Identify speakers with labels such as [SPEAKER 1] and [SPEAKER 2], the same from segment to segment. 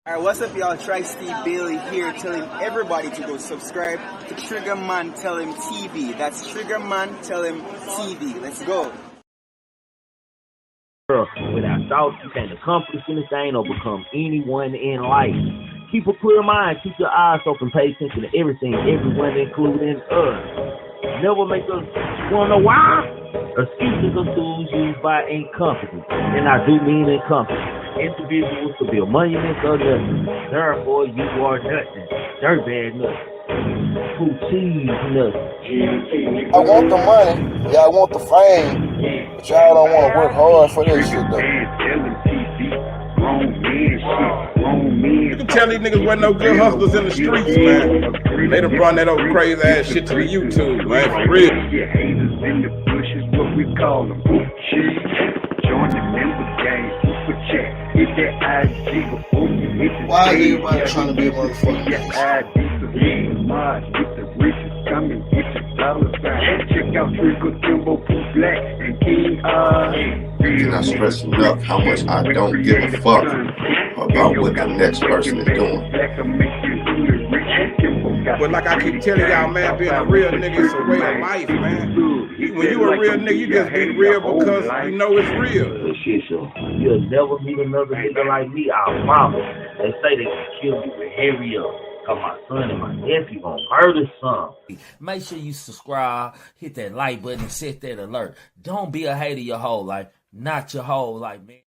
[SPEAKER 1] Alright, what's up, y'all? Tri-Steve Bailey here, telling everybody to go subscribe to Triggamantellemtv. That's Triggamantellemtv. Let's go.
[SPEAKER 2] Without thought, you can't accomplish anything or become anyone in life. Keep a clear mind, keep your eyes open, pay attention to everything, everyone, including us. Never make us wanna know why. Excuses are tools used by incompetence, and I do mean incompetent individuals to build monuments of nothing. Therefore, you are nothing. Dirtbag nothing. Who cheese nothing.
[SPEAKER 3] I want the money, yeah, I want the fame, but y'all don't want to work hard for this shit though.
[SPEAKER 4] You can tell these niggas wasn't no good hustlers in the streets, man. They done brought that old crazy ass shit to the YouTube, man, for real.
[SPEAKER 5] Haters in the bushes, what we call them. Join the member gang, super chat. Hit that IG before you hit the
[SPEAKER 3] Why is everybody trying to be a motherfucker?
[SPEAKER 5] Get the riches coming, get your dollar sign. Check out Rico, Timbo, Black, and King.
[SPEAKER 6] I cannot stress enough how much I don't give a fuck about what the next person is doing.
[SPEAKER 4] But like I keep telling y'all, man, being a real nigga is a way of life, man. When you a real nigga, you just be real because you know it's real.
[SPEAKER 2] You'll never meet another nigga like me, I promise. They say they can kill me with hurry up. Cause my son and my nephew gonna murder some.
[SPEAKER 7] Make sure you subscribe, hit that like button, and set that alert. Don't be a hater your whole life. Not your whole life, man.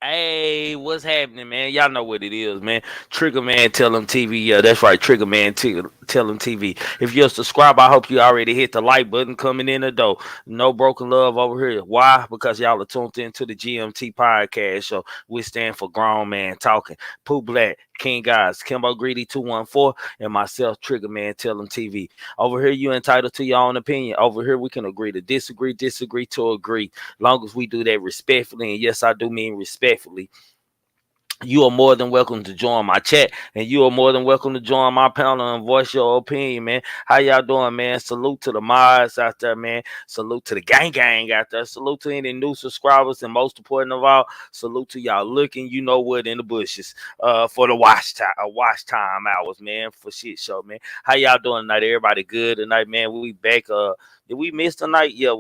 [SPEAKER 7] Hey, what's happening, man? Y'all know what it is, man. Triggamantellemtv. Yeah, that's right. Triggamantellemtv. If you're a subscriber, I hope you already hit the like button coming in the door. No broken love over here. Why? Because y'all are tuned into the GMT podcast show. We stand for Grown Man Talking. Pooh Black, King Guys, Kimbo Greedy 214, and myself, Triggamantellemtv. Over here, you entitled to your own opinion. Over here, we can agree to disagree to agree. Long as we do that respectfully, and yes, I do mean respectfully. You are more than welcome to join my chat, and you are more than welcome to join my panel and voice your opinion, man. How y'all doing, man? Salute to the mods out there, man. Salute to the gang out there. Salute to any new subscribers, and most important of all, salute to y'all looking, you know what, in the bushes for the watch time hours, man, for shit show, man. How y'all doing tonight? Everybody good tonight, man? We back. Did we miss tonight? Yeah.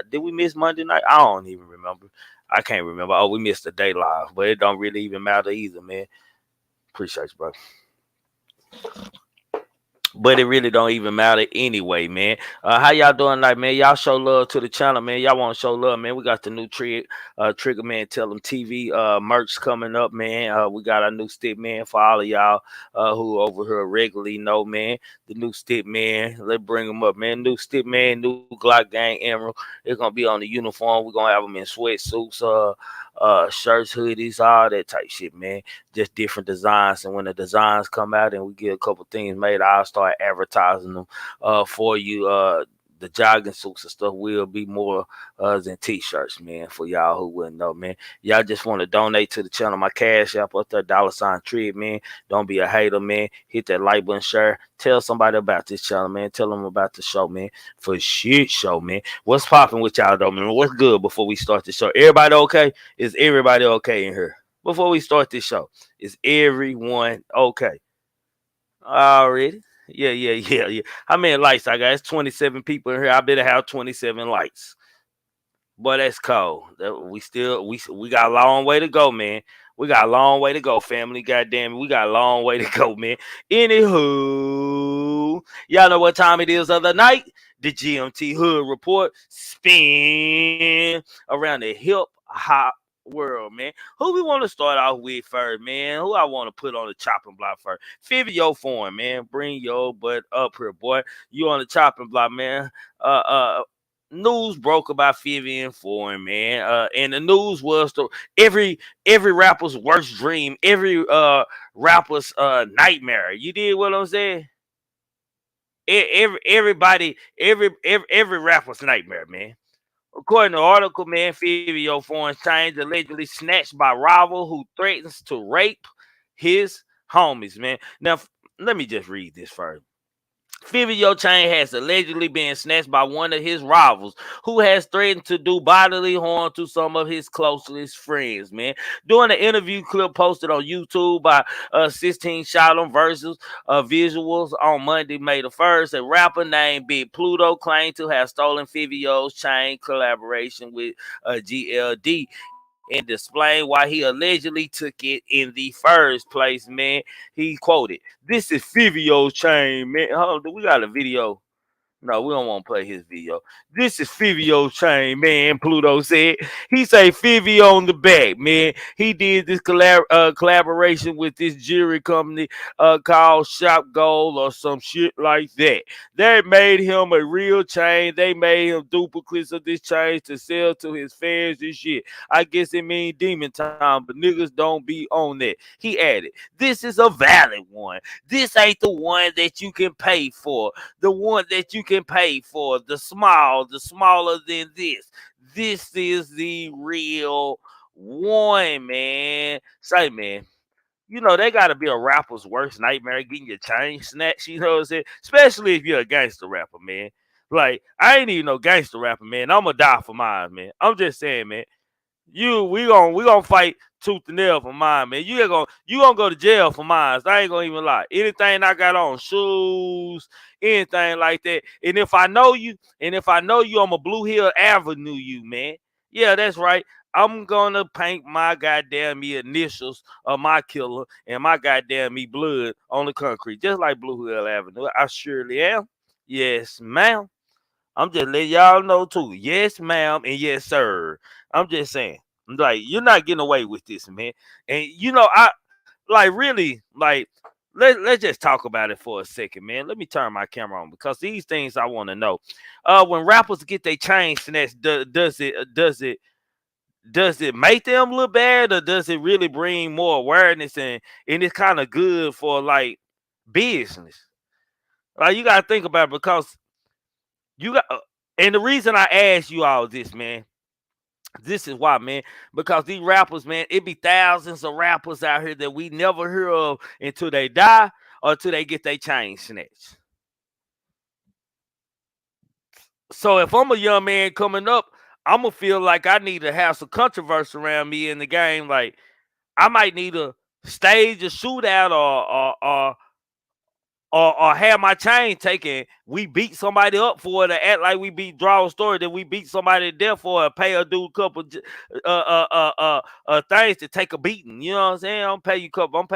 [SPEAKER 7] Did we miss Monday night? I don't even remember. I can't remember. Oh, we missed a day live, but it don't really even matter either, man. Appreciate you, bro. But it really don't even matter anyway, man. How y'all doing tonight, man? Y'all show love to the channel, man. Y'all want to show love, man. We got the new Triggamantellemtv merch coming up, man. We got our new stick, man, for all of y'all who over here regularly know, man. The new stick, man. Let's bring them up, man. New stick, man. New Glock Gang Emerald. It's going to be on the uniform. We're going to have them in sweatsuits, shirts, hoodies, all that type shit, man. Just different designs, and when the designs come out and we get a couple things made, I'll start advertising them for you. The jogging suits and stuff will be more than t-shirts, man, for y'all who wouldn't know, man. Y'all just want to donate to the channel. My cash app up there, $Trig, man. Don't be a hater, man. Hit that like button, share. Tell somebody about this channel, man. Tell them about the show, man. For shit show, man. What's popping with y'all, though, man? What's good before we start the show? Everybody okay? Is everybody okay in here? Before we start this show, is everyone okay? Already? Yeah. How many likes I got? It's 27 people in here. I better have 27 likes. Boy, that's cold. We got a long way to go, man. We got a long way to go, family. Goddamn it, we got a long way to go, man. Anywho, y'all know what time it is of the night? The GMT Hood Report spin around the hip hop world, man. Who we want to start off with first, man? Who I want to put on the chopping block first? Fivvy your form, man. Bring your butt up here, boy. You on the chopping block, man. News broke about Fivvy and Foreign, man. And the news was every rapper's worst dream, every rapper's nightmare. You did what I'm saying? Every rapper's nightmare, man. According to the article, man, Fivvy Foreign chains allegedly snatched by rival who threatens to rape his homies, man. Now, let me just read this first. Fivio chain has allegedly been snatched by one of his rivals who has threatened to do bodily harm to some of his closest friends, man. During an interview clip posted on YouTube by 16 Shot on versus visuals on Monday, May the 1st, a rapper named Big Pluto claimed to have stolen Fivio's chain collaboration with GLD and displaying why he allegedly took it in the first place, man. He quoted, "This is Fivio's chain, man." Hold on, we got a video. No, we don't want to play his video. This is Fivio chain, man. Pluto said. He say Fivio on the back, man. He did this collaboration with this jewelry company called Shop Gold or some shit like that. They made him a real chain. They made him duplicates of this chain to sell to his fans and shit. I guess it mean demon time, but niggas don't be on that. He added, "This is a valid one. This ain't the one that you can pay for. The one that you can pay for, the smaller than this. This is the real one, man." Say, man, you know, they got to be a rapper's worst nightmare getting your chain snatched, you know what I'm saying? Especially if you're a gangster rapper, man. Like, I ain't even no gangster rapper, man. I'm going to die for mine, man. I'm just saying, man. We gonna fight tooth and nail for mine, man. You gonna go to jail for mine. I ain't gonna even lie. Anything I got on, shoes, anything like that. And if I know you, I'm a Blue Hill Avenue, you man. Yeah, that's right. I'm gonna paint my goddamn me initials of my killer and my goddamn me blood on the concrete, just like Blue Hill Avenue. I surely am. Yes, ma'am. I'm just letting y'all know too. Yes, ma'am, and yes, sir. I'm just saying. Like, you're not getting away with this, man. And you know, I like really like let's just talk about it for a second, man. Let me turn my camera on because these things I want to know. When rappers get their chain snatched, does it make them look bad, or does it really bring more awareness and it's kind of good for like business? Like, you gotta think about it because you got, and the reason I ask you all this, man, this is why, man, because these rappers, man, it be thousands of rappers out here that we never hear of until they die or until they get their chain snatched. So if I'm a young man coming up, I'm gonna feel like I need to have some controversy around me in the game. Like, I might need to stage a shootout or have my chain taken. We beat somebody up for it, to act like we beat draw a story that we beat somebody to death for it, pay a dude a couple things to take a beating. You know what I'm saying? I'm pay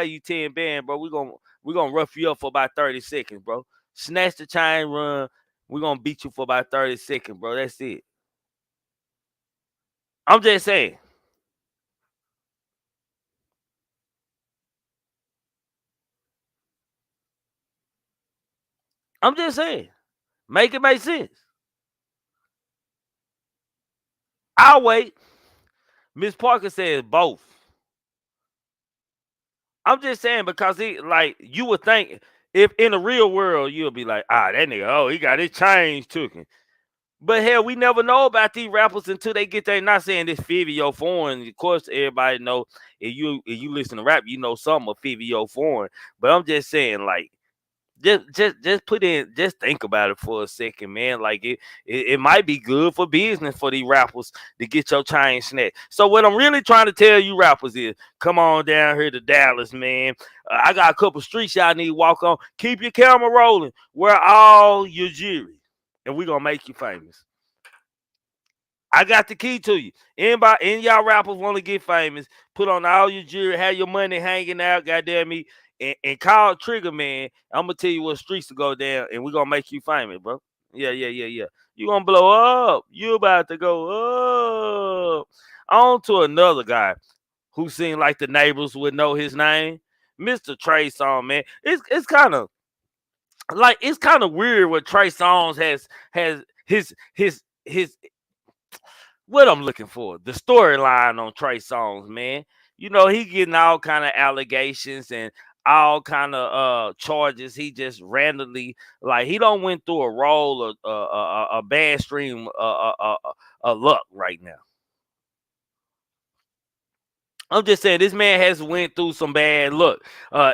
[SPEAKER 7] you 10 band, bro. We're gonna rough you up for about 30 seconds, bro. Snatch the chain, run. We're gonna beat you for about 30 seconds, bro. That's it. I'm just saying. I'm just saying. Make it make sense. I'll wait. Miss Parker says both. I'm just saying because like, you would think if in the real world you'll be like, that nigga, oh, he got his chains taken. But hell, we never know about these rappers until they get there. Not saying this Fivio foreign. Of course, everybody know if you listen to rap, you know something of Fivio foreign. But I'm just saying, like, just put in, just think about it for a second, man. Like, it might be good for business for these rappers to get your chain snatched. So what I'm really trying to tell you rappers is, come on down here to Dallas, man. I got a couple streets y'all need to walk on. Keep your camera rolling. Wear all your jewelry, and we're gonna make you famous. I got the key to you. Any y'all rappers want to get famous, put on all your jewelry, have your money hanging out, goddamn me, and call Trigger, man. I'm gonna tell you what streets to go down, and we're gonna make you famous, bro. Yeah. You gonna blow up. You about to go up. On to another guy who seemed like the neighbors would know his name, Mr. Trey Songz, man. It's kind of like, it's kind of weird what Trey Songz has his what I'm looking for, the storyline on Trey Songz, man. You know, he getting all kind of allegations and all kind of charges. He just randomly, like, he don't went through a roll of a bad stream of luck right now. I'm just saying this man has went through some bad luck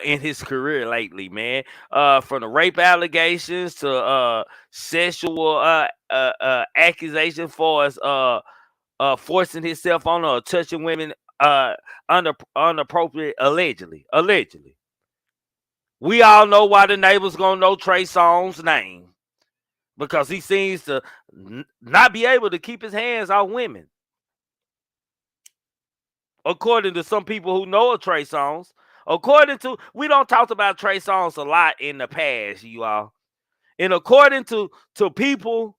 [SPEAKER 7] in his career lately, man. From the rape allegations to sexual accusations for as forcing himself on or touching women unappropriate allegedly. We all know why the neighbors gonna know Trey Songz's name because he seems to not be able to keep his hands on women. According to some people who know of Trey Songz, we don't talk about Trey Songz a lot in the past, you all. And according to people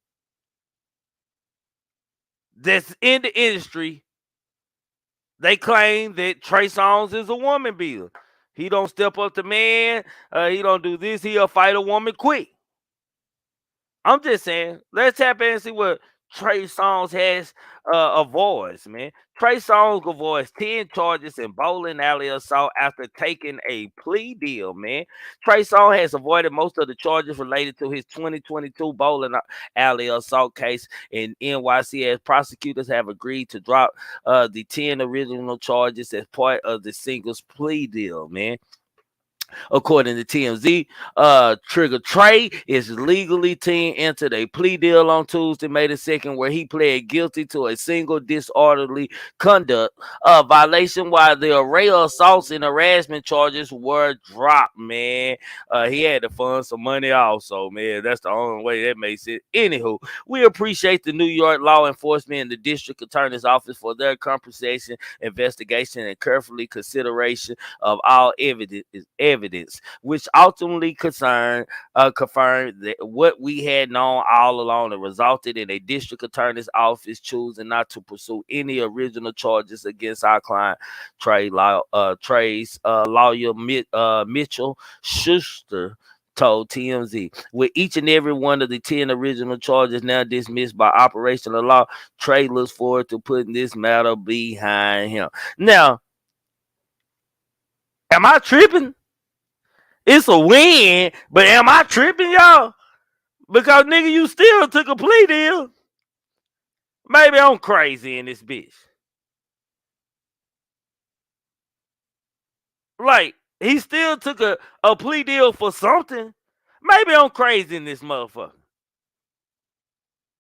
[SPEAKER 7] that's in the industry, they claim that Trey Songz is a woman beater. He don't step up to man. He don't do this. He'll fight a woman quick. I'm just saying, let's tap in and see what Trey Songz has avoids, man. Trey Songz avoids 10 charges in bowling alley assault after taking a plea deal, man. Trey Songz has avoided most of the charges related to his 2022 bowling alley assault case in NYC as prosecutors have agreed to drop the 10 original charges as part of the singles plea deal, man. According to TMZ, Trigger Trey is legally entered a plea deal on Tuesday, May the 2nd, where he pled guilty to a single disorderly conduct violation while the array of assaults and harassment charges were dropped, man. He had to fund some money also, man. That's the only way that makes it. Anywho, we appreciate the New York law enforcement and the district attorney's office for their compensation, investigation, and carefully consideration of all evidence, which ultimately confirmed that what we had known all along and resulted in a district attorney's office choosing not to pursue any original charges against our client Trey's lawyer Mitchell Schuster told TMZ. With each and every one of the 10 original charges now dismissed by operational law, Trey looks forward to putting this matter behind him. Now, am I tripping? It's a win, but am I tripping, y'all? Because, nigga, you still took a plea deal. Maybe I'm crazy in this bitch. Like, he still took a plea deal for something. Maybe I'm crazy in this motherfucker.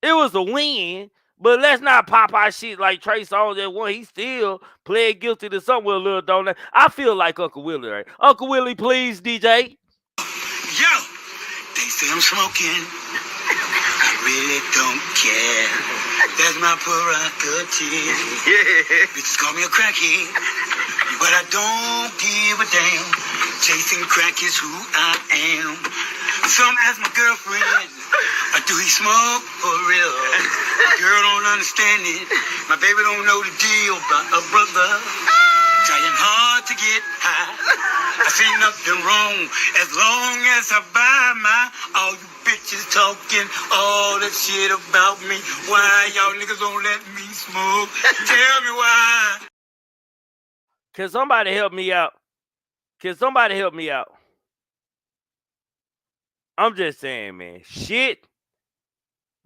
[SPEAKER 7] It was a win, but let's not pop our shit like Trey Songz that won. He still pled guilty to something with a little donut. I feel like Uncle Willie, right? Uncle Willie, please, DJ.
[SPEAKER 8] Yo, they say I'm smoking. I really don't care. That's my prerogative. Yeah. Bitches call me a crackhead, but I don't give a damn. Chasing crack is who I am. Some ask my girlfriend, do he smoke for real? My girl don't understand it. My baby don't know the deal about a brother. Trying hard to get high. I see nothing wrong as long as I buy my. All you bitches talking all that shit about me. Why y'all niggas don't let me smoke? Tell me why.
[SPEAKER 7] Can somebody help me out? Can somebody help me out? I'm just saying, man. Shit.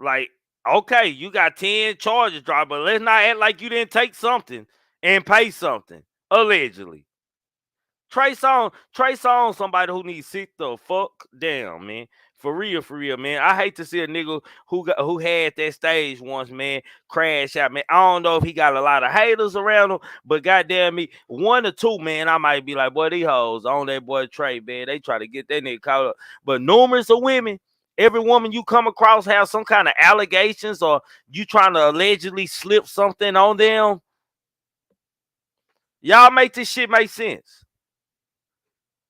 [SPEAKER 7] Like, okay, you got 10 charges dropped, but let's not act like you didn't take something and pay something. Allegedly. Trey Songz, somebody who needs to sit the fuck down, man. For real, man. I hate to see a nigga who had that stage once, man, crash out, man. I don't know if he got a lot of haters around him, but goddamn me, 1 or 2, man, I might be like, boy, these hoes on that boy Trey, man. They try to get that nigga caught up. But numerous of women, every woman you come across have some kind of allegations or you trying to allegedly slip something on them. Y'all make this shit make sense.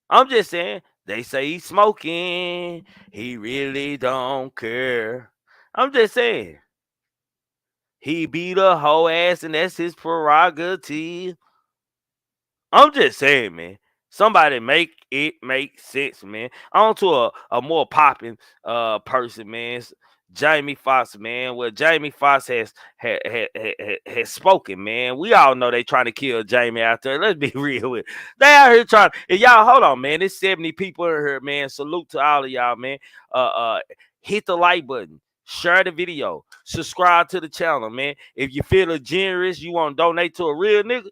[SPEAKER 7] I'm just saying, they say he's smoking. He really don't care. I'm just saying. He beat a hoe ass and that's his prerogative. I'm just saying, man. Somebody make it make sense, man. On to a more popping person, man. Jamie Foxx, man. Well, Jamie Foxx has spoken, man. We all know they trying to kill Jamie out there. Let's be real with it. They out here trying. And y'all, hold on, man. There's 70 people in here, man. Salute to all of y'all, man. Hit the like button. Share the video. Subscribe to the channel, man. If you feel generous, you want to donate to a real nigga,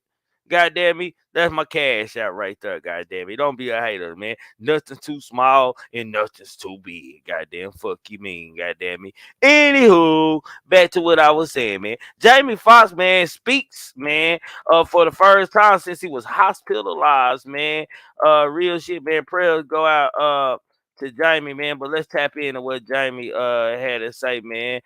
[SPEAKER 7] goddamn me, that's my cash out right there, goddamn me. Don't be a hater, man. Nothing too small and nothing's too big, goddamn. Fuck you mean, goddamn me. Anywho, back to what I was saying, man. Jamie Foxx, man, speaks, man, for the first time since he was hospitalized, man. Real shit, man. Prayers go out to Jamie, man, but let's tap into what Jamie had to say, man.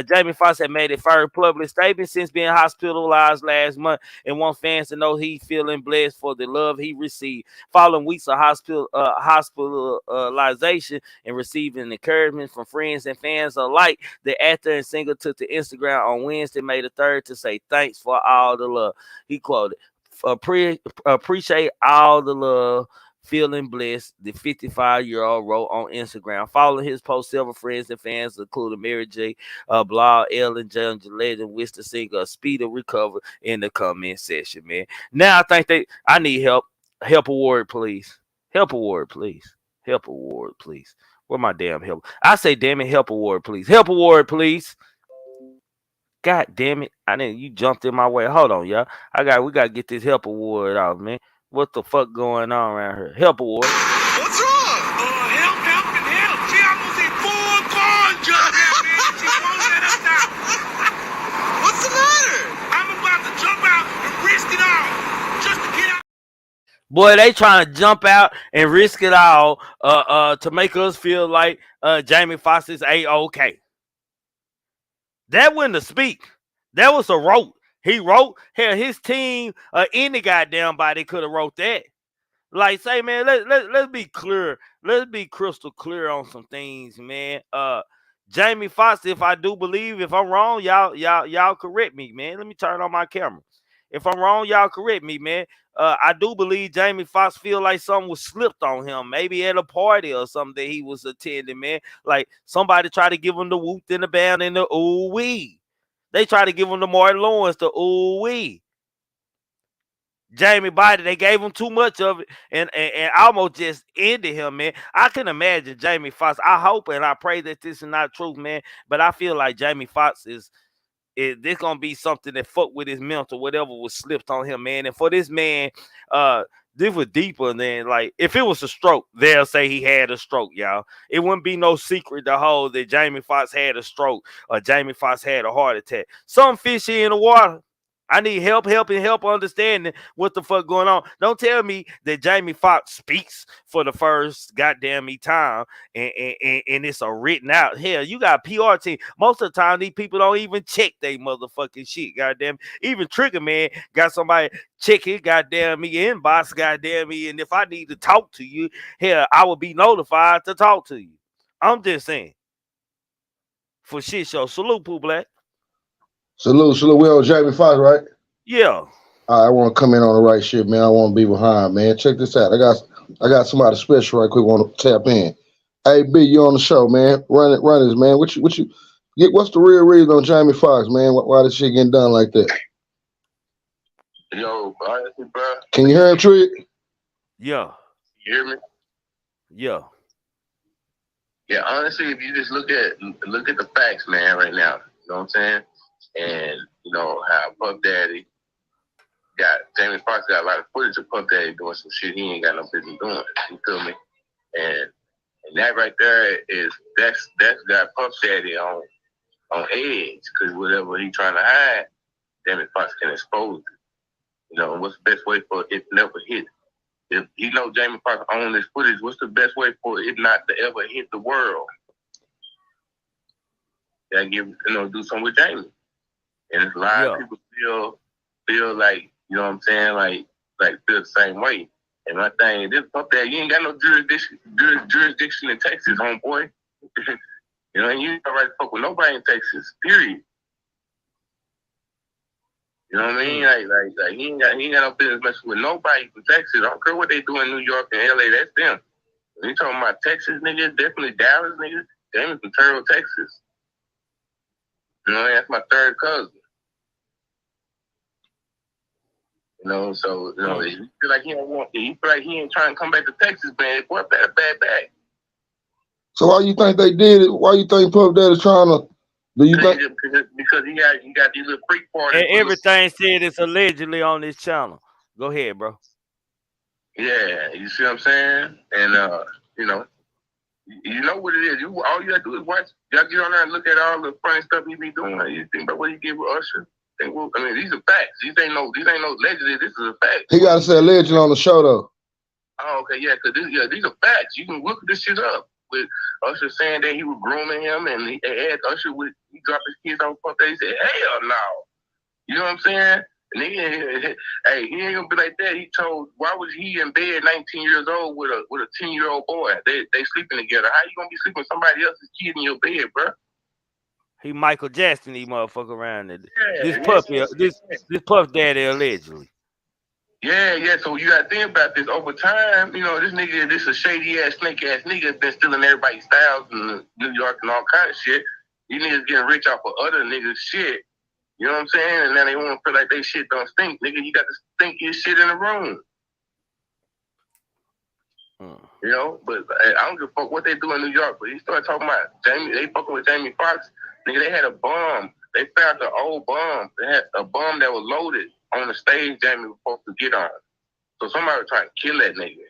[SPEAKER 7] Jamie Foxx had made a first public statement since being hospitalized last month and wants fans to know he's feeling blessed for the love he received. Following weeks of hospitalization and receiving encouragement from friends and fans alike, the actor and singer took to Instagram on Wednesday, May the 3rd, to say thanks for all the love. He quoted, appreciate all the love. Feeling blessed, the 55-year-old wrote on Instagram. Following his post, several friends and fans, including Mary J. Blige, Ellen, John Gillette, and wish the singer a speedy recovery in the comment section, man. Now I think I need help. Help award, please. Help award, please. Help award, please. Where my damn help? I say, damn it, help award, please. Help award, please. God damn it. You jumped in my way. Hold on, y'all. We gotta get this help award out, man. What the fuck going on around here? Help award.
[SPEAKER 8] What's wrong? Help. She almost hit 4 cars, man. She won't let us out. What's the matter? I'm about to jump out and risk it all just to get out.
[SPEAKER 7] Boy, they trying to jump out and risk it all to make us feel like Jamie Foxx is A-OK. That wasn't a speak. That was a rote. He wrote, hell, his team, any goddamn body could have wrote that. Like, say, man, let's be clear. Let's be crystal clear on some things, man. Jamie Foxx, if I do believe, if I'm wrong, y'all correct me, man. Let me turn on my camera. If I'm wrong, y'all correct me, man. I do believe Jamie Foxx feel like something was slipped on him, maybe at a party or something that he was attending, man. Like somebody tried to give him the whoop in the band and the ooh wee. They try to give him the Martin Lawrence, the ooh wee. Jamie Biden, they gave him too much of it and almost just ended him, man. I can imagine Jamie Foxx. I hope and I pray that this is not true, man. But I feel like Jamie Foxx is this gonna be something that fuck with his mental, whatever was slipped on him, man. And for this man, this was deeper than like if it was a stroke, they'll say he had a stroke, y'all. It wouldn't be no secret to hold that Jamie Foxx had a stroke or Jamie Foxx had a heart attack. Some fishy in the water. I need help understanding what the fuck going on. Don't tell me that Jamie Foxx speaks for the first goddamn time and it's a written out. Hell, you got a PR team. Most of the time, these people don't even check they motherfucking shit, goddamn. Even Trigger Man got somebody check his goddamn me inbox, goddamn me. And if I need to talk to you, hell, I will be notified to talk to you. I'm just saying. For shit show. Salute, Pooh Black.
[SPEAKER 3] Salute. We on Jamie Foxx, right?
[SPEAKER 7] Yeah.
[SPEAKER 3] I want to come in on the right shit, man. I want to be behind, man. Check this out. I got somebody special right quick. Want to tap in? Hey, B, you on the show, man? Run this, man. What's the real reason on Jamie Foxx, man? Why this shit getting done like that?
[SPEAKER 9] Yo, honestly, bro.
[SPEAKER 3] Can you hear him, Trig?
[SPEAKER 7] Yeah.
[SPEAKER 9] You hear me?
[SPEAKER 7] Yeah.
[SPEAKER 9] Yeah, honestly, if you just look at the facts, man, right now, you know what I'm saying? And you know how Puff Daddy Jamie Foxx got a lot of footage of Puff Daddy doing some shit he ain't got no business doing. You feel me? And that right there that's got Puff Daddy on edge because whatever he trying to hide, Jamie Foxx can expose it. You know, what's the best way for it to never hit? If you know Jamie Foxx owns this footage, what's the best way for it not to ever hit the world? Gotta do something with Jamie. And it's a lot of people feel like, you know what I'm saying, like feel the same way. And my thing, this Puff Daddy, you ain't got no jurisdiction in Texas, homeboy. You know, and you ain't got right to fuck with nobody in Texas, period. You know what I mean? Like he ain't got no business messing with nobody from Texas. I don't care what they do in New York and LA, that's them. When you talking about Texas niggas, definitely Dallas niggas, Jamie from Terrell, Texas. You know, that's my third cousin. You know, so you know, if you feel like he ain't trying to come back to Texas, man, boy, better bad back.
[SPEAKER 3] So why you think they did it? Why you think Puff Daddy's trying to? Do you think?
[SPEAKER 9] Because he got these little freak parties.
[SPEAKER 7] And everything said it's allegedly on this channel. Go ahead, bro.
[SPEAKER 9] Yeah, you see what I'm saying? And you know what it is. All you gotta do is watch. Y'all get on there and look at all the funny stuff he be doing. You think about what he did with Usher. I mean, these are facts. These ain't no legend. This is a fact.
[SPEAKER 3] He got to say a legend on the show though.
[SPEAKER 9] Oh, okay, yeah, because these are facts. You can look this shit up. With Usher saying that he was grooming him, and he had Usher he dropped his kids on Puff Daddy. He said, "Hell no." You know what I'm saying? And he ain't gonna be like that. He told, why was he in bed 19 years old with a 10-year-old boy? They sleeping together. How you gonna be sleeping with somebody else's kid in your bed, bro?
[SPEAKER 7] He Michael Jackson, he motherfucker around it.
[SPEAKER 9] Yeah,
[SPEAKER 7] This Puff Daddy allegedly.
[SPEAKER 9] Yeah. So you gotta think about this over time. This a shady ass, snake ass nigga been stealing everybody's styles in New York and all kind of shit. These niggas getting rich off of other niggas' shit. You know what I'm saying? And now they want to feel like they shit don't stink. Nigga, you got the stinkiest shit in the room. You know? But I don't give a fuck what they do in New York. But he started talking about they fucking with Jamie Foxx. Nigga, they had a bomb. They found an old bomb. They had a bomb that was loaded on the stage Jamie was supposed to get on. So somebody was trying to kill that nigga.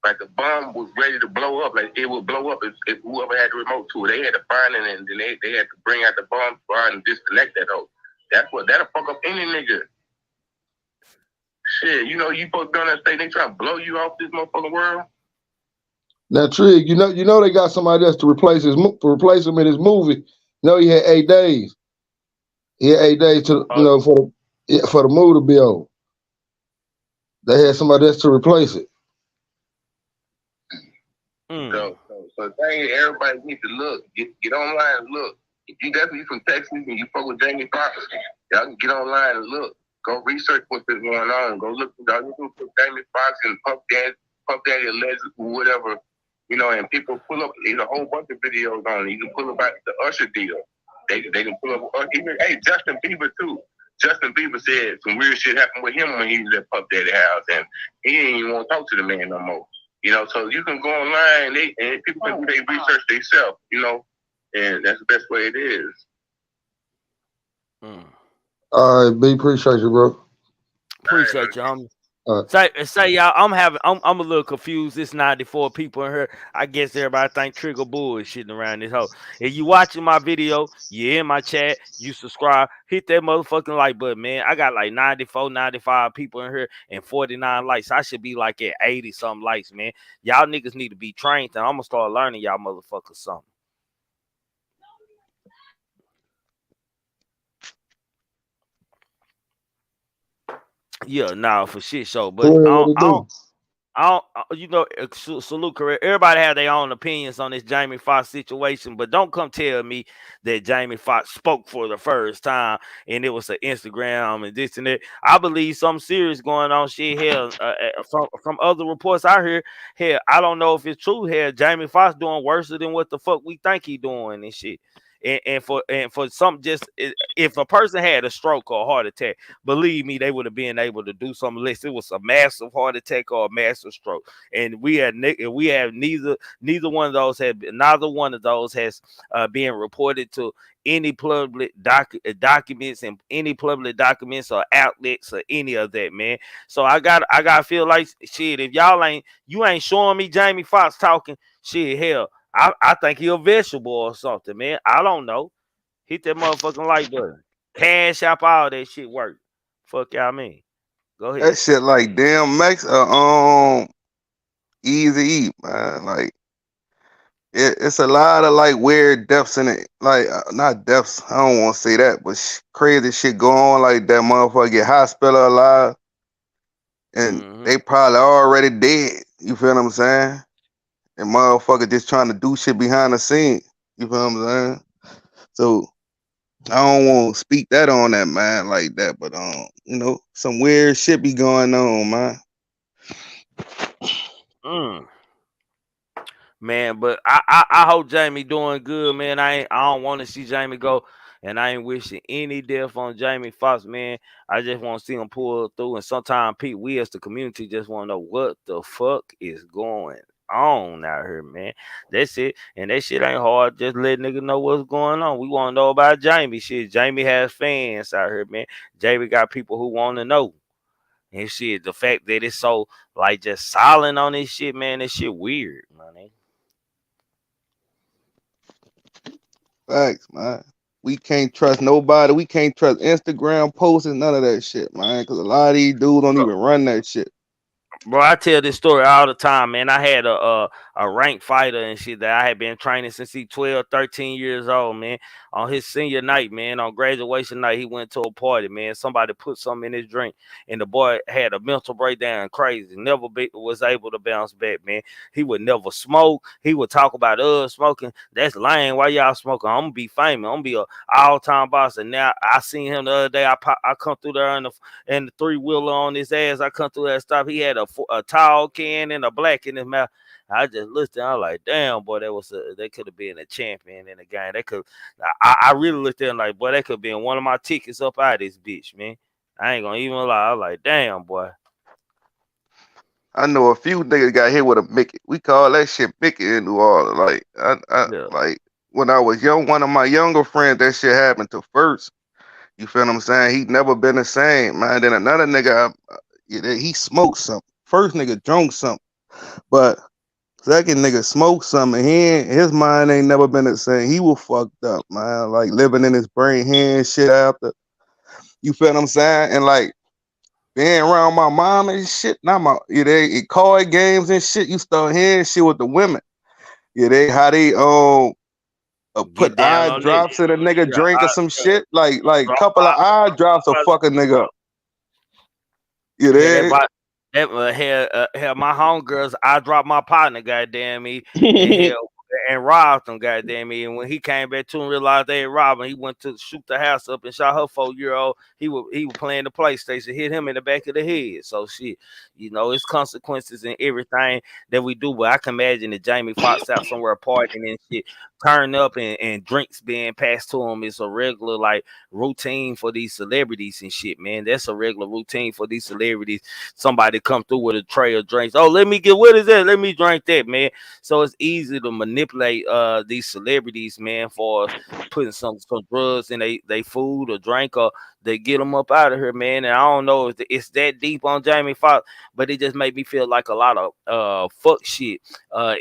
[SPEAKER 9] Like the bomb was ready to blow up. Like it would blow up if whoever had the remote to it. They had to find it and then they had to bring out the bomb squad and disconnect that hoe. That'll fuck up any nigga. Shit, you supposed to be on that stage, they trying to blow you off this motherfucking world.
[SPEAKER 3] Now, Trig, you know they got somebody else to replace him in his movie. He had 8 days. He had 8 days to for the movie to be over. They had somebody else to replace it.
[SPEAKER 9] So dang, everybody needs to look. Get online and look. If you definitely from Texas and you fuck with Jamie Foxx, y'all can get online and look. Go research what's been going on. Go look for Jamie Foxx and Puff Daddy alleged whatever, and people pull up. There's a whole bunch of videos on it. You can pull up the Usher deal. They can pull up even Justin Bieber too. Justin Bieber said some weird shit happened with him when he was at Puff Daddy house, and he didn't even want to talk to the man no more. So you can go online and people can do their research themselves, and that's the best way it is.
[SPEAKER 3] All right, B, appreciate you, bro.
[SPEAKER 7] Appreciate you. Say y'all, I'm a little confused. It's 94 people in here. I guess everybody think Trigger bullshitting around this hoe. If you watching my video, you in my chat, you subscribe, hit that motherfucking like button, man. I got like 94, 95 people in here and 49 likes. I should be like at 80 something likes, man. Y'all niggas need to be trained, and I'm gonna start learning y'all motherfuckers something. Yeah, nah, for shit show. But I don't, salute career. Everybody have their own opinions on this Jamie Foxx situation, but don't come tell me that Jamie Foxx spoke for the first time and it was an Instagram and this and that. I believe something serious going on. Shit, hell, from other reports I hear, hell, I don't know if it's true. Hell, Jamie Foxx doing worse than what the fuck we think he doing and shit. And for some, just if a person had a stroke or a heart attack, believe me, they would have been able to do something unless it was a massive heart attack or a massive stroke. And we have neither one of those has been reported to any public documents and any public documents or outlets or any of that, man. So I got feel like shit. If you ain't showing me Jamie Foxx talking shit, hell, I think he a vegetable or something, man. I don't know. Hit that motherfucking like button. Cash App, all that shit work. Fuck y'all mean. Go ahead.
[SPEAKER 10] That shit like damn Max Easy E, man. Like it's a lot of like weird deaths in it. Like not deaths, I don't want to say that, but crazy shit go on. Like that motherfucker get hospitalized and they probably already dead. You feel what I'm saying? And motherfucker just trying to do shit behind the scene. You feel what I'm saying? So I don't want to speak that on that, man, like that. But some weird shit be going on, man.
[SPEAKER 7] Man, but I hope Jamie doing good, man. I don't want to see Jamie go, and I ain't wishing any death on Jamie Foxx, man. I just want to see him pull through. And sometimes, Pete, we as the community just want to know what the fuck is going on out here, man. That's it. And that shit ain't hard. Just let nigga know what's going on. We want to know about Jamie. Shit, Jamie has fans out here, man. Jamie got people who want to know. And shit, the fact that it's so like just silent on this shit, man, this shit weird, man.
[SPEAKER 10] Thanks, man. We can't trust nobody. We can't trust Instagram posts and none of that shit, man. Because a lot of these dudes don't even run that shit.
[SPEAKER 7] Bro, I tell this story all the time, man. I had a ranked fighter and shit that I had been training since he 12, 13 years old, man. On his senior night, man, on graduation night, he went to a party, man. Somebody put something in his drink, and the boy had a mental breakdown, crazy. Never was able to bounce back, man. He would never smoke. He would talk about smoking. That's lame. Why y'all smoking? I'm gonna be famous. I'm gonna be a all-time boss. And now I seen him the other day. I come through there and the three-wheeler on his ass. I come through that stop. He had a tall can and a black in his mouth. I just looked at him like, damn, boy, they could have been a champion in the game. I really looked at him like, boy, that could have been one of my tickets up out of this bitch, man. I ain't gonna even lie. I was like, damn, boy.
[SPEAKER 10] I know a few niggas got hit with a Mickey. We call that shit Mickey in New Orleans. Like, like when I was young, one of my younger friends, that shit happened to first. You feel what I'm saying? He never been the same, man. Then another nigga, he smoked something. First nigga drunk something, but second nigga smoked something. His mind ain't never been the same. He was fucked up, man. Like living in his brain, hearing shit after. You feel what I'm saying? And like being around my mom and shit. Not my they card games and shit. You start hearing shit with the women. How they put eye drops in a nigga drink or some shit. Like couple of eye drops will fuck a nigga up.
[SPEAKER 7] Hell, my homegirls, I dropped my partner, goddamn me, and robbed him, goddamn me. And when he came back to and realized they had robbed him, he went to shoot the house up and shot her 4-year-old. He was playing the PlayStation, hit him in the back of the head. So shit, it's consequences in everything that we do. But I can imagine that Jamie Foxx out somewhere partying and shit, turn up and drinks being passed to him. It's a regular like routine for these celebrities and shit, man. That's a regular routine for these celebrities. Somebody come through with a tray of drinks. Oh, let me get, what is that? Let me drink that, man. So it's easy to manipulate these celebrities, man, for putting some drugs in they food or drink, or they get them up out of here, man. And I don't know if it's that deep on Jamie Foxx, but it just made me feel like a lot of fuck shit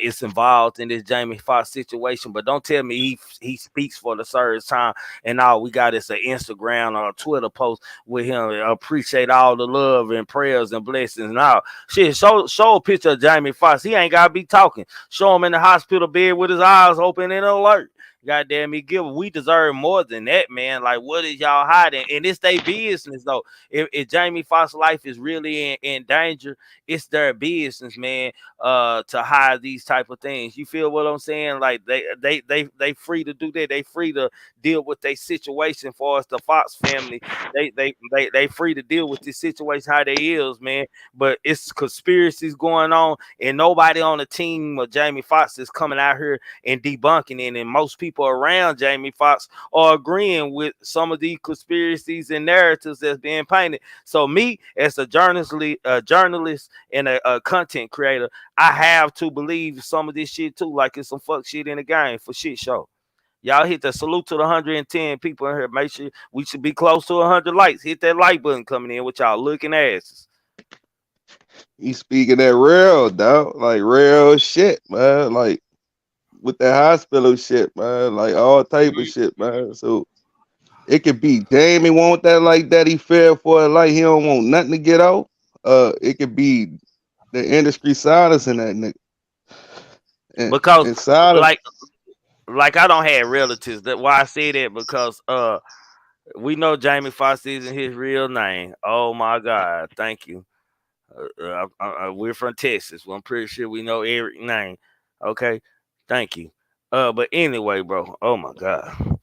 [SPEAKER 7] is involved in this Jamie Foxx situation. But don't tell me he speaks for the third time and all we got is an Instagram or a Twitter post with him. Appreciate all the love and prayers and blessings and all. Shit, show a picture of Jamie Foxx. He ain't gotta be talking. Show him in the hospital bed with his eyes open and alert. Goddamn me, we deserve more than that, man. Like, what is y'all hiding? And it's their business, though. If Jamie Foxx's life is really in danger, it's their business, man. To hide these type of things. You feel what I'm saying? Like they free to do that. They free to deal with their situation. For us, the Fox family, they free to deal with this situation how they is, man. But it's conspiracies going on, and nobody on the team of Jamie Foxx is coming out here and debunking it. And most people around Jamie Foxx are agreeing with some of these conspiracies and narratives that's being painted. So me, as a journalist and a content creator, I have to believe some of this shit too, like it's some fuck shit in the game for shit show. Y'all hit the salute to the 110 people in here. Make sure we should be close to 100 likes. Hit that like button coming in with y'all looking asses.
[SPEAKER 10] You speaking that real, dog. Like real shit, man. Like with that hospital shit, man. Like all type of shit, man. So it could be Jamie want that like that. He fell for it like he don't want nothing to get out. It could be the industry silence in that nigga.
[SPEAKER 7] Because like I don't have relatives. That why I say that, because we know Jamie Foxx isn't his real name. Oh my God, thank you. We're from Texas. Well, I'm pretty sure we know every name. Okay, thank you. But anyway, bro. Oh my God.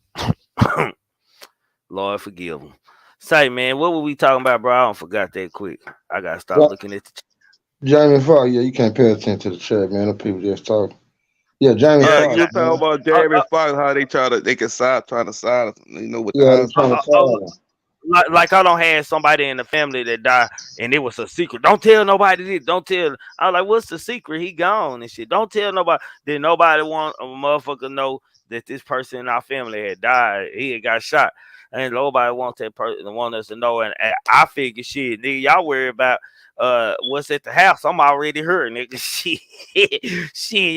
[SPEAKER 7] Lord forgive him. Say, man, what were we talking about, bro? I don't forgot that quick. I gotta stop looking at the
[SPEAKER 3] Jamie Foxx. Yeah, you can't pay attention to the chat, man. The people just talking. Yeah, Jamie Foxx.
[SPEAKER 10] You talking about Jamie Foxx? How they trying to silence, with
[SPEAKER 3] the hospital.
[SPEAKER 7] like I don't have somebody in the family that died and it was a secret. Don't tell nobody this. Don't tell. I was like, what's the secret? He gone and shit. Don't tell nobody. Then nobody want a motherfucker know that this person in our family had died. He had got shot. And nobody wants that person want us to know. And I figure shit, nigga, y'all worry about what's at the house. I'm already hurt, nigga. Shit,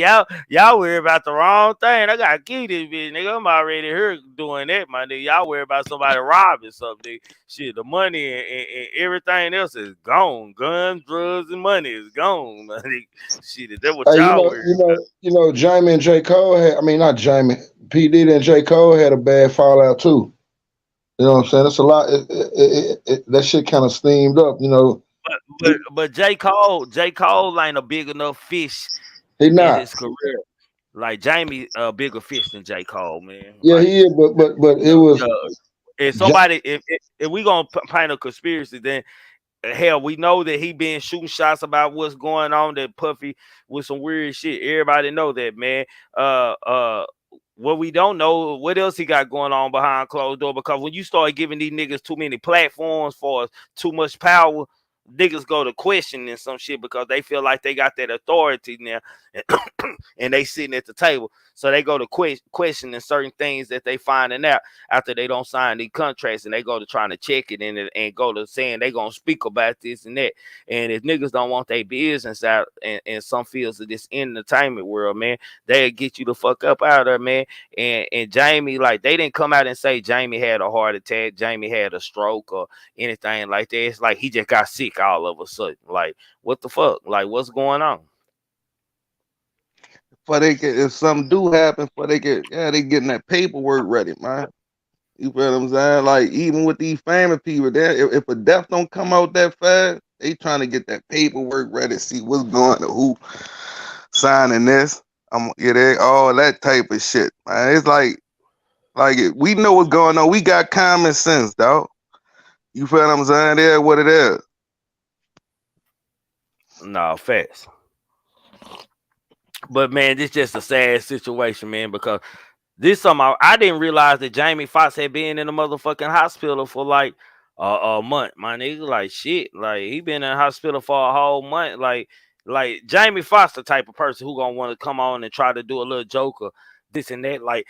[SPEAKER 7] y'all worry about the wrong thing. I gotta keep this bitch, nigga. I'm already hurt doing that, my nigga. Y'all worry about somebody robbing something. Shit, the money and everything else is gone. Guns, drugs, and money is gone, my nigga. Shit, that's what
[SPEAKER 3] Hey,
[SPEAKER 7] y'all worry about.
[SPEAKER 3] Jamie and J. Cole had, I mean, not Jamie, P. Diddy and J. Cole had a bad fallout too. You know what I'm saying? That's a lot. That shit kind of steamed up, you know.
[SPEAKER 7] But J. Cole ain't a big enough fish
[SPEAKER 3] He
[SPEAKER 7] in
[SPEAKER 3] not.
[SPEAKER 7] his career. Like Jamie, a bigger fish than J. Cole, man.
[SPEAKER 3] Yeah,
[SPEAKER 7] Like,
[SPEAKER 3] he is, but it was
[SPEAKER 7] if somebody, if we gonna paint a conspiracy, then hell, we know that he been shooting shots about what's going on. That Puffy with some weird shit. Everybody know that, man. What we don't know, what else he got going on behind closed door? Because when you start giving these niggas too many platforms for too much power, niggas go to questioning some shit because they feel like they got that authority now, and they sitting at the table, so they go to questioning certain things that they finding out after they don't sign these contracts, and they go to trying to check it and go to saying they gonna speak about this and that. And if niggas don't want their business out in some fields of this entertainment world, man, they'll get you the fuck up out of there, man. And Jamie, like, they didn't come out and say Jamie had a heart attack, Jamie had a stroke, or anything like that. It's like he just got sick all of a sudden. Like, what the fuck? Like, what's going on?
[SPEAKER 10] For they get, if something do happen, for they get, they getting that paperwork ready, man. You feel what I'm saying? Like, even with these famous people, there, if a death don't come out that fast, they trying to get that paperwork ready, see what's going on, who signing this. All that type of shit, man. It's like we know what's going on. We got common sense, dog. You feel what I'm saying? There, what it is.
[SPEAKER 7] No, facts. But man, this just a sad situation, man, because this somehow I didn't realize that Jamie Foxx had been in the motherfucking hospital for like a month, my nigga. Like, shit, like he been in the hospital for a whole month. Like Jamie Foxx, the type of person who gonna want to come on and try to do a little joke or this and that. Like,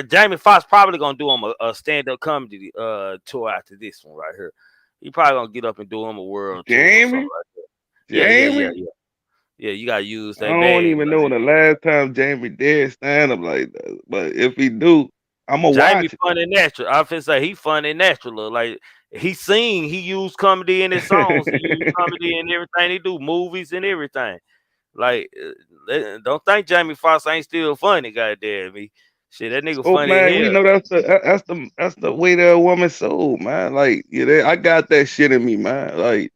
[SPEAKER 7] Jamie Foxx probably gonna do him a stand-up comedy tour after this one right here. He probably gonna get up and do him a world tour or something like that. Yeah, you gotta use that.
[SPEAKER 10] I don't even know the last time Jamie did stand up like that. But if he do, I'm gonna watch it.
[SPEAKER 7] Funny natural. I feel say he funny natural. Like, he sing, he used comedy in his songs, he used comedy in everything he do, movies and everything. Like, don't think Jamie Foxx ain't still funny, goddamn me. Shit, that nigga funny.
[SPEAKER 10] Man, we know that's the way that a woman's soul, man. Like, I got that shit in me, man. Like,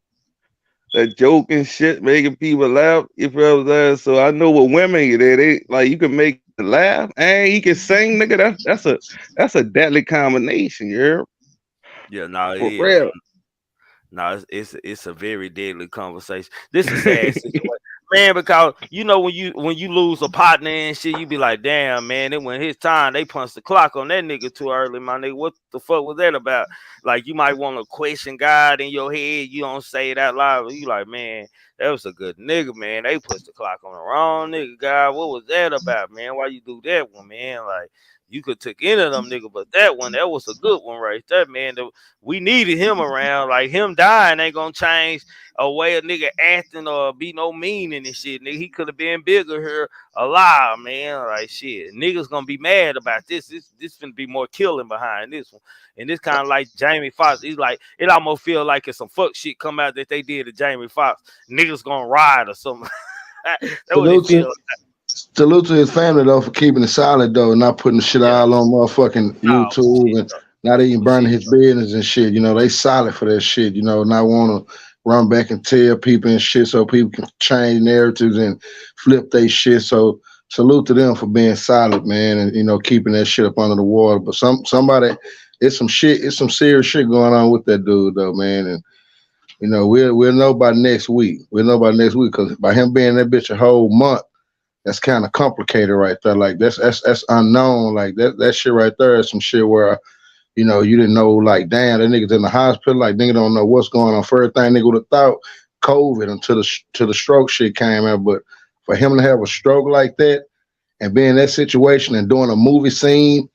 [SPEAKER 10] that joke and shit, making people laugh. You feel what I'm saying? So I know what women they like. You can make them laugh and he can sing, nigga. That's a deadly combination, you hear?
[SPEAKER 7] Yeah, no,
[SPEAKER 10] for real.
[SPEAKER 7] No, it's a very deadly conversation. This is sad situation, man, because you know when you lose a partner and shit, you be like, damn, man, it when his time, they punched the clock on that nigga too early, my nigga. What the fuck was that about? Like, you might want to question God in your head, you don't say it out loud, but you like, man, that was a good nigga, man. They pushed the clock on the wrong nigga, God. What was that about, man? Why you do that one, man? Like, you could take any of them niggas, but that was a good one right there, man. We needed him around. Like, him dying ain't gonna change a way a nigga acting or be no meaning and shit. Nigga, he could have been bigger here alive, man. Like, shit, niggas gonna be mad about this. This finna be more killing behind this one. And this kind of like Jamie Foxx. He's like, it almost feel like if some fuck shit come out that they did to Jamie Foxx, niggas gonna ride or something. That's what it feel like.
[SPEAKER 3] Salute to his family though for keeping it solid though, and not putting the shit all on motherfucking YouTube and not even burning his business and shit. You know, they solid for that shit. You know, not want to run back and tell people and shit so people can change narratives and flip they shit. So salute to them for being solid, man, and you know, keeping that shit up under the water. But somebody, it's some serious shit going on with that dude though, man. And you know, we'll know by next week. We'll know by next week because by him being that bitch a whole month. That's kind of complicated right there. Like that's unknown. Like that shit right there is some shit where You know, you didn't know, like, damn, that nigga's in the hospital. Like, nigga don't know what's going on. First thing nigga would have thought COVID until the stroke shit came out. But for him to have a stroke like that and be in that situation and doing a movie scene,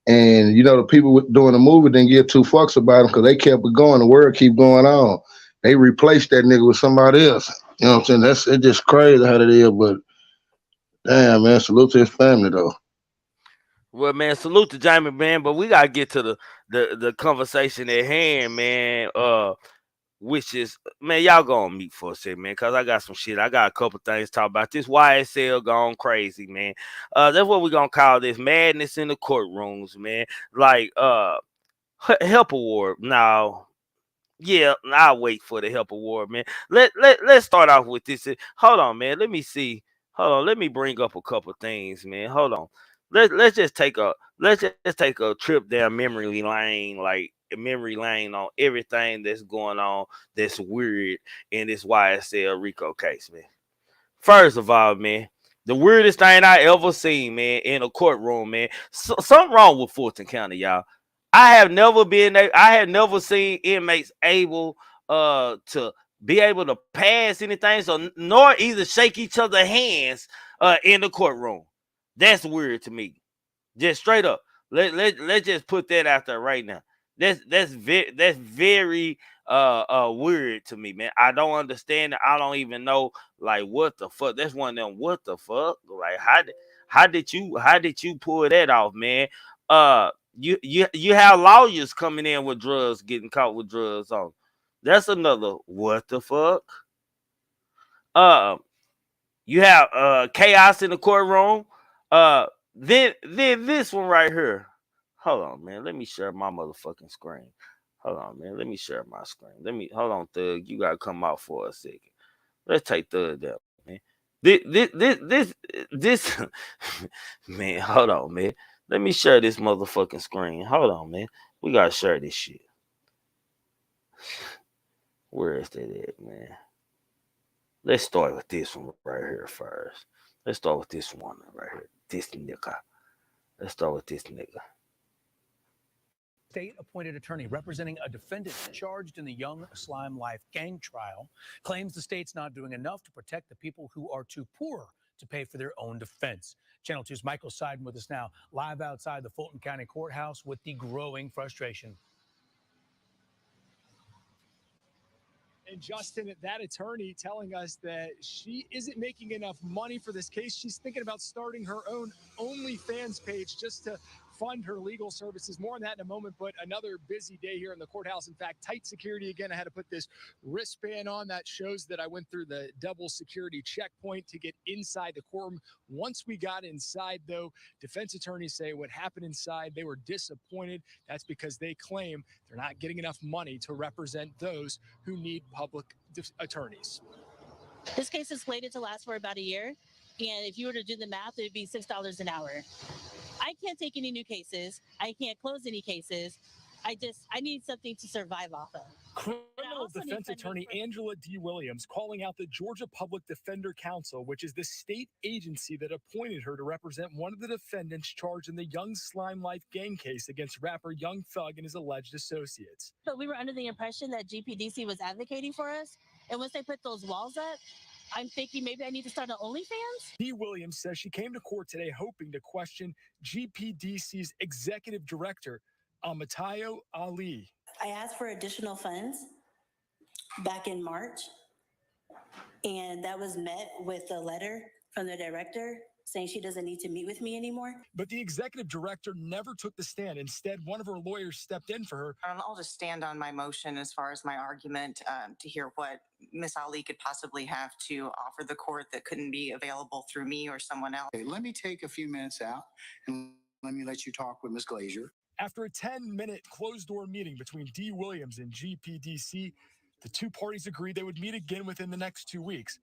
[SPEAKER 3] and you know the people doing the movie didn't give two fucks about him because they kept it going. The word keep going on. They replaced that nigga with somebody else. You know what I'm saying? It's just crazy how that is. But damn, man, salute to his family though.
[SPEAKER 7] Well, man, salute to Jamie, man. But we gotta get to the conversation at hand, man. Which is, man, y'all go on mute for a second, man, because I got some shit. I got a couple things to talk about. This YSL gone crazy, man. That's what we're gonna call this madness in the courtrooms, man. Like, help award. Now, yeah, I'll wait for the help award, man. Let's start off with this. Hold on, man. Let me see. Hold on. Let me bring up a couple things, man. Hold on. Let's just take a trip down memory lane, like memory lane on everything that's going on that's weird in this YSL Rico case, man. First of all, man, the weirdest thing I ever seen, man, in a courtroom, man. Something wrong with Fulton County, y'all. I have never seen inmates able to be able to pass anything, so nor either shake each other hands in the courtroom. That's weird to me. Just straight up. Let's just put that out there right now. That's very weird to me, man. I don't understand it. I don't even know, like, what the fuck. That's one of them. What the fuck? Like, how did you pull that off, man? You have lawyers coming in with drugs, getting caught with drugs on. That's another what the fuck. You have chaos in the courtroom. Then this one right here. Hold on, man. Let me share my motherfucking screen. Hold on, man. Let me share my screen. Hold on, Thug. You gotta come out for a second. Let's take Thug down, man. This man, hold on, man. Let me share this motherfucking screen. Hold on, man. We gotta share this shit. Where is that at, man? Let's start with this one right here first. Let's start with this one right here. This nigga. Let's start with this nigga.
[SPEAKER 11] State-appointed attorney representing a defendant charged in the Young Slime Life gang trial claims the state's not doing enough to protect the people who are too poor to pay for their own defense. Channel 2's Michael Seiden with us now, live outside the Fulton County Courthouse with the growing frustration.
[SPEAKER 12] And Justin, that attorney telling us that she isn't making enough money for this case. She's thinking about starting her own OnlyFans page just to fund her legal services. More on that in a moment, but another busy day here in the courthouse. In fact, tight security again. I had to put this wristband on that shows that I went through the double security checkpoint to get inside the courtroom. Once we got inside, though, defense attorneys say what happened inside, they were disappointed. That's because they claim they're not getting enough money to represent those who need public attorneys.
[SPEAKER 13] This case is slated to last for about a year. And if you were to do the math, it would be $6 an hour. I can't take any new cases. I can't close any cases. I need something to survive off of.
[SPEAKER 12] Criminal defense attorney Angela D. Williams calling out the Georgia Public Defender Council, which is the state agency that appointed her to represent one of the defendants charged in the Young Slime Life gang case against rapper Young Thug and his alleged associates.
[SPEAKER 13] But we were under the impression that GPDC was advocating for us. And once they put those walls up, I'm thinking maybe I need to start an OnlyFans?
[SPEAKER 12] D. Williams says she came to court today hoping to question GPDC's executive director, Amatayo Ali.
[SPEAKER 14] I asked for additional funds back in March, and that was met with a letter from the director saying she doesn't need to meet with me anymore.
[SPEAKER 12] But the executive director never took the stand. Instead, one of her lawyers stepped in for her.
[SPEAKER 15] I'll just stand on my motion as far as my argument to hear what Ms. Ali could possibly have to offer the court that couldn't be available through me or someone else.
[SPEAKER 16] Okay, let me take a few minutes out and let me let you talk with Ms. Glazier.
[SPEAKER 12] After a 10-minute closed-door meeting between D. Williams and GPDC, the two parties agreed they would meet again within the next 2 weeks.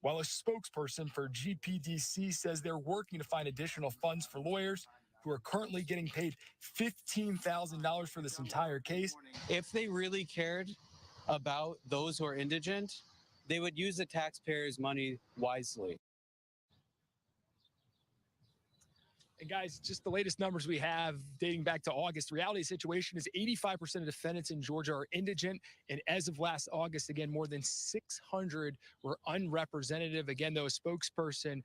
[SPEAKER 12] While a spokesperson for GPDC says they're working to find additional funds for lawyers who are currently getting paid $15,000 for this entire case.
[SPEAKER 17] If they really cared about those who are indigent, they would use the taxpayers' money wisely.
[SPEAKER 12] And guys, just the latest numbers we have dating back to August. Reality situation is 85% of defendants in Georgia are indigent. And as of last August, again, more than 600 were unrepresentative. Again, though, a spokesperson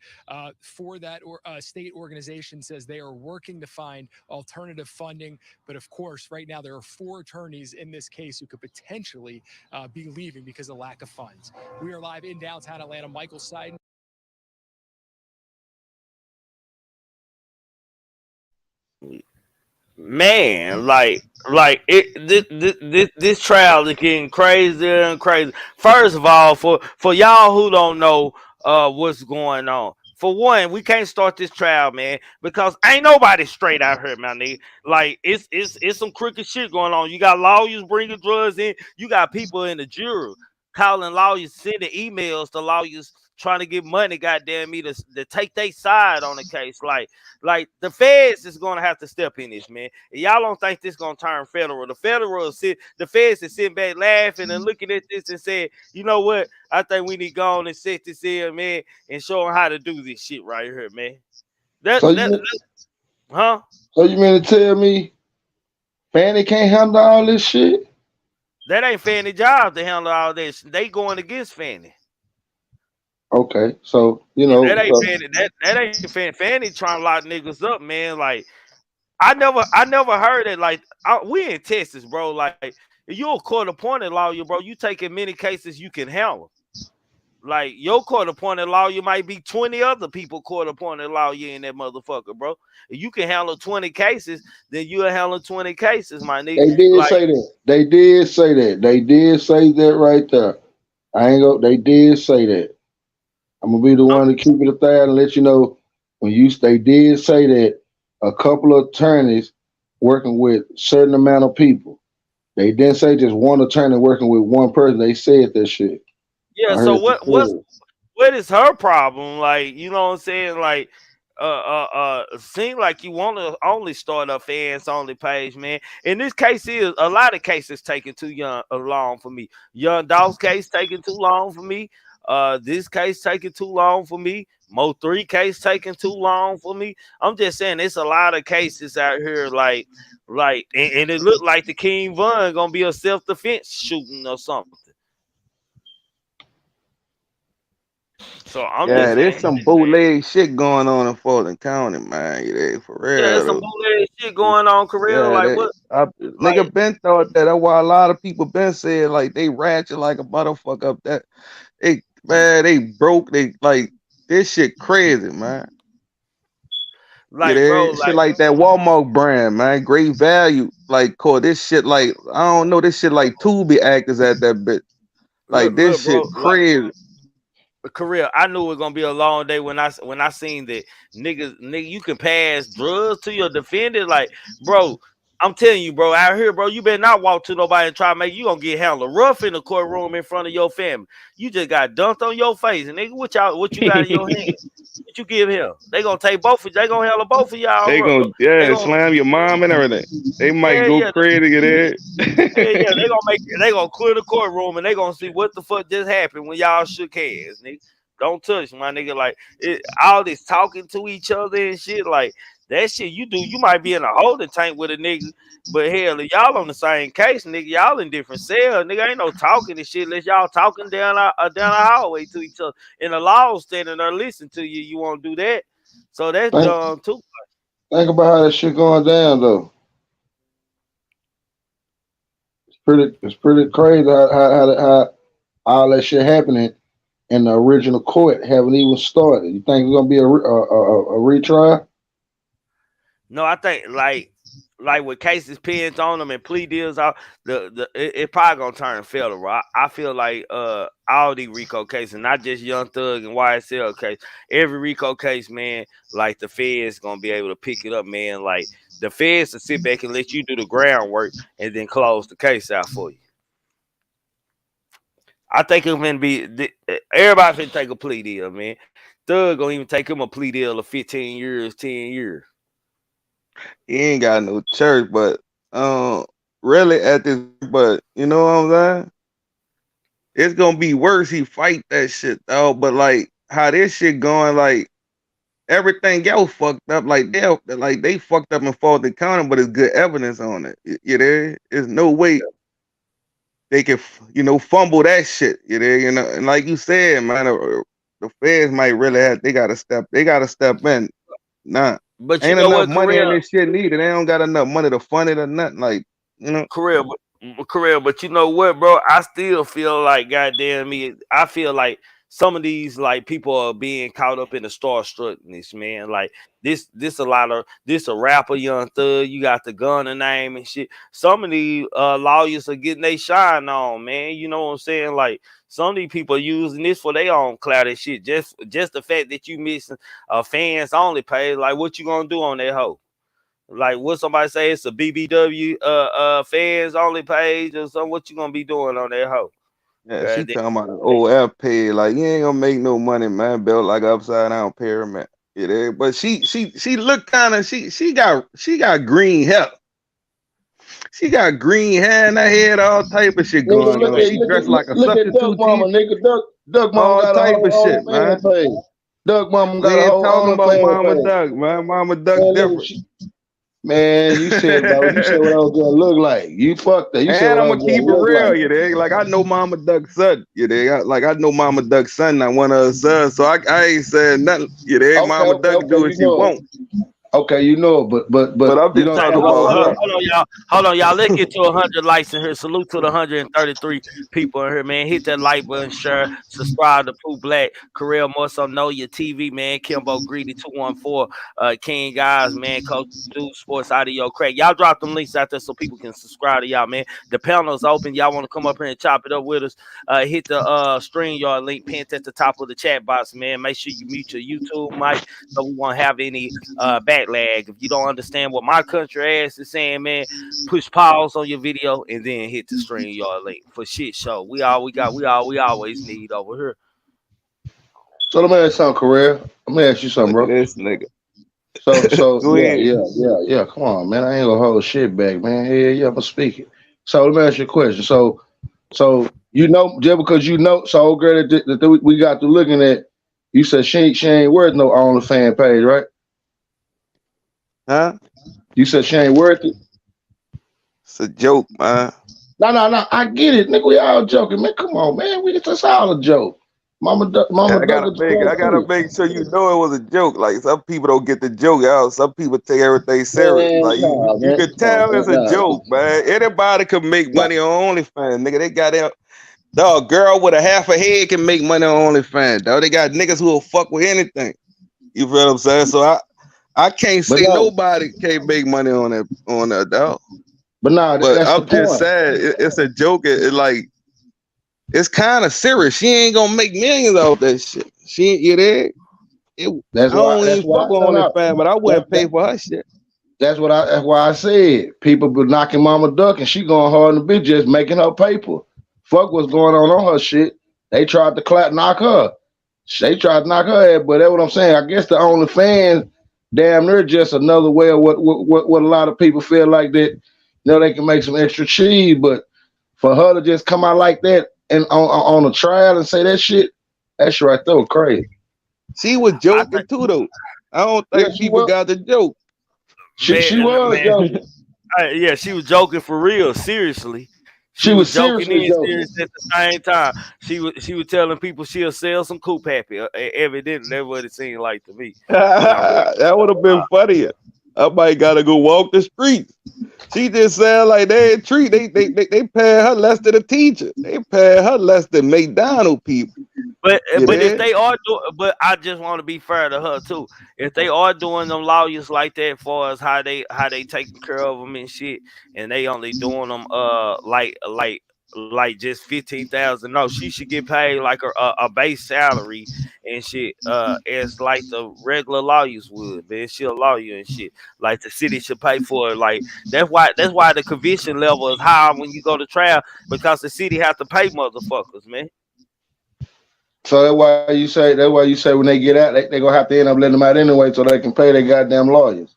[SPEAKER 12] for that state organization says they are working to find alternative funding. But of course, right now, there are 4 attorneys in this case who could potentially be leaving because of lack of funds. We are live in downtown Atlanta. Michael Seiden.
[SPEAKER 7] Man, this trial is getting crazier and crazier. First of all, for y'all who don't know what's going on, for one, we can't start this trial, man, because ain't nobody straight out here, man. Nigga. Like it's some crooked shit going on. You got lawyers bringing drugs in. You got people in the jury calling lawyers, sending emails to lawyers trying to get money, goddamn me, to take their side on the case. Like the feds is gonna have to step in this, man. And y'all don't think this gonna turn federal? The feds is sitting back laughing and looking at this and saying, you know what? I think we need to go on and set this in, man, and show them how to do this shit right here, man.
[SPEAKER 3] So you mean to tell me Fannie can't handle all this shit?
[SPEAKER 7] That ain't Fannie job to handle all this. They going against Fannie.
[SPEAKER 3] Okay, so you know
[SPEAKER 7] that ain't Fannie. That ain't Fannie. Fannie trying to lock niggas up, man. Like I never heard it. Like we in Texas, bro. Like if you're a court appointed lawyer, bro, you taking many cases you can handle. Like your court appointed lawyer might be 20 other people court appointed lawyer in that motherfucker, bro. If you can handle 20 cases, then you'll handle 20 cases, my nigga.
[SPEAKER 3] They did say that. They did say that. They did say that right there. They did say that. I'm gonna be the one to keep it a third and let you know they did say that a couple of attorneys working with certain amount of people. They didn't say just one attorney working with one person. They said that shit.
[SPEAKER 7] Yeah, so what is her problem? Like, you know what I'm saying? Like, seem like you want to only start a fans only page, man. In this case, is a lot of cases taking too long for me. Young Dog's case taking too long for me. This case taking too long for me. Mo 3 case taking too long for me. I'm just saying, it's a lot of cases out here, and it looked like the King Von gonna be a self-defense shooting or something. So
[SPEAKER 10] there's some bootleg shit going on in Fulton County, man. Yeah, for real.
[SPEAKER 7] Yeah, there's some bootleg shit going on, Korea. Like what?
[SPEAKER 10] Nigga been thought that. That's why a lot of people been saying like they ratchet like a motherfucker up that. They broke. They like this shit crazy, man.
[SPEAKER 7] Like,
[SPEAKER 10] bro, shit like that Walmart brand, man. Great value. Like, call this shit like I don't know. This shit like Tubi actors at that bitch. Like this shit crazy.
[SPEAKER 7] Korea, I knew it was gonna be a long day when I seen that nigga, you can pass drugs to your defendant. Like, bro, I'm telling you, bro, out here, bro, you better not walk to nobody and try to make you gonna get handled rough in the courtroom in front of your family. You just got dunked on your face, and nigga, what you got in your hand? What you give him? They gonna take both of you. They gonna handle both of y'all.
[SPEAKER 10] They gonna slam your mom and everything. They might go crazy get it.
[SPEAKER 7] They gonna clear the courtroom and they gonna see what the fuck just happened when y'all shook hands, nigga. Don't touch my nigga. Like all this talking to each other and shit, like that shit you do. You might be in a holding tank with a nigga, but hell, y'all on the same case, nigga. Y'all in different cells, nigga. Ain't no talking and shit unless y'all talking down a hallway to each other. In the law standing there listening to you, you won't do that. So that's dumb too.
[SPEAKER 3] Think about how that shit going down though. It's pretty crazy how all that shit happening and the original court haven't even started. You think it's gonna be a retrial?
[SPEAKER 7] No, I think like with cases pinned on them and plea deals out, it probably gonna turn federal. I feel like all these Rico cases, not just Young Thug and YSL case, every Rico case, man, like the feds gonna be able to pick it up, man. Like the feds will sit back and let you do the groundwork and then close the case out for you. I think it's gonna be everybody should take a plea deal, man. Thug gonna even take him a plea deal of 15 years, 10 years.
[SPEAKER 10] He ain't got no church, but really at this, but you know what I'm saying? It's gonna be worse. He fight that shit though, but like how this shit going, like everything else fucked up. Like they fucked up in Fulton County, but it's good evidence on it. You there? There's no way they can, fumble that shit. And like you said, man, the feds might really have. They gotta step in. Nah,
[SPEAKER 7] But you
[SPEAKER 10] ain't
[SPEAKER 7] know
[SPEAKER 10] enough
[SPEAKER 7] what,
[SPEAKER 10] money in
[SPEAKER 7] Korea?
[SPEAKER 10] this shit neither. They don't got enough money to fund it or nothing. Like,
[SPEAKER 7] Korea, but you know what, bro? I still feel like, goddamn me, I feel like some of these like people are being caught up in the starstruckness, man. Like this a rapper, Young Thug. You got the Gunna name and shit. Some of these lawyers are getting they shine on, man. You know what I'm saying? Like some of these people are using this for their own clout and shit. Just the fact that you missing a fans only page, like what you gonna do on that hoe? Like what somebody say it's a BBW fans only page or something. What you gonna be doing on that hoe?
[SPEAKER 10] yeah, she talking about an OF pay. Like you ain't gonna make no money, man. Built like upside down pyramid. But she look kind of she got green hair. She got green hair in her head, all type of shit going on. She dressed like a
[SPEAKER 3] look at Duck
[SPEAKER 10] substitute
[SPEAKER 3] Mama,
[SPEAKER 10] teacher.
[SPEAKER 3] nigga. Duck Mama
[SPEAKER 10] All
[SPEAKER 3] got a
[SPEAKER 10] type
[SPEAKER 3] whole
[SPEAKER 10] of shit, man.
[SPEAKER 3] fan page. Duck Mama
[SPEAKER 10] We
[SPEAKER 3] got a
[SPEAKER 10] ain't
[SPEAKER 3] whole
[SPEAKER 10] talking about
[SPEAKER 3] fan
[SPEAKER 10] Mama
[SPEAKER 3] page.
[SPEAKER 10] Duck, man. Mama Duck
[SPEAKER 3] Man,
[SPEAKER 10] different.
[SPEAKER 3] Man, you said what I was gonna look like. You fucked that. You said
[SPEAKER 10] And
[SPEAKER 3] what I
[SPEAKER 10] I'm
[SPEAKER 3] was
[SPEAKER 10] gonna keep it
[SPEAKER 3] gonna look
[SPEAKER 10] real,
[SPEAKER 3] like.
[SPEAKER 10] you dig? Like I know Mama Duck's son, you dig? I know Mama Duck's son, not one of her sons, so I ain't saying nothing, you dig? Mama Duck do what she want.
[SPEAKER 3] Okay, you know it, but
[SPEAKER 10] But I'm
[SPEAKER 3] you
[SPEAKER 10] just
[SPEAKER 3] don't
[SPEAKER 10] talking
[SPEAKER 3] talk
[SPEAKER 10] about her.
[SPEAKER 7] Hold on, y'all. Let's get to 100 likes in here. Salute to the 133 people in here, man. Hit that like button, share, subscribe to Pooh Black, Career More So Know Your TV, man. Kimbo Greedy 214, King Guys, man. Coach Dude Sports Audio Craig. Y'all drop them links out there so people can subscribe to y'all, man. The panel's open. Y'all want to come up here and chop it up with us? Hit the StreamYard link pinned at the top of the chat box, man. Make sure you mute your YouTube mic so we won't have any backlag. If you don't understand what my country ass is saying, man, push pause on your video and then hit the StreamYard link for shit show. We always need over here.
[SPEAKER 3] So let me ask you something, Career. Let me ask you something,
[SPEAKER 10] Look
[SPEAKER 3] bro.
[SPEAKER 10] at this nigga.
[SPEAKER 3] So
[SPEAKER 10] Go ahead.
[SPEAKER 3] yeah. Come on, man. I ain't gonna hold shit back, man. Yeah, I'm gonna speak it. So let me ask you a question. So you know, just because you know, so old girl that we got to looking at, you said she ain't worth no OnlyFans page, right?
[SPEAKER 10] Huh?
[SPEAKER 3] You said she ain't worth it.
[SPEAKER 10] It's a joke, man.
[SPEAKER 3] No. I get it, nigga. We all joking, man. Come on, man. It's all a joke. Mama Duck.
[SPEAKER 10] I gotta make sure you know it was a joke. Like some people don't get the joke out. Some people take everything serious.
[SPEAKER 3] Man,
[SPEAKER 10] Like you
[SPEAKER 3] man.
[SPEAKER 10] can tell it's a
[SPEAKER 3] Nah.
[SPEAKER 10] joke, man. Anybody can make money on OnlyFans, nigga. They got it. Dog, girl with a half a head can make money on OnlyFans. Dog, they got niggas who will fuck with anything. You feel what I'm saying? So I can't say nobody can't make money on that dog.
[SPEAKER 3] But that's
[SPEAKER 10] I'm
[SPEAKER 3] the
[SPEAKER 10] just
[SPEAKER 3] point.
[SPEAKER 10] saying it's a joke. It's kind of serious. She ain't gonna make millions off that shit. She ain't you there. I don't even fuck with OnlyFans, but I wouldn't pay for her shit.
[SPEAKER 3] That's why I said people be knocking Mama Duck and she going hard in the bitch just making her paper. Fuck what's going on her shit. They tried to knock her. They tried to knock her head, but that's what I'm saying. I guess the OnlyFans damn near just another way of what a lot of people feel like that. You know, they can make some extra cheese, but for her to just come out like that and on a trial and say that shit right there was crazy.
[SPEAKER 10] She was joking too, though. I don't think people got the joke.
[SPEAKER 3] She was joking.
[SPEAKER 7] Yeah, she was joking for real. Seriously,
[SPEAKER 3] she was
[SPEAKER 7] joking
[SPEAKER 3] seriously
[SPEAKER 7] and serious at the same time. She was telling people she'll sell some Coop Happy. Evidently, that's what it seemed like to me.
[SPEAKER 10] That would have been funnier. I might gotta go walk the streets. She just said like they treat they pay her less than a teacher. They pay her less than McDonald's people.
[SPEAKER 7] But if they are doing, but I just want to be fair to her too. If they are doing them lawyers like that, for us how they taking care of them and shit, and they only doing them like just 15,000. No, she should get paid like a base salary and shit. As like the regular lawyers would, man. She a lawyer and shit. Like the city should pay for it. Like that's why the conviction level is high when you go to trial, because the city have to pay motherfuckers, man.
[SPEAKER 3] So that's why you say when they get out, they gonna have to end up letting them out anyway, so they can pay their goddamn lawyers.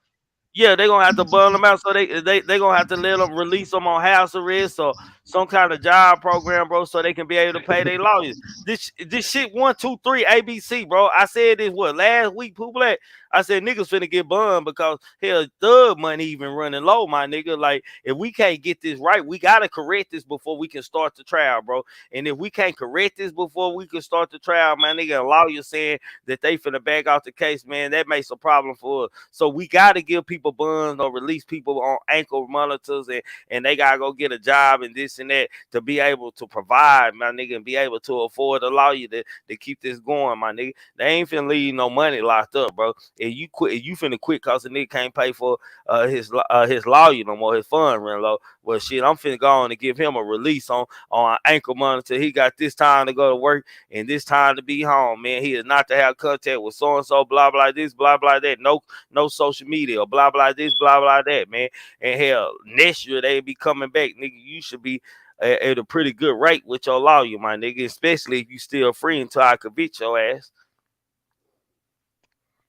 [SPEAKER 7] Yeah, they're gonna have to burn them out, so they gonna have to let them release them on house arrest or some kind of job program, bro, so they can be able to pay their lawyers. This shit 1, 2, 3 ABC, bro. I said this last week, Pooh Black. I said niggas finna get bummed because hell, thug money even running low, my nigga. Like if we can't get this right, we gotta correct this before we can start the trial, bro. And if we can't correct this before we can start the trial, my nigga, a lawyer saying that they finna back out the case, man, that makes a problem for us. So we gotta give people bonds or release people on ankle monitors and they gotta go get a job and this and that to be able to provide, my nigga, and be able to afford a lawyer to keep this going, my nigga. They ain't finna leave no money locked up, bro. If you quit, if you finna quit cause the nigga can't pay for his lawyer no more, his fund run low. Well, shit, I'm finna go on and give him a release on an ankle monitor. He got this time to go to work and this time to be home, man. He is not to have contact with so and so, blah blah this, blah blah that. No social media, blah blah this, blah blah that, man. And hell, next year they be coming back, nigga. You should be at a pretty good rate with your lawyer, my nigga, especially if you still free until I convict your ass.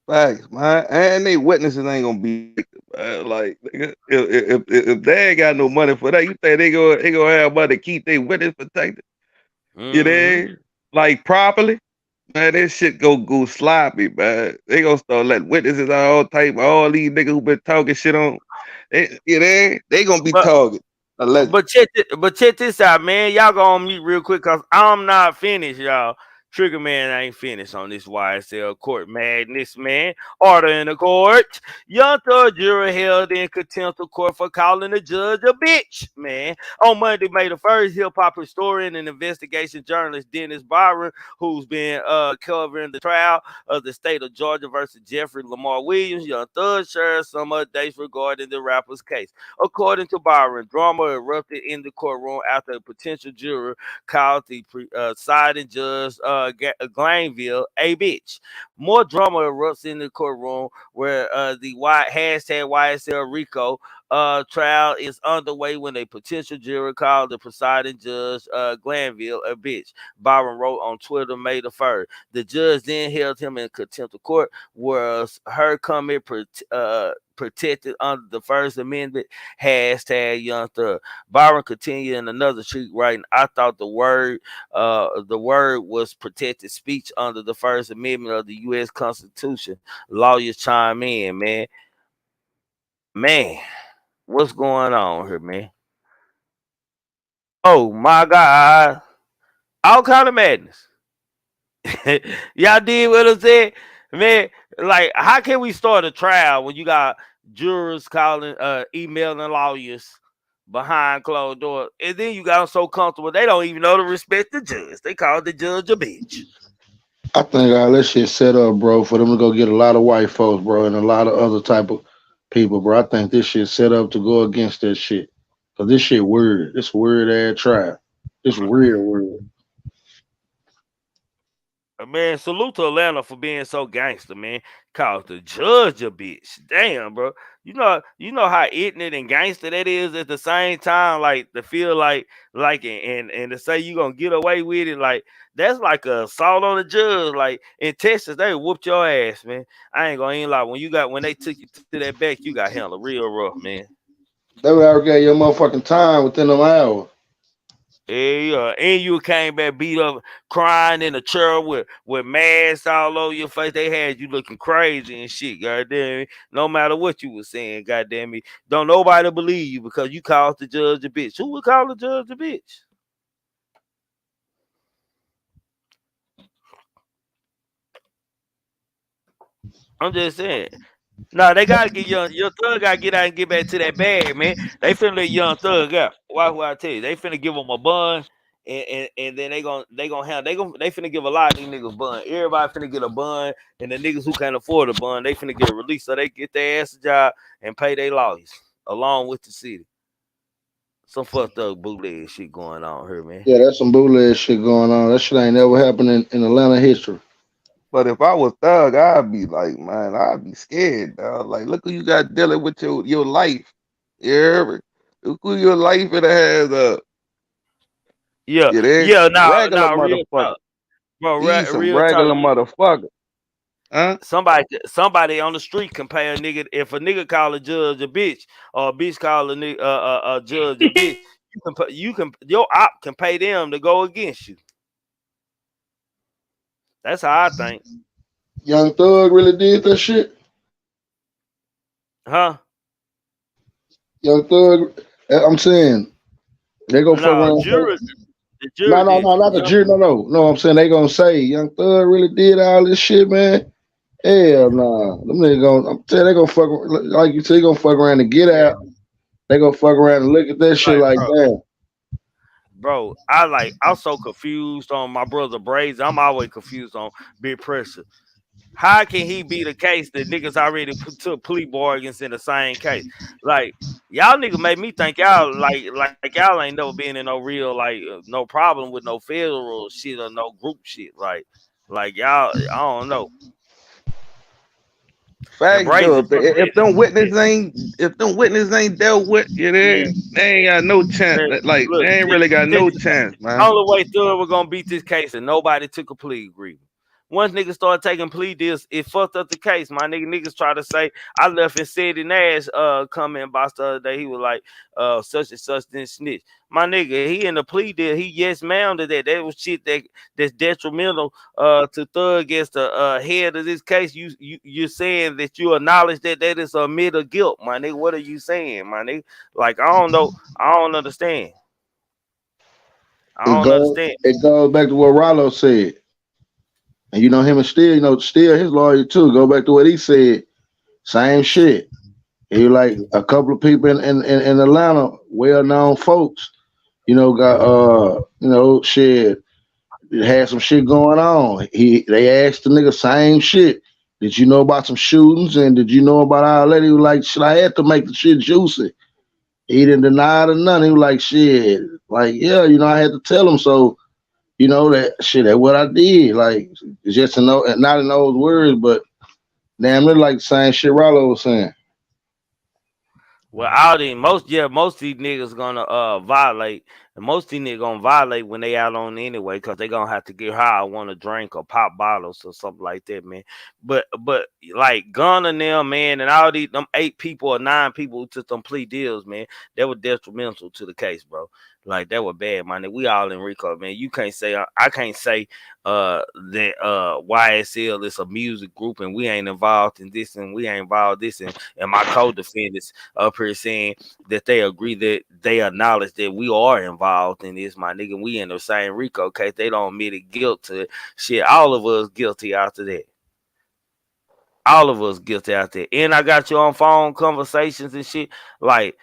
[SPEAKER 10] Facts, man. And they witnesses ain't gonna be like nigga, if they ain't got no money for that, you think they gonna have money to keep their witness protected? You know, like properly. Man, this shit go sloppy, man. They gonna start letting witnesses all these niggas who been talking shit on. They gonna be targeted.
[SPEAKER 7] But check this out, man. Y'all go on mute real quick because I'm not finished, y'all. Trigger Man ain't finished on this YSL court madness, man. Order in the court. Young Thug jury held in contempt of court for calling the judge a bitch, man. On Monday, May the 1st, hip-hop historian and investigation journalist Dennis Byron, who's been covering the trial of the state of Georgia versus Jeffrey Lamar Williams, Young Thug shared some updates regarding the rapper's case. According to Byron, drama erupted in the courtroom after a potential juror called the presiding judge Glanville a bitch. More drama erupts in the courtroom where the hashtag YSL Rico trial is underway when a potential juror called the presiding judge Glanville a bitch. Byron wrote on Twitter May the 1st. The judge then held him in contempt of court, whereas her comment protected under the First Amendment, hashtag Young Thug. Byron continued in another tweet writing, I thought the word was protected speech under the First Amendment of the U.S. Constitution. Lawyers chime in, man. Man, what's going on here, man? Oh my God. All kind of madness. Y'all did what I said? Man, like, how can we start a trial when you got jurors calling, emailing lawyers behind closed doors, and then you got them so comfortable they don't even know to respect the judge. They call the judge a bitch.
[SPEAKER 3] I think all this shit set up, bro, for them to go get a lot of white folks, bro, and a lot of other type of people, bro. I think this shit set up to go against that shit. Cause this shit weird. This weird ass trial. It's real weird.
[SPEAKER 7] Man, salute to Atlanta for being so gangster, man. Called the judge a bitch. Damn, bro. You know how ignorant and gangster that is at the same time. Like to feel like and to say you gonna get away with it, like that's like a assault on the judge. Like in Texas, they whooped your ass, man. I ain't gonna lie. When they took you to that back, you got handled real rough, man.
[SPEAKER 3] They would ever get your motherfucking time within them hours.
[SPEAKER 7] Yeah, and you came back beat up, crying in a chair with masks all over your face. They had you looking crazy and shit. Goddamn it. No matter what you was saying, goddamn it, don't nobody believe you because you called the judge a bitch. Who would call the judge a bitch? I'm just saying. No, they gotta get young Thug gotta get out and get back to that bag, man. They finna let Young Thug out. Why would I tell you? They finna give him a bun, and then they finna give a lot of these niggas bun. Everybody finna get a bun, and the niggas who can't afford a bun, they finna get a release so they get their ass a job and pay their lawyers along with the city. Some fucked up bootleg shit going on here, man.
[SPEAKER 3] Yeah, that's some bootleg shit going on. That shit ain't never happened in Atlanta history.
[SPEAKER 10] But if I was Thug, I'd be like, man, I'd be scared, dog. Like, look who you got dealing with your life. You hear me? Look who your life in the hands of.
[SPEAKER 7] Yeah,
[SPEAKER 10] You there?
[SPEAKER 7] yeah,
[SPEAKER 10] Regular
[SPEAKER 7] real
[SPEAKER 10] motherfucker.
[SPEAKER 7] talk, bro.
[SPEAKER 10] These some
[SPEAKER 7] Real talk.
[SPEAKER 10] regular motherfucker. Huh?
[SPEAKER 7] Somebody on the street can pay a nigga. If a nigga call a judge a bitch or a bitch call a judge a bitch, your op can pay them to go against you. That's how I think.
[SPEAKER 3] Young Thug really did that shit.
[SPEAKER 7] Huh?
[SPEAKER 3] Young Thug. I'm saying they gonna fuck
[SPEAKER 7] No,
[SPEAKER 3] around.
[SPEAKER 7] the
[SPEAKER 3] No,
[SPEAKER 7] jury
[SPEAKER 3] no,
[SPEAKER 7] did.
[SPEAKER 3] no, not the
[SPEAKER 7] Young,
[SPEAKER 3] jury. No. I'm saying they gonna say Young Thug really did all this shit, man. Hell nah. Them niggas gonna. I'm telling you, they gonna fuck like you said. They gonna fuck around and get out. They gonna fuck around and look at that shit like damn.
[SPEAKER 7] bro, I'm so confused on my brother Braids. I'm always confused on Big Pressure. How can he be the case that niggas already took plea bargains in the same case? Like y'all niggas made me think y'all like y'all ain't never been in no real no problem with no federal shit or no group shit. Like y'all, I don't know. And
[SPEAKER 10] Facts
[SPEAKER 7] Braids
[SPEAKER 10] though.
[SPEAKER 7] is
[SPEAKER 10] If them witnesses ain't dealt with, you know, they ain't got no chance. Like
[SPEAKER 7] look,
[SPEAKER 10] they ain't really got no chance, man.
[SPEAKER 7] only way Thug was gonna beat this case and nobody took a plea agreement. Once niggas started taking plea deals, it fucked up the case. My niggas try to say I left and said in Nash comment box the other day. He was like such and such didn't snitch. My nigga, he in the plea deal, he yes ma'am to that. That was shit that's detrimental to Thug as the head of this case. You're saying that you acknowledge that is a admit of guilt, my nigga. What are you saying, my nigga? Like I don't know, I don't understand. I don't understand.
[SPEAKER 3] It goes back to what Rollo said. And you know him and Steele, Steele his lawyer too. Go back to what he said. Same shit. He like a couple of people in Atlanta, well known folks, got shit, had some shit going on. They asked the nigga same shit. Did you know about some shootings and did you know about all that? He was like, shit, I had to make the shit juicy. He didn't deny it or nothing. He was like, shit, like, yeah, I had to tell him so. That shit, that's what I did. Like, it's just not in those words, but damn, they're like the same shit Rollo was saying.
[SPEAKER 7] Well, most of these niggas gonna violate, and most of these niggas gonna violate when they out on anyway, because they gonna have to get high, want to drink or pop bottles or something like that, man. But like Gunn and them, man, and all these them 8 people or 9 people who took them plea deals, man, that was detrimental to the case, bro. Like that was bad, man. We all in Rico, man. You can't say I can't say that YSL is a music group and we ain't involved in this and we ain't involved in this and my co-defendants up here saying that they agree that they acknowledge that we are involved in this, my nigga. We in the same Rico case. They don't admit it guilt to shit. All of us guilty after that. All of us guilty out there. And I got you on phone conversations and shit. Like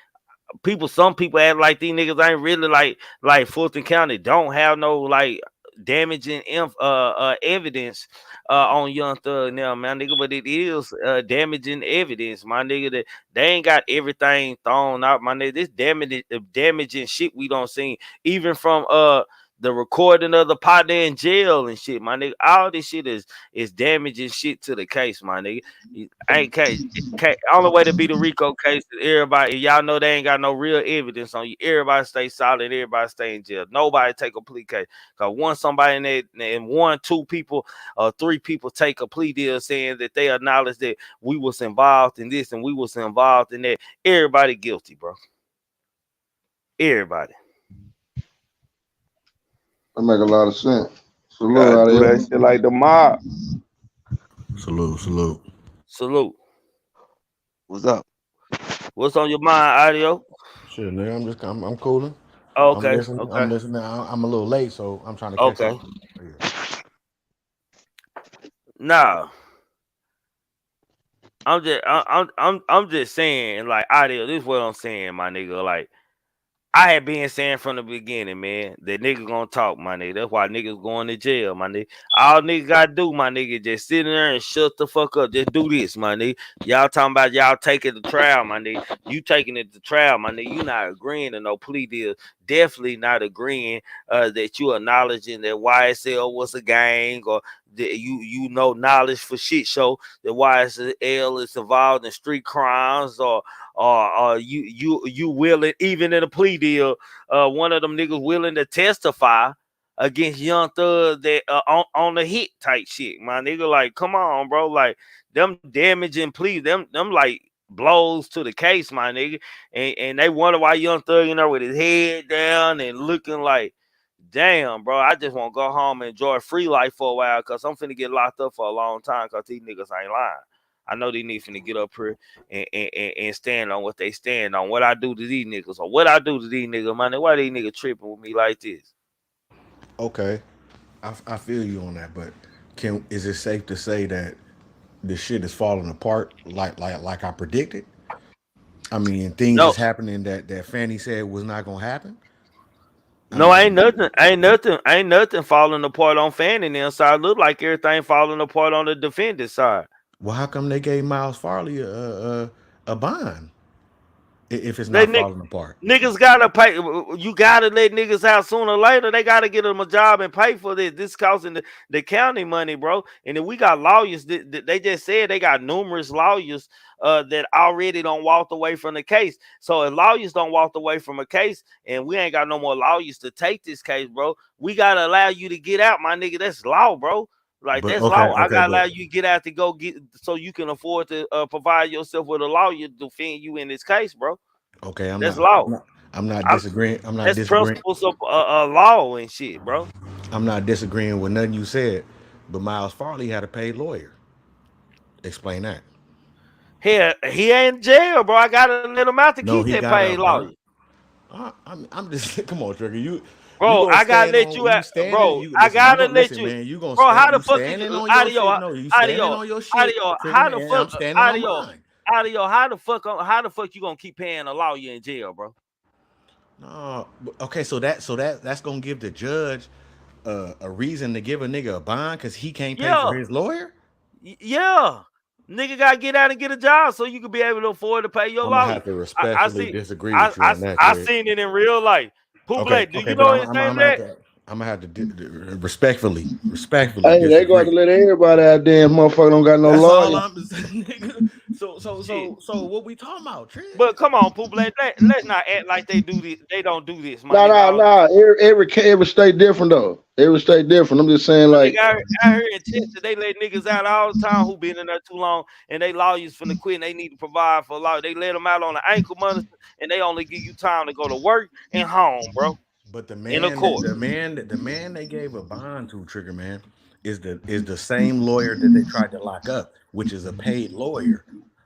[SPEAKER 7] some people act like these niggas ain't really like Fulton County don't have no like damaging evidence on Young Thug now, man, nigga, but it is damaging evidence, my nigga, that they ain't got everything thrown out, my nigga. This damaging shit we don't see, even from the recording of the partner in jail and shit, my nigga. All this shit is damaging shit to the case, my nigga. Ain't case. Only way to be the Rico case is everybody. Y'all know they ain't got no real evidence on you. Everybody stay solid. Everybody stay in jail. Nobody take a plea case. Cause once somebody in there, and 1, 2 people or 3 people take a plea deal saying that they acknowledge that we was involved in this and we was involved in that, everybody guilty, bro. Everybody.
[SPEAKER 3] That make a lot of sense. Salute
[SPEAKER 10] Gotta
[SPEAKER 3] out
[SPEAKER 10] do
[SPEAKER 3] here.
[SPEAKER 10] that shit like the mob.
[SPEAKER 7] Salute.
[SPEAKER 10] What's up?
[SPEAKER 7] What's on your mind, Audio?
[SPEAKER 18] Shit, nigga, I'm cooling.
[SPEAKER 7] Oh,
[SPEAKER 18] I'm
[SPEAKER 7] okay.
[SPEAKER 18] listening.
[SPEAKER 7] Okay.
[SPEAKER 18] I'm listening. I'm a little late, so I'm trying to catch
[SPEAKER 7] Okay.
[SPEAKER 18] up. Yeah.
[SPEAKER 7] Nah. I'm just saying, like, Audio, this is what I'm saying, my nigga. Like, I had been saying from the beginning, man, that niggas gonna talk, my nigga. That's why niggas going to jail, my nigga. All niggas gotta do, my nigga, just sit in there and shut the fuck up. Just do this, my nigga. Y'all talking about y'all taking the trial, my nigga. You taking it to trial, my nigga. You not agreeing to no plea deal. Definitely not agreeing that you acknowledging that YSL was a gang or that you know knowledge for shit show that YSL is involved in street crimes or you willing, even in a plea deal, one of them niggas willing to testify against Young Thug that on the hit type shit, my nigga. Like, come on, bro. Like them damaging pleas, them like blows to the case, my nigga. And they wonder why Young Thug in there with his head down and looking like, damn, bro, I just want to go home and enjoy free life for a while because I'm finna get locked up for a long time because these niggas ain't lying. I know these niggas finna get up here and stand on what they stand on. What I do to these niggas or what I do to these niggas, man. Why these niggas tripping with me like this?
[SPEAKER 18] Okay, I feel you on that, but is it safe to say that this shit is falling apart like I predicted? I mean, things is happening that Fanny said was not gonna happen.
[SPEAKER 7] No, ain't nothing falling apart on Fanny and them side. Look like everything falling apart on the defendant side.
[SPEAKER 18] Well, how come they gave Miles Farley a bond if it's not falling apart?
[SPEAKER 7] Niggas gotta pay. You gotta let niggas out sooner or later. They gotta get them a job and pay for this. This costing the county money, bro. And then we got lawyers. They just said they got numerous lawyers that already don't walk away from the case. So if lawyers don't walk away from a case, and we ain't got no more lawyers to take this case, bro, we gotta allow you to get out, my nigga. That's law, bro. Like that's law. I gotta allow you to get out to go get so you can afford to provide yourself with a lawyer to defend you in this case, bro.
[SPEAKER 18] Okay, I'm not disagreeing. I'm not
[SPEAKER 7] that's
[SPEAKER 18] disagreeing.
[SPEAKER 7] principles of law and shit, bro.
[SPEAKER 18] I'm not disagreeing with nothing you said, but Miles Farley had a paid lawyer. Explain that.
[SPEAKER 7] Hell, he ain't in jail, bro. I gotta let him out to keep that paid lawyer.
[SPEAKER 18] I'm just come on, Trigger. You,
[SPEAKER 7] bro. I gotta let you out, bro. I gotta let you,
[SPEAKER 18] man. You gonna
[SPEAKER 7] bro.
[SPEAKER 18] Stand,
[SPEAKER 7] how the
[SPEAKER 18] you
[SPEAKER 7] fuck
[SPEAKER 18] standing
[SPEAKER 7] you,
[SPEAKER 18] on
[SPEAKER 7] audio,
[SPEAKER 18] your shit? No, you standing on your shit.
[SPEAKER 7] Audio,
[SPEAKER 18] Trigger,
[SPEAKER 7] how the
[SPEAKER 18] man,
[SPEAKER 7] fuck,
[SPEAKER 18] I'm standing on mine.
[SPEAKER 7] audio, how the fuck you gonna keep paying a lawyer in jail, bro?
[SPEAKER 18] No, okay, so that's gonna give the judge a reason to give a nigga a bond because he can't pay for his lawyer.
[SPEAKER 7] Yeah, nigga gotta get out and get a job so you can be able to afford to pay your lawyer.
[SPEAKER 18] I'm gonna have to respectfully disagree with you on that.
[SPEAKER 7] I seen it in real life.
[SPEAKER 18] Okay,
[SPEAKER 7] do you know anything that?
[SPEAKER 18] I'm gonna have to respectfully.
[SPEAKER 3] Hey, they going to let everybody out there. Motherfucker don't got no lawyer.
[SPEAKER 18] All I'm saying, nigga. So what we talking about, Trent?
[SPEAKER 7] But come on, Pooh Black, let's not act like they do this. They don't do this, man.
[SPEAKER 3] No. Every state different though. Every state different. I'm just saying, like,
[SPEAKER 7] I heard in Texas they let niggas out all the time who been in there too long, and they lawyers finna quit. And they need to provide for law. They let them out on the ankle money, and they only give you time to go to work and home, bro.
[SPEAKER 18] But the man they gave a bond to, Trigger Man, is the same lawyer that they tried to lock up, which is a paid lawyer.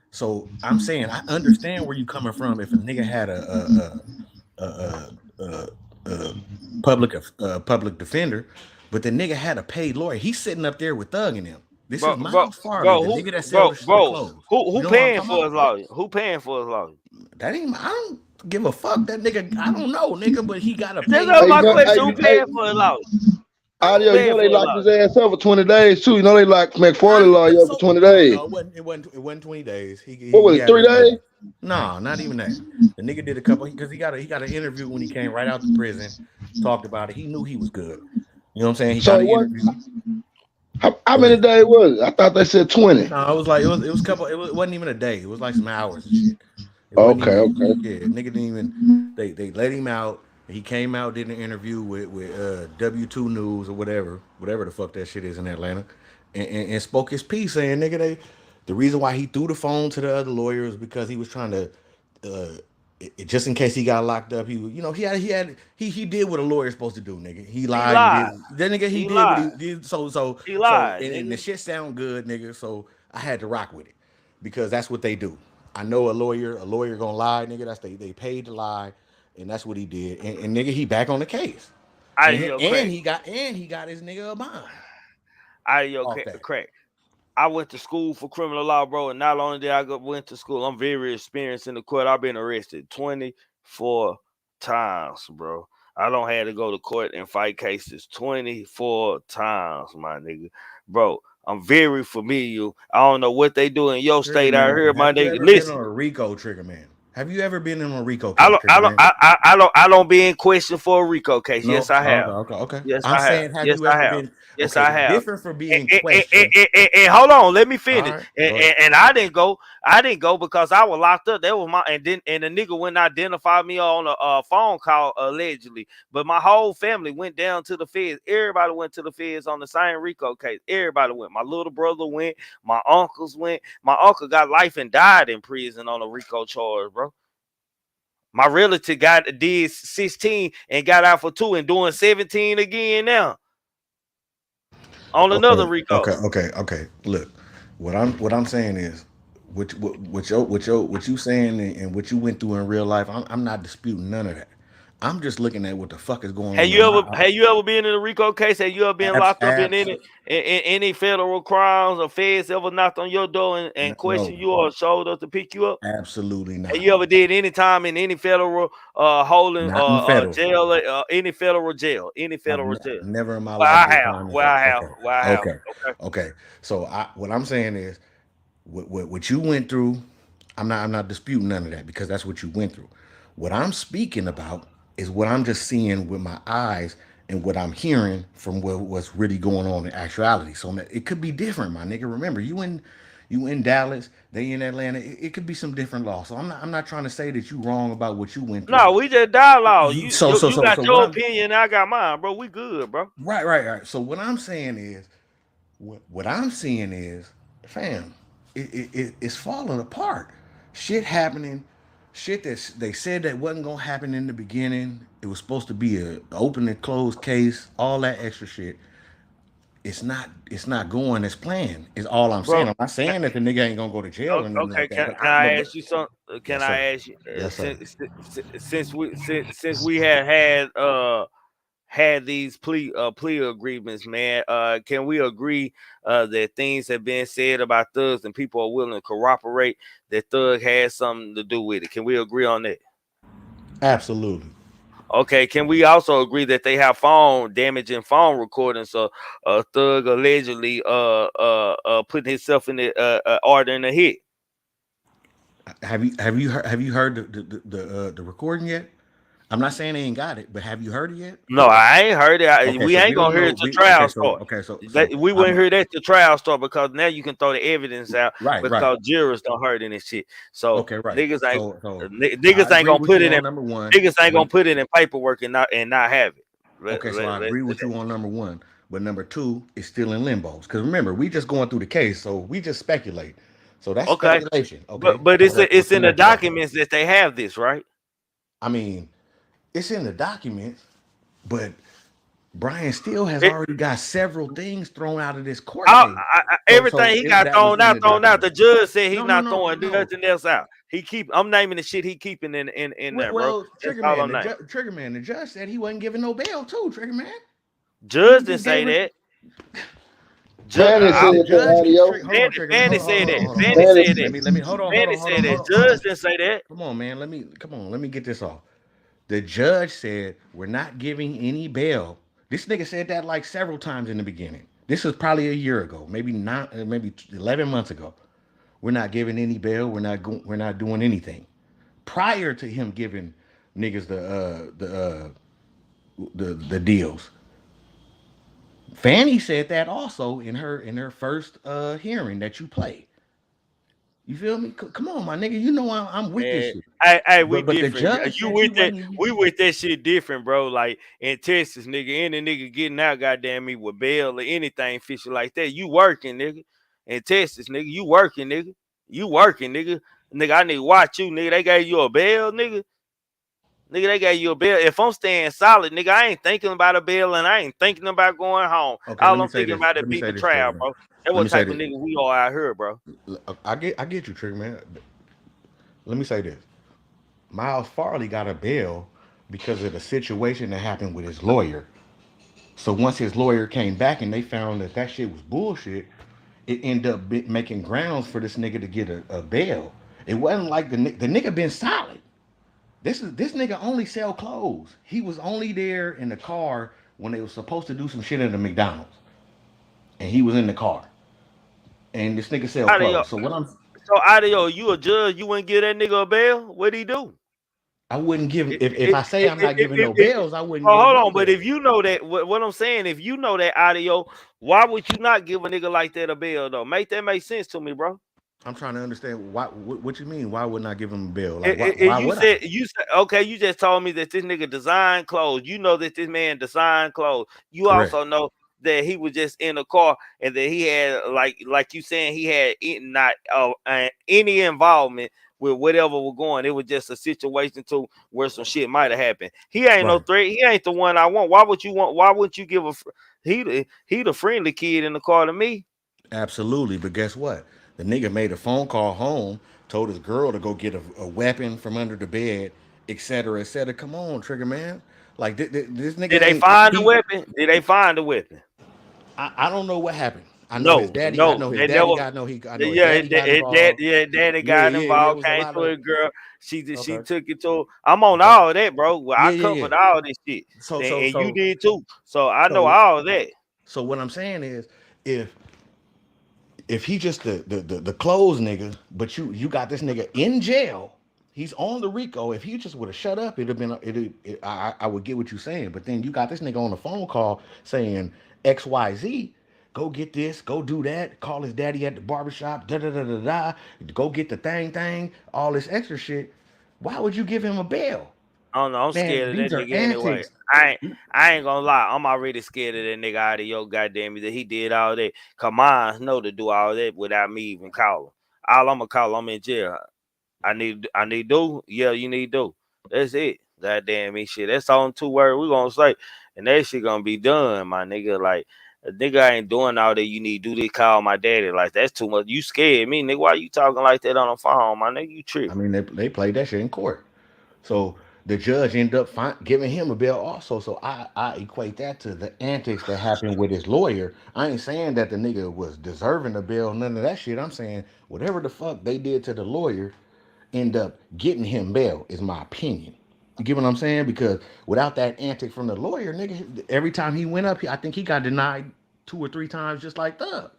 [SPEAKER 18] So I'm saying I understand where you coming from. If a nigga had a public defender, but the nigga had a paid lawyer. He's sitting up there with Thug and him. This is Miles Farley, the nigga that sells the clothes.
[SPEAKER 7] Who paying for his lawyer? Who paying for his lawyer?
[SPEAKER 18] That ain't. I don't give a fuck. That nigga. I don't know, nigga. But he got a.
[SPEAKER 7] That's my question. Who paying for his lawyer?
[SPEAKER 3] Audio, you know they locked his ass up for 20 days too. You know they locked McFarlane lawyer up for 20 days.
[SPEAKER 18] No, it wasn't 20 days.
[SPEAKER 3] What was it, 3 days?
[SPEAKER 18] No, not even that. The nigga did a couple because he got an interview when he came right out of prison, talked about it. He knew he was good. You know what I'm saying? He got an interview.
[SPEAKER 3] How many days was it? I thought they said 20.
[SPEAKER 18] No, it was like it was a couple. It wasn't even a day. It was like some hours and shit.
[SPEAKER 3] Okay.
[SPEAKER 18] Yeah, nigga didn't even. They let him out. He came out, did an interview with W2 News or whatever the fuck that shit is in Atlanta, and spoke his piece, saying, nigga, the reason why he threw the phone to the other lawyer is because he was trying to, just in case he got locked up, he did what a lawyer's supposed to do, nigga. He lied. He did what he did. So
[SPEAKER 7] he lied.
[SPEAKER 18] And the shit sound good, nigga. So I had to rock with it because that's what they do. I know a lawyer gonna lie, nigga. That's they paid to lie. And that's what he did. And nigga, he back on the case. And he got his nigga a bond.
[SPEAKER 7] Crack. I went to school for criminal law, bro. And not only did I went to school, I'm very experienced in the court. I've been arrested 24 times, bro. I don't have to go to court and fight cases 24 times, my nigga. Bro, I'm very familiar. I don't know what they do in your state out here, my nigga. Listen.
[SPEAKER 18] On a Rico, Trigger Man. Have you ever been in a Rico
[SPEAKER 7] case? I don't be in question for a Rico case. No? Yes, I have.
[SPEAKER 18] Okay.
[SPEAKER 7] Yes,
[SPEAKER 18] I'm saying, have you ever been?
[SPEAKER 7] Yes, I have.
[SPEAKER 18] Different from being questioned.
[SPEAKER 7] And hold on, let me finish. Right, and I didn't go. I didn't go because I was locked up. That was my and the nigga wouldn't identify me on a phone call allegedly. But my whole family went down to the feds. Everybody went to the feds on the same Rico case. Everybody went. My little brother went. My uncles went. My uncle got life and died in prison on a Rico charge, bro. My relative did 16 and got out for 2 and doing 17 again now on another Rico.
[SPEAKER 18] Okay. Look, what I'm saying is, what you saying and what you went through in real life. I'm not disputing none of that. I'm just looking at what the fuck is going on in my
[SPEAKER 7] Have you ever been in a Rico case? Have you ever been locked up in any federal crimes or feds ever knocked on your door and questioned you or showed up to pick you up?
[SPEAKER 18] Absolutely not.
[SPEAKER 7] Have you ever did any time in any federal holding
[SPEAKER 18] Not in federal.
[SPEAKER 7] jail, any federal jail, jail?
[SPEAKER 18] Never in my
[SPEAKER 7] Well,
[SPEAKER 18] life.
[SPEAKER 7] I have.
[SPEAKER 18] Okay. So what I'm saying is, what you went through, I'm not disputing none of that because that's what you went through. What I'm speaking about is what I'm just seeing with my eyes and what I'm hearing from what's really going on in actuality. So it could be different, my nigga. Remember, you in Dallas, they in Atlanta. It could be some different law. So I'm not trying to say that you wrong about what you went through.
[SPEAKER 7] No, we just dialogue. You got your
[SPEAKER 18] what
[SPEAKER 7] opinion, I got mine, bro. We good, bro.
[SPEAKER 18] Right. So what I'm saying is, what I'm seeing is, fam, it's falling apart. Shit happening. Shit that they said that wasn't gonna happen in the beginning. It was supposed to be a open and closed case. All that extra shit. It's not going as planned. Is all I'm saying. I'm not saying that the nigga ain't gonna go to jail or nothing like that.
[SPEAKER 7] Can I ask you something? Can I ask you?
[SPEAKER 18] Yes, sir.
[SPEAKER 7] Since we had these plea agreements, man. Can we agree that things have been said about thugs and people are willing to corroborate that thug has something to do with it? Can we agree on that?
[SPEAKER 18] Absolutely.
[SPEAKER 7] Okay, can we also agree that they have damaging phone recordings? So thug allegedly putting himself in the ordering a hit.
[SPEAKER 18] Have you heard the recording yet? I'm not saying they ain't got it, but have you heard it yet?
[SPEAKER 7] No, I ain't heard it.
[SPEAKER 18] Okay,
[SPEAKER 7] we ain't gonna hear it to trial start. We wouldn't hear that to trial start because now you can throw the evidence out because jurors don't heard any shit. So niggas ain't gonna put it in number one. Niggas ain't gonna put it in paperwork and not have it.
[SPEAKER 18] I agree with you on number one, but number two is still in limbo. Because remember, we just going through the case, so we just speculate. So that's speculation. Okay,
[SPEAKER 7] but it's in the documents that they have this, right?
[SPEAKER 18] I mean, it's in the documents, but Brian still has already got several things thrown out of this court case.
[SPEAKER 7] Everything he got thrown out. The judge said he's not throwing nothing else out. I'm naming the shit he keeping in there, bro.
[SPEAKER 18] Triggaman, the judge said he wasn't giving no bail too. Triggaman,
[SPEAKER 7] judge didn't say that. Fanny said that.
[SPEAKER 18] Let me hold on.
[SPEAKER 7] Fanny said that. Judge didn't say that.
[SPEAKER 18] Come on, man. Let me get this off. The judge said we're not giving any bail. This nigga said that like several times in the beginning. This was probably a year ago, maybe 11 months ago. We're not giving any bail. We're not doing anything. Prior to him giving niggas the deals. Fanny said that also in her first hearing that you played. You feel me? Come on, my nigga. You know I'm with this shit.
[SPEAKER 7] Hey, we different. We with that shit different, bro. Like in Texas, nigga, any nigga getting out, goddamn me, with bail or anything fishy like that. You working, nigga. In Texas, nigga, you working, nigga. You working, nigga. Nigga, I need to watch you, nigga. They gave you a bail, nigga. Nigga, they gave you a bail. If I'm staying solid, nigga, I ain't thinking about a bail and I ain't thinking about going home. All I'm thinking about is beating the trial, bro. That's what type of nigga we are out here, bro.
[SPEAKER 18] I get you, Trigger, man. Let me say this. Miles Farley got a bail because of the situation that happened with his lawyer. So once his lawyer came back and they found that shit was bullshit, it ended up making grounds for this nigga to get a bail. It wasn't like the nigga been solid. This nigga only sell clothes. He was only there in the car when they were supposed to do some shit at the McDonald's. And he was in the car. And this nigga sell clothes. So
[SPEAKER 7] Adio, you a judge, you wouldn't give that nigga a bail? What'd he do?
[SPEAKER 18] I wouldn't give if I say I'm not giving no bails, I wouldn't.
[SPEAKER 7] Hold on, but if you know that, what I'm saying, if you know that Adio, why would you not give a nigga like that a bail though? Make sense to me, bro.
[SPEAKER 18] I'm trying to understand why. What you mean? Why wouldn't I give him a bill? Like why
[SPEAKER 7] You
[SPEAKER 18] would I?
[SPEAKER 7] said okay. You just told me that this nigga design clothes. You know that this man design clothes. You
[SPEAKER 18] Correct.
[SPEAKER 7] also know that he was just in a car and that he had like you saying he had not any involvement with whatever was going. It was just a situation to where some shit might have happened. He ain't no
[SPEAKER 18] Right.
[SPEAKER 7] threat. He ain't the one I want. Why would you want? Why would you give he the friendly kid in the car to me?
[SPEAKER 18] Absolutely. But guess what? The nigga made a phone call home, told his girl to go get a weapon from under the bed, et cetera, et cetera. Come on, Trigger man. Like this nigga
[SPEAKER 7] Did they
[SPEAKER 18] ain't
[SPEAKER 7] find the
[SPEAKER 18] he.
[SPEAKER 7] weapon? Did they find the weapon?
[SPEAKER 18] I don't know what happened. I know his
[SPEAKER 7] No,
[SPEAKER 18] daddy. I
[SPEAKER 7] no,
[SPEAKER 18] know his
[SPEAKER 7] they
[SPEAKER 18] daddy
[SPEAKER 7] never.
[SPEAKER 18] got. I know his
[SPEAKER 7] Yeah,
[SPEAKER 18] daddy got involved.
[SPEAKER 7] daddy
[SPEAKER 18] Yeah,
[SPEAKER 7] got
[SPEAKER 18] yeah, yeah. It
[SPEAKER 7] involved.
[SPEAKER 18] was a
[SPEAKER 7] Came
[SPEAKER 18] lot
[SPEAKER 7] to
[SPEAKER 18] of.
[SPEAKER 7] a girl. She
[SPEAKER 18] Okay.
[SPEAKER 7] took it to. I'm on
[SPEAKER 18] Okay.
[SPEAKER 7] all that, bro. Well, I
[SPEAKER 18] Yeah, yeah,
[SPEAKER 7] covered
[SPEAKER 18] yeah.
[SPEAKER 7] all this shit,
[SPEAKER 18] So so
[SPEAKER 7] and you
[SPEAKER 18] so
[SPEAKER 7] did too. So I know
[SPEAKER 18] so
[SPEAKER 7] all that.
[SPEAKER 18] so what I'm saying is, if he just the clothes nigga, but you got this nigga in jail. He's on the Rico. If he just would have shut up, it'd have been I would get what you're saying. But then you got this nigga on the phone call saying XYZ, go get this, go do that, call his daddy at the barbershop, da da da da da, go get the thing, all this extra shit. Why would you give him a bail?
[SPEAKER 7] I don't know. I'm
[SPEAKER 18] Man,
[SPEAKER 7] scared of
[SPEAKER 18] these
[SPEAKER 7] that
[SPEAKER 18] are
[SPEAKER 7] nigga anyway.
[SPEAKER 18] antics.
[SPEAKER 7] I ain't gonna lie. I'm already scared of that nigga out of your goddamn me that he did all that. Come on, know to do all that without me even calling. All I'm gonna call him in jail. I need do. Yeah, you need do. That's it. That damn me shit. That's on 2 words we gonna say. And that shit gonna be done, my nigga. Like a nigga ain't doing all that you need. Do they call my daddy? Like that's too much. You scared me, nigga. Why you talking like that on the phone, my nigga? You
[SPEAKER 18] I
[SPEAKER 7] tripping.
[SPEAKER 18] mean, they played that shit in court. So the judge ended up giving him a bail also. So I equate that to the antics that happened with his lawyer. I ain't saying that the nigga was deserving the bail, none of that shit. I'm saying whatever the fuck they did to the lawyer, end up getting him bail, is my opinion. You get what I'm saying? Because without that antic from the lawyer, nigga, every time he went up, I think he got denied 2 or 3 times just like Thug.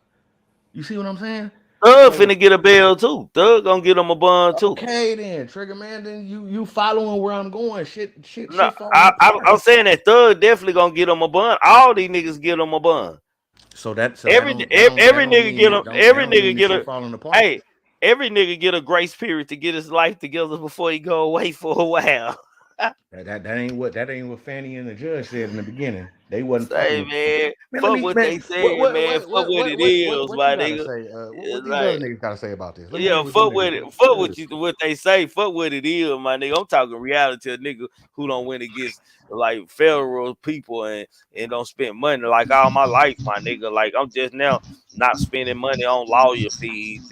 [SPEAKER 18] You see what I'm saying?
[SPEAKER 7] Thug
[SPEAKER 18] So
[SPEAKER 7] finna get a bail too. Thug gonna get him a bun too.
[SPEAKER 18] okay then, Trigger man, then you following where I'm going.
[SPEAKER 7] No,
[SPEAKER 18] Shit falling apart.
[SPEAKER 7] I'm saying that Thug definitely gonna get him a bun. All these niggas get him a bun.
[SPEAKER 18] So that
[SPEAKER 7] Every
[SPEAKER 18] don't
[SPEAKER 7] every nigga get him.
[SPEAKER 18] that
[SPEAKER 7] Every
[SPEAKER 18] don't mean
[SPEAKER 7] nigga
[SPEAKER 18] the
[SPEAKER 7] get
[SPEAKER 18] shit
[SPEAKER 7] a.
[SPEAKER 18] falling apart.
[SPEAKER 7] Hey, every nigga get a grace period to get his life together before he go away for a while.
[SPEAKER 18] That ain't what Fanny and the judge said in the beginning. They wasn't fucking
[SPEAKER 7] Say
[SPEAKER 18] with.
[SPEAKER 7] man,
[SPEAKER 18] Man, let
[SPEAKER 7] fuck
[SPEAKER 18] me
[SPEAKER 7] what
[SPEAKER 18] man.
[SPEAKER 7] they said, man. Fuck what it is,
[SPEAKER 18] What you
[SPEAKER 7] my
[SPEAKER 18] gotta
[SPEAKER 7] nigga.
[SPEAKER 18] say? What
[SPEAKER 7] It's
[SPEAKER 18] these other
[SPEAKER 7] like.
[SPEAKER 18] niggas gotta say about this? Let me hear
[SPEAKER 7] Yeah,
[SPEAKER 18] what them
[SPEAKER 7] fuck
[SPEAKER 18] niggas
[SPEAKER 7] with
[SPEAKER 18] say.
[SPEAKER 7] it. Fuck what they say. Fuck what it is, my nigga. I'm talking reality. A nigga who don't win against like federal people and don't spend money like all my life, my nigga. Like I'm just now not spending money on lawyer fees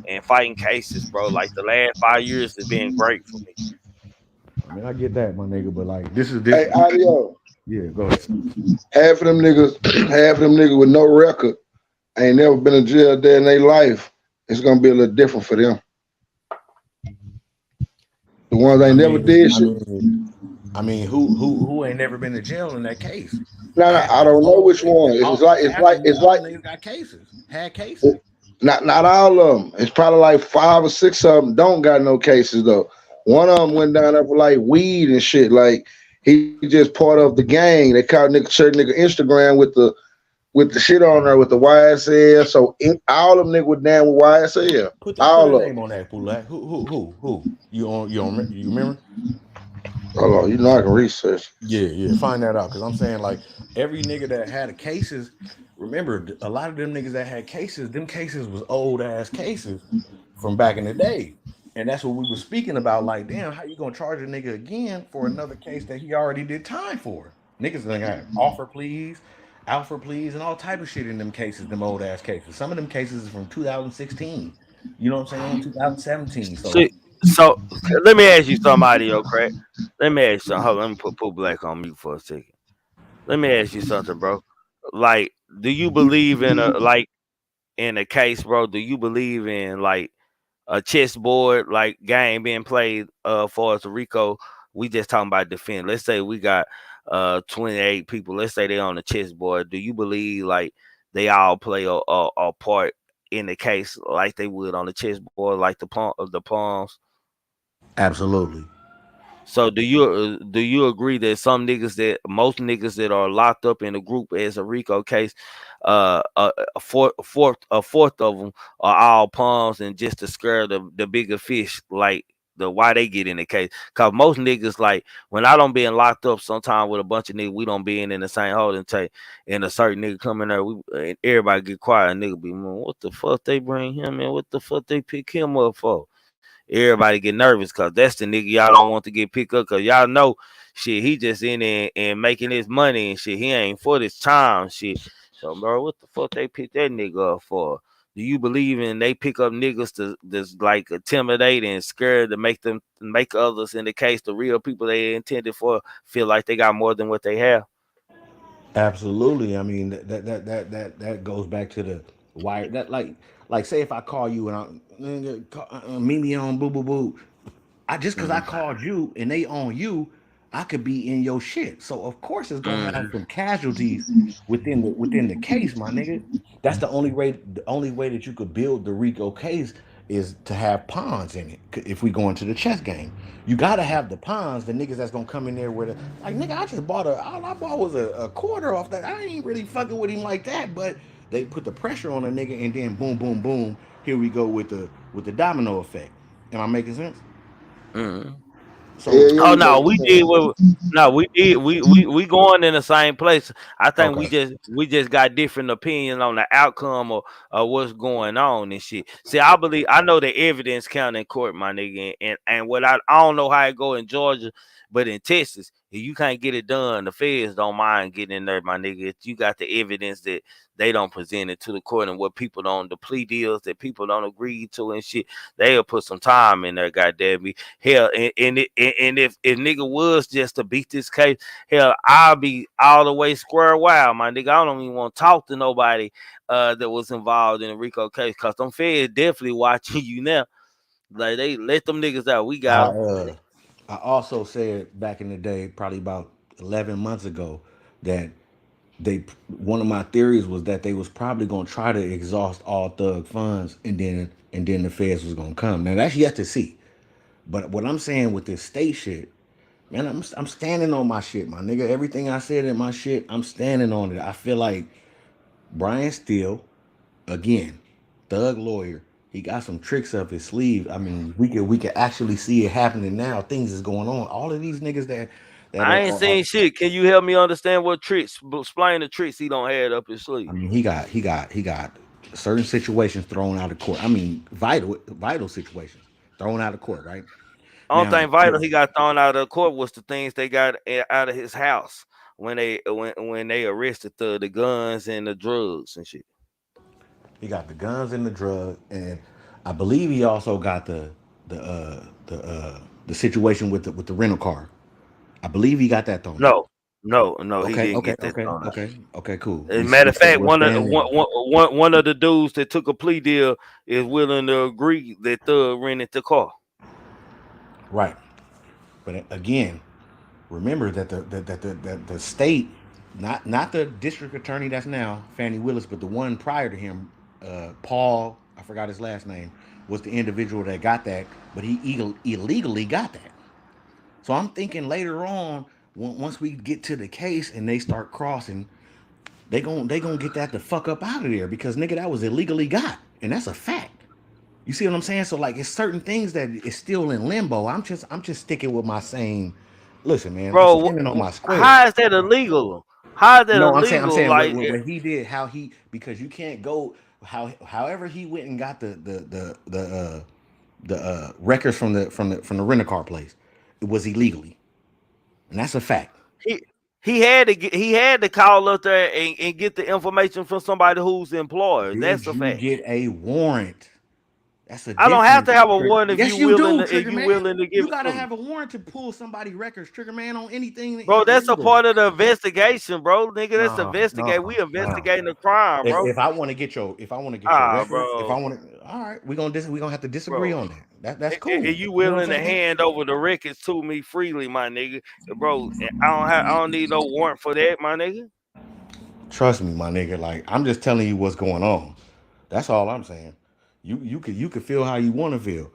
[SPEAKER 7] and fighting cases, bro. Like the last 5 years has been great for me.
[SPEAKER 18] I mean, I get that, my nigga, but like this is
[SPEAKER 3] Hey, Audio.
[SPEAKER 18] Yeah, go ahead.
[SPEAKER 3] Half of them niggas, half of them niggas with no record, ain't never been in jail day in their life. It's gonna be a little different for them. The ones ain't never did shit.
[SPEAKER 18] I mean, who ain't never been to jail in that case?
[SPEAKER 3] No, I don't know which one.
[SPEAKER 18] Half of them, all them niggas got cases, had cases.
[SPEAKER 3] Not all of them. It's probably like 5 or 6 of them don't got no cases though. One of them went down there for like weed and shit. Like he just part of the gang. They caught certain nigga Instagram with the shit on there with the YSL. So all them niggas were down with YSL.
[SPEAKER 18] Put
[SPEAKER 3] All
[SPEAKER 18] a
[SPEAKER 3] of
[SPEAKER 18] name
[SPEAKER 3] them.
[SPEAKER 18] on that, Pulak. Who? You remember?
[SPEAKER 3] Hold on, you know I can research.
[SPEAKER 18] Yeah, find that out. Cause I'm saying like every nigga that had cases, remember a lot of them niggas that had cases, them cases was old ass cases from back in the day. And that's what we were speaking about. Like, damn, how you gonna charge a nigga again for another case that he already did time for? Niggas done got offer pleas, alpha pleas, and all type of shit in them cases, them old ass cases. Some of them cases is from 2016. You know what I'm saying? 2017. So
[SPEAKER 7] So let me ask you something, audio crack. Let me ask you something. Hold on, let me put Black on mute for a second. Let me ask you something, bro. Like, do you believe in a case, bro? Do you believe in like a chessboard like game being played for us Rico? We just talking about defend. Let's say we got 28 people. Let's say they on the chessboard. Do you believe like they all play a part in the case like they would on the chessboard, like the pawns?
[SPEAKER 18] absolutely.
[SPEAKER 7] So do you agree that most niggas that are locked up in a group as a Rico case, a fourth of them are all pawns and just to scare the bigger fish, like the why they get in the case? Cause most niggas, like when I don't being locked up sometime with a bunch of niggas, we don't be in the same holding tank, and a certain nigga come in there, and everybody get quiet, and nigga be, "Man, what the fuck they bring him in? What the fuck they pick him up for?" Everybody get nervous because that's the nigga y'all don't want to get picked up because y'all know shit, he just in there and making his money and shit. He ain't for this time shit. So, bro, what the fuck they pick that nigga up for? Do you believe in they pick up niggas to that's like intimidate and scared to make others, in the case the real people they intended for, feel like they got more than what they have?
[SPEAKER 18] Absolutely. I mean that goes back to the why that like say if I call you and meet me on boo boo boo. I just because I
[SPEAKER 7] Mm-hmm.
[SPEAKER 18] called you and they on you, I could be in your shit. So of course it's gonna have
[SPEAKER 7] Mm-hmm.
[SPEAKER 18] some casualties within the case, my nigga. That's the only way that you could build the Rico case is to have pawns in it. If we go into the chess game, you gotta have the pawns, the niggas that's gonna come in there with a like nigga. I just bought all I bought was a quarter off that. I ain't really fucking with him like that, but they put the pressure on a nigga and then boom, boom, boom. Here we go with the domino effect. Am I making sense?
[SPEAKER 7] Mm-hmm.
[SPEAKER 3] Yeah,
[SPEAKER 18] So
[SPEAKER 3] yeah,
[SPEAKER 7] Oh
[SPEAKER 3] you
[SPEAKER 7] no,
[SPEAKER 3] make
[SPEAKER 7] we did.
[SPEAKER 3] sense.
[SPEAKER 7] No, we did. We going in the same place. I think we
[SPEAKER 18] okay.
[SPEAKER 7] just got different opinion on the outcome of what's going on and shit. See, I know the evidence count in court, my nigga, and what I don't know how it go in Georgia, but in Texas, if you can't get it done, the feds don't mind getting in there, my nigga. If you got the evidence that they don't present it to the court and what people don't, the plea deals that people don't agree to and shit, they'll put some time in there, goddamn me. Hell, and if nigga was just to beat this case, hell, I'll be all the way square wild, my nigga. I don't even want to talk to nobody that was involved in the Rico case, cause them feds definitely watching you now. Like they let them niggas out. We
[SPEAKER 18] I
[SPEAKER 7] got them.
[SPEAKER 18] I also said back in the day, probably about 11 months ago, that they one of my theories was that they was probably gonna try to exhaust all thug funds and then the feds was gonna come. Now that's yet to see. But what I'm saying with this state shit, man, I'm standing on my shit, my nigga. Everything I said in my shit, I'm standing on it. I feel like Brian Steele, again, thug lawyer. He got some tricks up his sleeve. I mean, we could actually see it happening now. Things is going on. All of these niggas that
[SPEAKER 7] I ain't
[SPEAKER 18] are
[SPEAKER 7] seen shit. Can you help me understand what tricks? Explain the tricks he don't have up his
[SPEAKER 18] I
[SPEAKER 7] sleeve.
[SPEAKER 18] mean, he got certain situations thrown out of court. I mean, vital situations thrown out of court. Right
[SPEAKER 7] Only
[SPEAKER 18] now,
[SPEAKER 7] thing vital he got thrown out of court was the things they got out of his house when they arrested the guns and the drugs and shit.
[SPEAKER 18] he got the guns and the drug, and I believe he also got the situation with the rental car. I believe he got that thrown out.
[SPEAKER 7] No, he
[SPEAKER 18] Okay,
[SPEAKER 7] didn't
[SPEAKER 18] okay,
[SPEAKER 7] get that
[SPEAKER 18] okay,
[SPEAKER 7] thrown out.
[SPEAKER 18] okay, okay, cool.
[SPEAKER 7] As a matter of fact,
[SPEAKER 18] We're staying there.
[SPEAKER 7] one of the dudes that took a plea deal is willing to agree that Thug rented the car.
[SPEAKER 18] Right, but again, remember that the state, not the district attorney that's now Fannie Willis, but the one prior to him, Paul, I forgot his last name, was the individual that got that, but he illegally got that. So I'm thinking later on, once we get to the case and they start crossing, they gonna get that the fuck up out of there because nigga that was illegally got, and that's a fact. You see what I'm saying? So like, it's certain things that is still in limbo. I'm just sticking with my same. Listen, man, I'm
[SPEAKER 7] Bro,
[SPEAKER 18] standing on my square.
[SPEAKER 7] how is that illegal? How is that
[SPEAKER 18] No, I'm
[SPEAKER 7] illegal?
[SPEAKER 18] saying
[SPEAKER 7] Like,
[SPEAKER 18] what he did, how he because you can't go however he went and got the records from the rental car place. It was illegally, and that's a fact.
[SPEAKER 7] he he had to call up there and get the information from somebody who's employed.
[SPEAKER 18] Did
[SPEAKER 7] That's a
[SPEAKER 18] you
[SPEAKER 7] fact.
[SPEAKER 18] get a warrant? That's a
[SPEAKER 7] I don't have
[SPEAKER 18] difference.
[SPEAKER 7] to have a warrant if
[SPEAKER 18] Yes,
[SPEAKER 7] you
[SPEAKER 18] you
[SPEAKER 7] willing
[SPEAKER 18] do,
[SPEAKER 7] to, if
[SPEAKER 18] Trigger
[SPEAKER 7] you
[SPEAKER 18] Man.
[SPEAKER 7] willing to give
[SPEAKER 18] You
[SPEAKER 7] it
[SPEAKER 18] gotta
[SPEAKER 7] to me.
[SPEAKER 18] have a warrant to pull somebody records, Trigger Man, on anything
[SPEAKER 7] Bro, that's a
[SPEAKER 18] illegal.
[SPEAKER 7] part of the investigation, bro. Nigga, that's
[SPEAKER 18] No,
[SPEAKER 7] investigate. We
[SPEAKER 18] no, no.
[SPEAKER 7] investigating the crime, bro.
[SPEAKER 18] If I want to get your
[SPEAKER 7] Ah,
[SPEAKER 18] records, if I
[SPEAKER 7] bro.
[SPEAKER 18] want to, all right, we gonna have to disagree
[SPEAKER 7] Bro.
[SPEAKER 18] on that. That's cool.
[SPEAKER 7] And you
[SPEAKER 18] You know what
[SPEAKER 7] willing
[SPEAKER 18] I'm
[SPEAKER 7] to
[SPEAKER 18] saying?
[SPEAKER 7] hand over the records to me freely, my nigga. Bro, I don't need no warrant for that, my nigga.
[SPEAKER 18] Trust me, my nigga. Like I'm just telling you what's going on. That's all I'm saying. You could feel how you want to feel.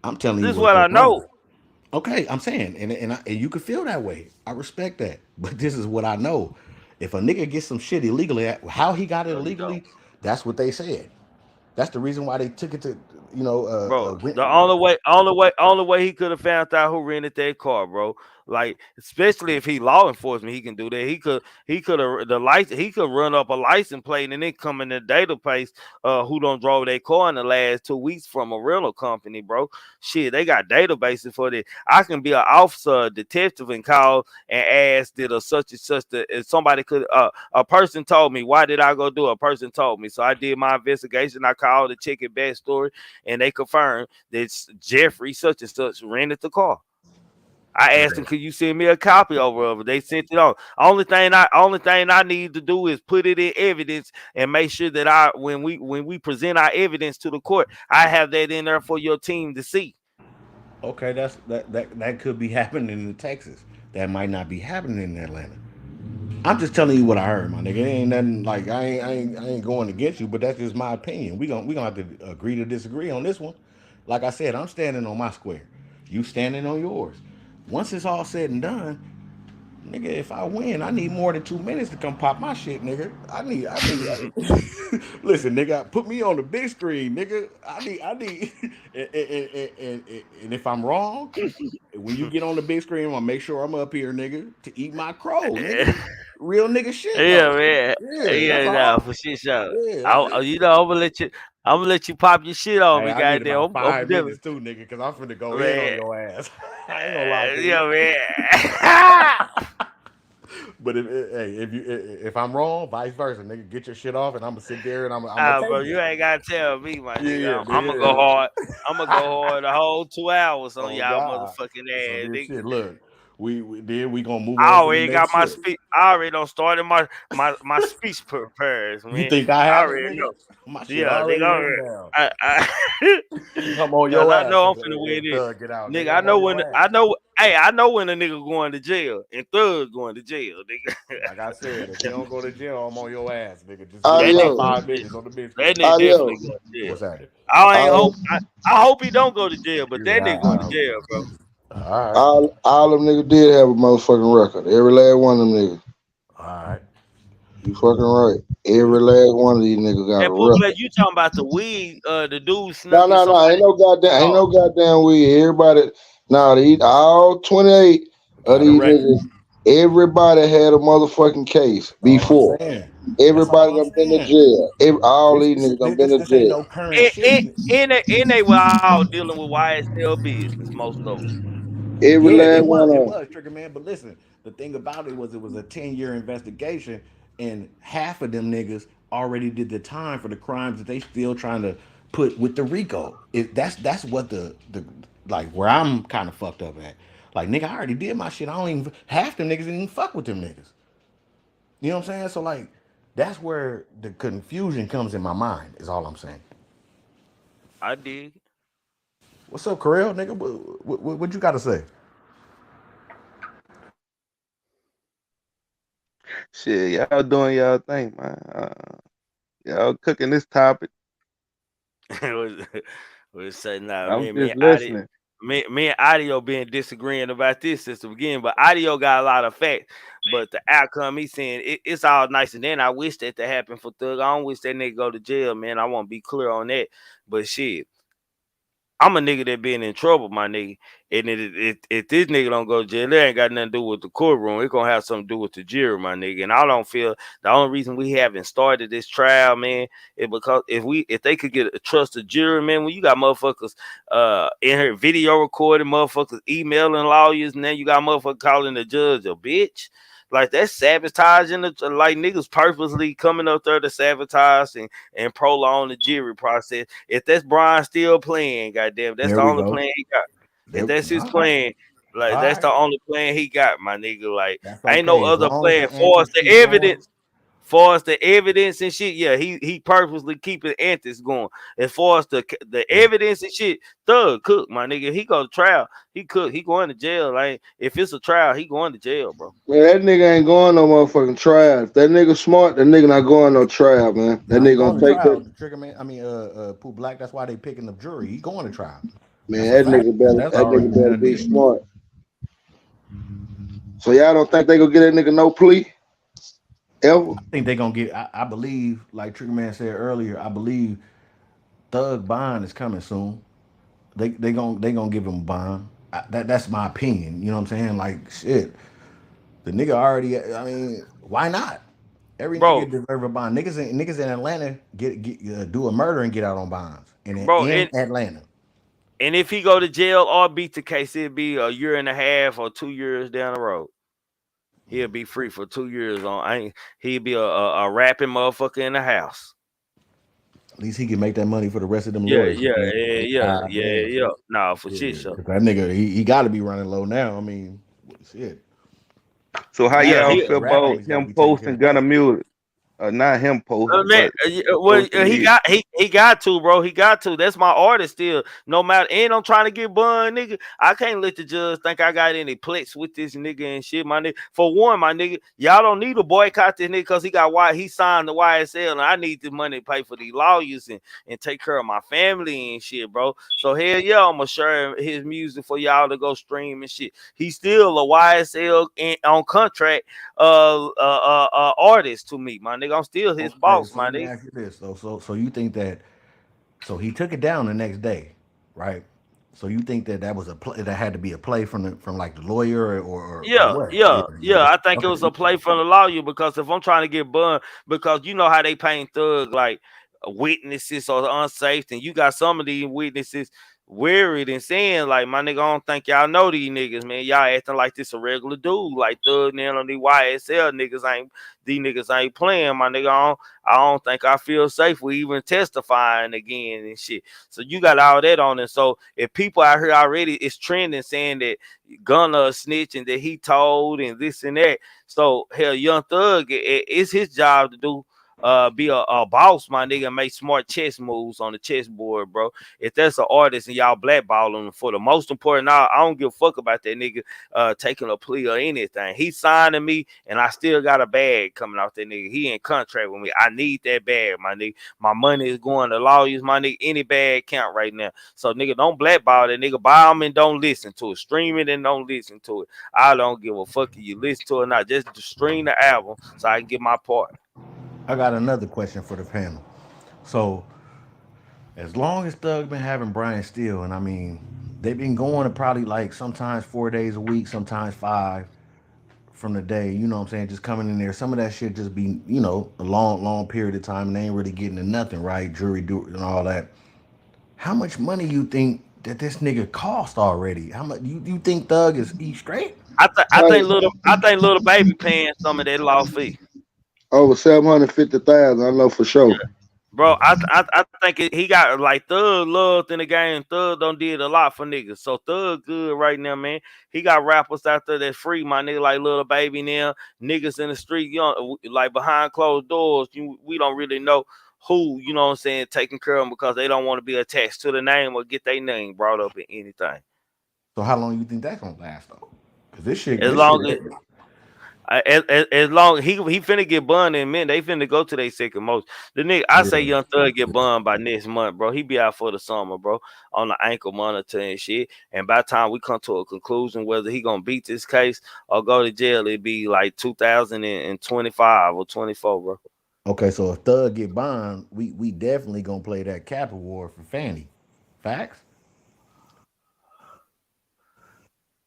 [SPEAKER 18] I'm telling you
[SPEAKER 7] This is
[SPEAKER 18] what's
[SPEAKER 7] what I
[SPEAKER 18] going on.
[SPEAKER 7] know.
[SPEAKER 18] Okay, I'm saying, and you can feel that way. I respect that, but this is what I know. If a nigga gets some shit illegally, how he got it
[SPEAKER 7] No, you don't.
[SPEAKER 18] illegally, that's what they said. That's the reason why they took it to,
[SPEAKER 7] Bro, the only way he could have found out who rented that car, bro. Like, especially if he law enforcement, he can do that. He could run up a license plate and then come in the database who don't drove their car in the last 2 weeks from a rental company, bro. Shit, they got databases for that. I can be an officer, a detective, and call and ask did a such and such if somebody could a person told me, why did I go do it? A person told me. So I did my investigation. I called to check it back story, and they confirmed that Jeffrey such and such rented the car. I asked them, could you send me a copy over of it? They sent it on. Only thing I need to do is put it in evidence and make sure that when we present our evidence to the court, I have that in there for your team to see.
[SPEAKER 18] Okay, that could be happening in Texas. That might not be happening in Atlanta. I'm just telling you what I heard, my nigga. It ain't nothing like I ain't going against you, but that's just my opinion. We gonna have to agree to disagree on this one. Like I said, I'm standing on my square. You standing on yours. Once it's all said and done, nigga, if I win, I need more than 2 minutes to come pop my shit, nigga. I need. Listen, nigga, put me on the big screen, nigga. I need. And if I'm wrong, when you get on the big screen, I'm gonna make sure I'm up here, nigga, to eat my crow, nigga. Real nigga shit,
[SPEAKER 7] Yeah,
[SPEAKER 18] though.
[SPEAKER 7] man.
[SPEAKER 18] Yeah, that's
[SPEAKER 7] Yeah,
[SPEAKER 18] all.
[SPEAKER 7] nah, for sure.
[SPEAKER 18] Yeah, that's it.
[SPEAKER 7] I'm gonna let you pop your shit on
[SPEAKER 18] Hey,
[SPEAKER 7] me,
[SPEAKER 18] I need
[SPEAKER 7] goddamn.
[SPEAKER 18] about
[SPEAKER 7] I'm
[SPEAKER 18] 5 minutes too, nigga, because I'm finna go in on
[SPEAKER 7] man.
[SPEAKER 18] your ass. I ain't gonna lie to you.
[SPEAKER 7] Yeah, man.
[SPEAKER 18] But if I'm wrong, vice versa, nigga, get your shit off, and I'm gonna sit there and I'm gonna take
[SPEAKER 7] Bro,
[SPEAKER 18] it.
[SPEAKER 7] you ain't gotta tell me, my
[SPEAKER 18] Yeah,
[SPEAKER 7] nigga. I'm gonna go
[SPEAKER 18] nigga.
[SPEAKER 7] hard. I'm gonna go hard the whole 2 hours on
[SPEAKER 18] Oh
[SPEAKER 7] y'all
[SPEAKER 18] God.
[SPEAKER 7] motherfucking
[SPEAKER 18] So
[SPEAKER 7] ass,
[SPEAKER 18] this
[SPEAKER 7] nigga.
[SPEAKER 18] shit, look, we gonna move
[SPEAKER 7] I
[SPEAKER 18] on to the
[SPEAKER 7] already got
[SPEAKER 18] next
[SPEAKER 7] my
[SPEAKER 18] shit.
[SPEAKER 7] speech. I already done started my speech prepared,
[SPEAKER 18] You
[SPEAKER 7] man.
[SPEAKER 18] think I
[SPEAKER 7] I
[SPEAKER 18] haven't,
[SPEAKER 7] already
[SPEAKER 18] nigga?
[SPEAKER 7] know.
[SPEAKER 18] My shit
[SPEAKER 7] Yeah, nigga.
[SPEAKER 18] already written down. I'm on
[SPEAKER 7] Cause
[SPEAKER 18] your
[SPEAKER 7] I
[SPEAKER 18] ass
[SPEAKER 7] know I'm finna win
[SPEAKER 18] if
[SPEAKER 7] it,
[SPEAKER 18] Thug get out,
[SPEAKER 7] nigga.
[SPEAKER 18] nigga. I'm on your ass.
[SPEAKER 7] I know when a nigga going to jail and Thug going to jail, nigga.
[SPEAKER 18] Like I said, if you don't go to jail, I'm on your ass, nigga. Just give me
[SPEAKER 7] That
[SPEAKER 18] about
[SPEAKER 7] nigga,
[SPEAKER 3] Audio,
[SPEAKER 18] 5 minutes on the big
[SPEAKER 7] that
[SPEAKER 18] screen.
[SPEAKER 7] nigga definitely
[SPEAKER 3] audio.
[SPEAKER 7] going to jail.
[SPEAKER 18] What's happening?
[SPEAKER 7] I hope he don't go to jail, but that
[SPEAKER 18] Yeah,
[SPEAKER 7] nigga going to jail, bro.
[SPEAKER 18] all right.
[SPEAKER 3] All them niggas did have a motherfucking record. Every last one of them niggas.
[SPEAKER 18] All right.
[SPEAKER 3] You fucking right. Every last one of these niggas got a
[SPEAKER 7] And Pooh Black,
[SPEAKER 3] record.
[SPEAKER 7] you talking about the weed? The dude
[SPEAKER 3] No,
[SPEAKER 7] snuck in
[SPEAKER 3] no, no.
[SPEAKER 7] somebody.
[SPEAKER 3] Ain't
[SPEAKER 7] Oh,
[SPEAKER 3] no goddamn weed. Everybody, nah, all 28 of
[SPEAKER 18] Got a
[SPEAKER 3] these
[SPEAKER 18] record.
[SPEAKER 3] niggas, everybody had a motherfucking case
[SPEAKER 18] That's all I'm
[SPEAKER 3] before.
[SPEAKER 18] saying. That's all
[SPEAKER 3] Everybody
[SPEAKER 18] I'm
[SPEAKER 3] done been to
[SPEAKER 18] saying.
[SPEAKER 3] jail. All these
[SPEAKER 18] This
[SPEAKER 3] niggas done been
[SPEAKER 18] this
[SPEAKER 3] to
[SPEAKER 18] this ain't
[SPEAKER 3] jail.
[SPEAKER 18] no current shit.
[SPEAKER 7] and they were all dealing with YSL business, most of them.
[SPEAKER 3] Every
[SPEAKER 18] Yeah,
[SPEAKER 3] last one of
[SPEAKER 18] it
[SPEAKER 3] them.
[SPEAKER 18] was Trigger Man. But listen, the thing about it was a 10-year investigation, and half of them niggas already did the time for the crimes that they still trying to put with the Rico. That's what the like where I'm kind of fucked up at. Like nigga, I already did my shit. I don't even half them niggas didn't even fuck with them niggas. You know what I'm saying? So like that's where the confusion comes in my mind, is all I'm saying.
[SPEAKER 7] I dig.
[SPEAKER 18] What's up, Karel, nigga? What you got to say?
[SPEAKER 10] Shit, y'all doing y'all thing, man. Y'all cooking this topic.
[SPEAKER 7] was saying nah,
[SPEAKER 10] I'm
[SPEAKER 7] man,
[SPEAKER 10] just listening.
[SPEAKER 7] me and Audio been disagreeing about this since the beginning, but Audio got a lot of facts. But the outcome, he's saying it's all nice, and then I wish that to happen for Thug. I don't wish that nigga go to jail, man. I want to be clear on that. But shit, I'm a nigga that been in trouble, my nigga. And if this nigga don't go to jail, that ain't got nothing to do with the courtroom. It gonna have something to do with the jury, my nigga. And I don't feel the only reason we haven't started this trial, man, is because if they could get a trusted jury, man, when you got motherfuckers in here video recording, motherfuckers emailing lawyers, and then you got motherfuckers calling the judge a bitch. Like that's sabotaging like niggas purposely coming up there to sabotage and prolong the jury process. If that's Brian still playing, goddamn, that's
[SPEAKER 18] There
[SPEAKER 7] the
[SPEAKER 18] we
[SPEAKER 7] only
[SPEAKER 18] go.
[SPEAKER 7] plan he got. If that's his
[SPEAKER 18] All right.
[SPEAKER 7] plan, like
[SPEAKER 18] All
[SPEAKER 7] that's
[SPEAKER 18] right.
[SPEAKER 7] the only plan he got, my nigga. Like
[SPEAKER 18] That's
[SPEAKER 7] ain't no
[SPEAKER 18] okay. As
[SPEAKER 7] other
[SPEAKER 18] long as
[SPEAKER 7] plan
[SPEAKER 18] the
[SPEAKER 7] for us.
[SPEAKER 18] antics
[SPEAKER 7] The
[SPEAKER 18] keep going.
[SPEAKER 7] evidence, for us the evidence and shit. Yeah, he purposely keeping antics going. As far as the evidence and shit, Thug cook, my nigga. If he go to trial, he cook. He going to jail. Like if it's a trial, he going to jail, bro.
[SPEAKER 3] Man, that nigga ain't going no motherfucking trial. If that nigga smart, that nigga not going no trial, man. That
[SPEAKER 18] Now he
[SPEAKER 3] nigga
[SPEAKER 18] going
[SPEAKER 3] gonna
[SPEAKER 18] to
[SPEAKER 3] take
[SPEAKER 18] trial.
[SPEAKER 3] that.
[SPEAKER 18] Trigger Man. I mean, Pooh Black. That's why they picking the jury. He going to trial.
[SPEAKER 3] Man,
[SPEAKER 18] That's a fact. That's
[SPEAKER 3] that
[SPEAKER 18] already
[SPEAKER 3] nigga
[SPEAKER 18] been
[SPEAKER 3] better
[SPEAKER 18] a
[SPEAKER 3] be
[SPEAKER 18] deal.
[SPEAKER 3] smart. So y'all don't think they gonna get that nigga no plea ever?
[SPEAKER 18] I think they're gonna get. I believe, like Trigger Man said earlier, I believe Thug bond is coming soon. They gonna give him a bond. That's my opinion. You know what I'm saying? Like shit, the nigga already. I mean, why not? Every
[SPEAKER 7] bro,
[SPEAKER 18] nigga deserve a bond. Niggas in Atlanta do a murder and get out on bonds. And
[SPEAKER 7] bro.
[SPEAKER 18] in Atlanta,
[SPEAKER 7] And if he go to jail or beat the case, it'd be a year and a half or 2 years down the road. He'll be free for 2 years on. He'd be a rapping motherfucker in the house.
[SPEAKER 18] at least he can make that money for the rest of them
[SPEAKER 7] Yeah,
[SPEAKER 18] lawyers.
[SPEAKER 7] yeah,
[SPEAKER 18] Man.
[SPEAKER 7] yeah, yeah,
[SPEAKER 18] God
[SPEAKER 7] yeah,
[SPEAKER 18] damn.
[SPEAKER 7] yeah. Nah, for shit,
[SPEAKER 18] Yeah,
[SPEAKER 7] sure.
[SPEAKER 18] 'cause that nigga, he got to be running low now. I mean, shit.
[SPEAKER 10] So how
[SPEAKER 7] Yeah,
[SPEAKER 10] y'all
[SPEAKER 7] he.
[SPEAKER 10] feel
[SPEAKER 18] The rap
[SPEAKER 10] about
[SPEAKER 18] game got to
[SPEAKER 10] him
[SPEAKER 18] be taken care
[SPEAKER 10] posting
[SPEAKER 18] of
[SPEAKER 10] Gunna
[SPEAKER 18] first.
[SPEAKER 10] music? Not him posting,
[SPEAKER 7] Man,
[SPEAKER 10] but
[SPEAKER 7] well,
[SPEAKER 10] posting
[SPEAKER 7] he
[SPEAKER 10] music.
[SPEAKER 7] got to, bro. He got to. That's my artist still. No matter, and I'm trying to get bun, nigga. I can't let the judge think I got any plex with this nigga and shit, my nigga. For one, my nigga, y'all don't need to boycott this nigga because he signed the YSL, and I need the money to pay for these lawyers and take care of my family and shit, bro. So hell yeah, I'm gonna share his music for y'all to go stream and shit. He's still a YSL on contract artist to me, my nigga. I'm still his
[SPEAKER 18] Okay,
[SPEAKER 7] boss,
[SPEAKER 18] so
[SPEAKER 7] my
[SPEAKER 18] let me
[SPEAKER 7] nigga.
[SPEAKER 18] ask you this though. So you think that? So he took it down the next day, right? So you think that was a play, that had to be a play from like the lawyer or
[SPEAKER 7] Yeah,
[SPEAKER 18] what?
[SPEAKER 7] yeah, yeah. I think it was
[SPEAKER 18] Okay.
[SPEAKER 7] a play from the lawyer because if I'm trying to get bun, because you know how they paint Thug like witnesses or unsafe, and you got some of these witnesses worried and saying like, my nigga, I don't think y'all know these niggas, man. Y'all acting like this a regular dude, like Thug and on these YSL niggas ain't playing, my nigga. I don't think I feel safe with even testifying again and shit. So you got all that on it. So if people out here already it's trending saying that Gunna a snitch and that he told and this and that. So hell, Young Thug, it's his job to do be a boss, my nigga, and make smart chess moves on the chessboard, bro. If that's an artist and y'all blackball him for the most important, I don't give a fuck about that nigga taking a plea or anything. He signing me, and I still got a bag coming off that nigga. He in contract with me. I need that bag, my nigga. My money is going to lawyers, my nigga. Any bag count right now. So nigga, don't blackball that nigga. Buy them and don't listen to it. Stream it and don't listen to it. I don't give a fuck if you listen to it or not. Just stream the album so I can get my part.
[SPEAKER 18] I got another question for the panel. So as long as Thug been having Brian Steele, and I mean they've been going to probably like sometimes 4 days a week, sometimes 5 from the day, you know what I'm saying, just coming in there. Some of that shit just be, a long period of time and they ain't really getting to nothing, right? Jury do and all that. How much money you think that this nigga cost already? How much you think Thug is straight?
[SPEAKER 7] I think little baby paying some of that law fee.
[SPEAKER 3] Over 750,000, I know for sure.
[SPEAKER 7] Bro, I think he got like Thug loved in the game. Thug don't did a lot for niggas. So Thug good right now, man. He got rappers out there that's free, my nigga, like Little Baby now. Niggas in the street, like behind closed doors. We don't really know who, you know what I'm saying, taking care of them because they don't want to be attached to the name or get their name brought up in anything.
[SPEAKER 18] So how long you think that's gonna last though? Cause this shit,
[SPEAKER 7] As long as long he finna get bun in men, they finna go to their second most. The nigga, I say Young Thug get bun by next month, bro. He be out for the summer, bro, on the ankle monitor and shit. And by the time we come to a conclusion whether he gonna beat this case or go to jail, it be like 2025 or 24, bro.
[SPEAKER 18] Okay, so if Thug get bond, we definitely gonna play that cap award for Fanny. Facts?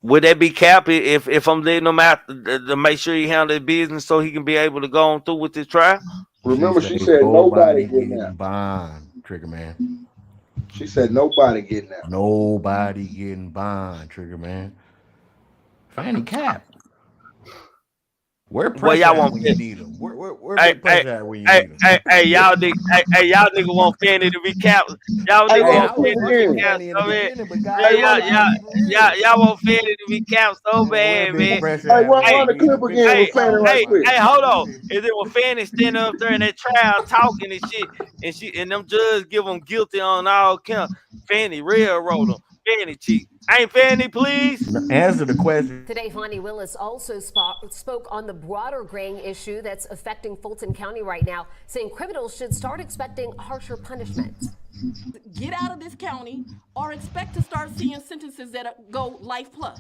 [SPEAKER 7] Would that be cap if I'm letting him out to make sure he handle his business so he can be able to go on through with this trial?
[SPEAKER 3] Remember, she
[SPEAKER 18] She
[SPEAKER 3] said nobody
[SPEAKER 18] nobody
[SPEAKER 3] getting out.
[SPEAKER 18] getting bond, Trigger Man.
[SPEAKER 3] She said nobody getting out.
[SPEAKER 18] Nobody getting bond, Trigger Man. Fanny cap. Where
[SPEAKER 7] Well,
[SPEAKER 18] pressure
[SPEAKER 7] y'all
[SPEAKER 18] at
[SPEAKER 7] want
[SPEAKER 18] when you need him? Where
[SPEAKER 7] hey,
[SPEAKER 18] big
[SPEAKER 7] hey,
[SPEAKER 18] pressure at when you need him?
[SPEAKER 7] y'all nigga want Fanny to be capped. Y'all
[SPEAKER 3] Hey,
[SPEAKER 7] nigga
[SPEAKER 18] Hey,
[SPEAKER 3] run the
[SPEAKER 7] want
[SPEAKER 18] I was
[SPEAKER 3] clip
[SPEAKER 7] Fanny to be
[SPEAKER 18] fucking with
[SPEAKER 3] again.
[SPEAKER 7] capped
[SPEAKER 18] Fanny in the
[SPEAKER 7] so bad.
[SPEAKER 18] beginning, but
[SPEAKER 3] Hey,
[SPEAKER 18] goddamn,
[SPEAKER 3] run.
[SPEAKER 18] I gotta keep it real.
[SPEAKER 7] Y'all want Fanny to be capped so
[SPEAKER 18] Where
[SPEAKER 7] bad,
[SPEAKER 18] big
[SPEAKER 7] man.
[SPEAKER 18] pressure
[SPEAKER 3] Hey,
[SPEAKER 18] at when
[SPEAKER 7] Hey,
[SPEAKER 18] you
[SPEAKER 3] run the
[SPEAKER 18] need
[SPEAKER 3] clip
[SPEAKER 18] him? Big
[SPEAKER 3] again
[SPEAKER 18] pressure
[SPEAKER 3] with
[SPEAKER 7] hey,
[SPEAKER 3] Fanny
[SPEAKER 18] calling
[SPEAKER 3] right
[SPEAKER 7] hey,
[SPEAKER 18] my
[SPEAKER 3] quick.
[SPEAKER 7] hey,
[SPEAKER 18] name.
[SPEAKER 7] hold
[SPEAKER 18] This
[SPEAKER 7] on.
[SPEAKER 18] shit.
[SPEAKER 7] Is it when Fanny standing up there in that trial talking and them judges give them guilty on all count? Fanny railroad them. Fanny cheat. Ain't Fanny, please?
[SPEAKER 18] Answer the question.
[SPEAKER 19] Today, Fonnie Willis also spoke on the broader gang issue that's affecting Fulton County right now, saying criminals should start expecting harsher punishment.
[SPEAKER 20] get out of this county or expect to start seeing sentences that go life plus.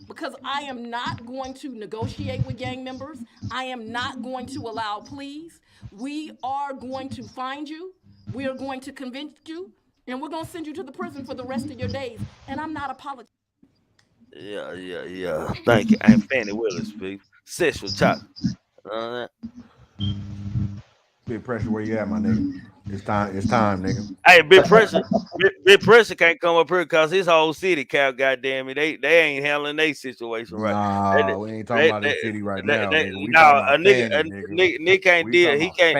[SPEAKER 20] Because I am not going to negotiate with gang members. I am not going to allow pleas. We are going to find you. We are going to convince you. And we're going to send you to the prison for the rest of your days. And I'm not apologizing.
[SPEAKER 7] Yeah. Thank you. I'm Fannie Willis, people. Sexual chocolate.
[SPEAKER 18] Big pressure, where you at, my nigga? It's time, nigga.
[SPEAKER 7] Hey, big pressure can't come up here because his whole city count, goddamn it, they ain't handling their situation right.
[SPEAKER 18] Nah, we ain't talking about this city right now, nigga. We talking
[SPEAKER 7] A
[SPEAKER 18] about Fanny,
[SPEAKER 7] nigga can't
[SPEAKER 18] We
[SPEAKER 7] deal.
[SPEAKER 18] talking
[SPEAKER 7] He
[SPEAKER 18] about
[SPEAKER 7] can't.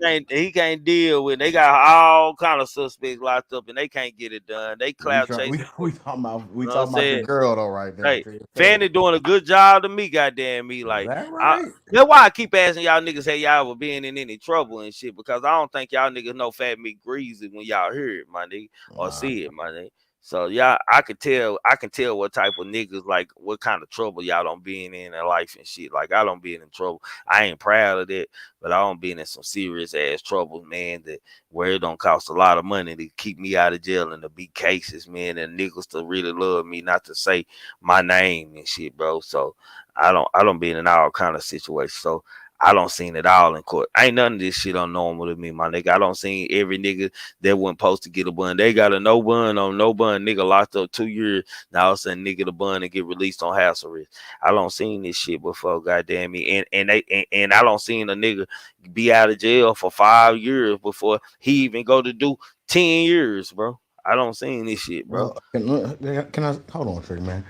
[SPEAKER 18] Fanny.
[SPEAKER 7] He can't deal with. They got all kind of suspects locked up, and they can't get it done. They
[SPEAKER 18] We
[SPEAKER 7] clout chasing.
[SPEAKER 18] talking about
[SPEAKER 7] You know what I'm
[SPEAKER 18] your
[SPEAKER 7] saying?
[SPEAKER 18] girl though, right now.
[SPEAKER 7] Right. Fanny doing a good job to me, goddamn me. Like,
[SPEAKER 18] that right?
[SPEAKER 7] that's why I keep asking y'all niggas, hey, y'all ever been in any trouble and shit, because I don't think y'all niggas know Fat Meat Greasy when y'all hear it, my nigga, or see it, my nigga. So y'all, I can tell what type of niggas, like, what kind of trouble y'all don't be in life and shit. Like, I don't be in trouble. I ain't proud of that, but I don't be in some serious ass trouble, man, that where it don't cost a lot of money to keep me out of jail and to be cases, man, and niggas to really love me, not to say my name and shit, bro. So I don't be in all kind of situations. So I don't seen it all in court. Ain't none of this shit unnormal to me, my nigga. I don't seen every nigga that wasn't supposed to get a bun. They got a no bun nigga locked up 2 years. Now all of a sudden nigga the bun and get released on house arrest. I don't seen this shit before, goddamn me. And I don't seen a nigga be out of jail for 5 years before he even go to do 10 years, bro. I don't seen this shit, bro.
[SPEAKER 18] Can I hold on, Trick, man?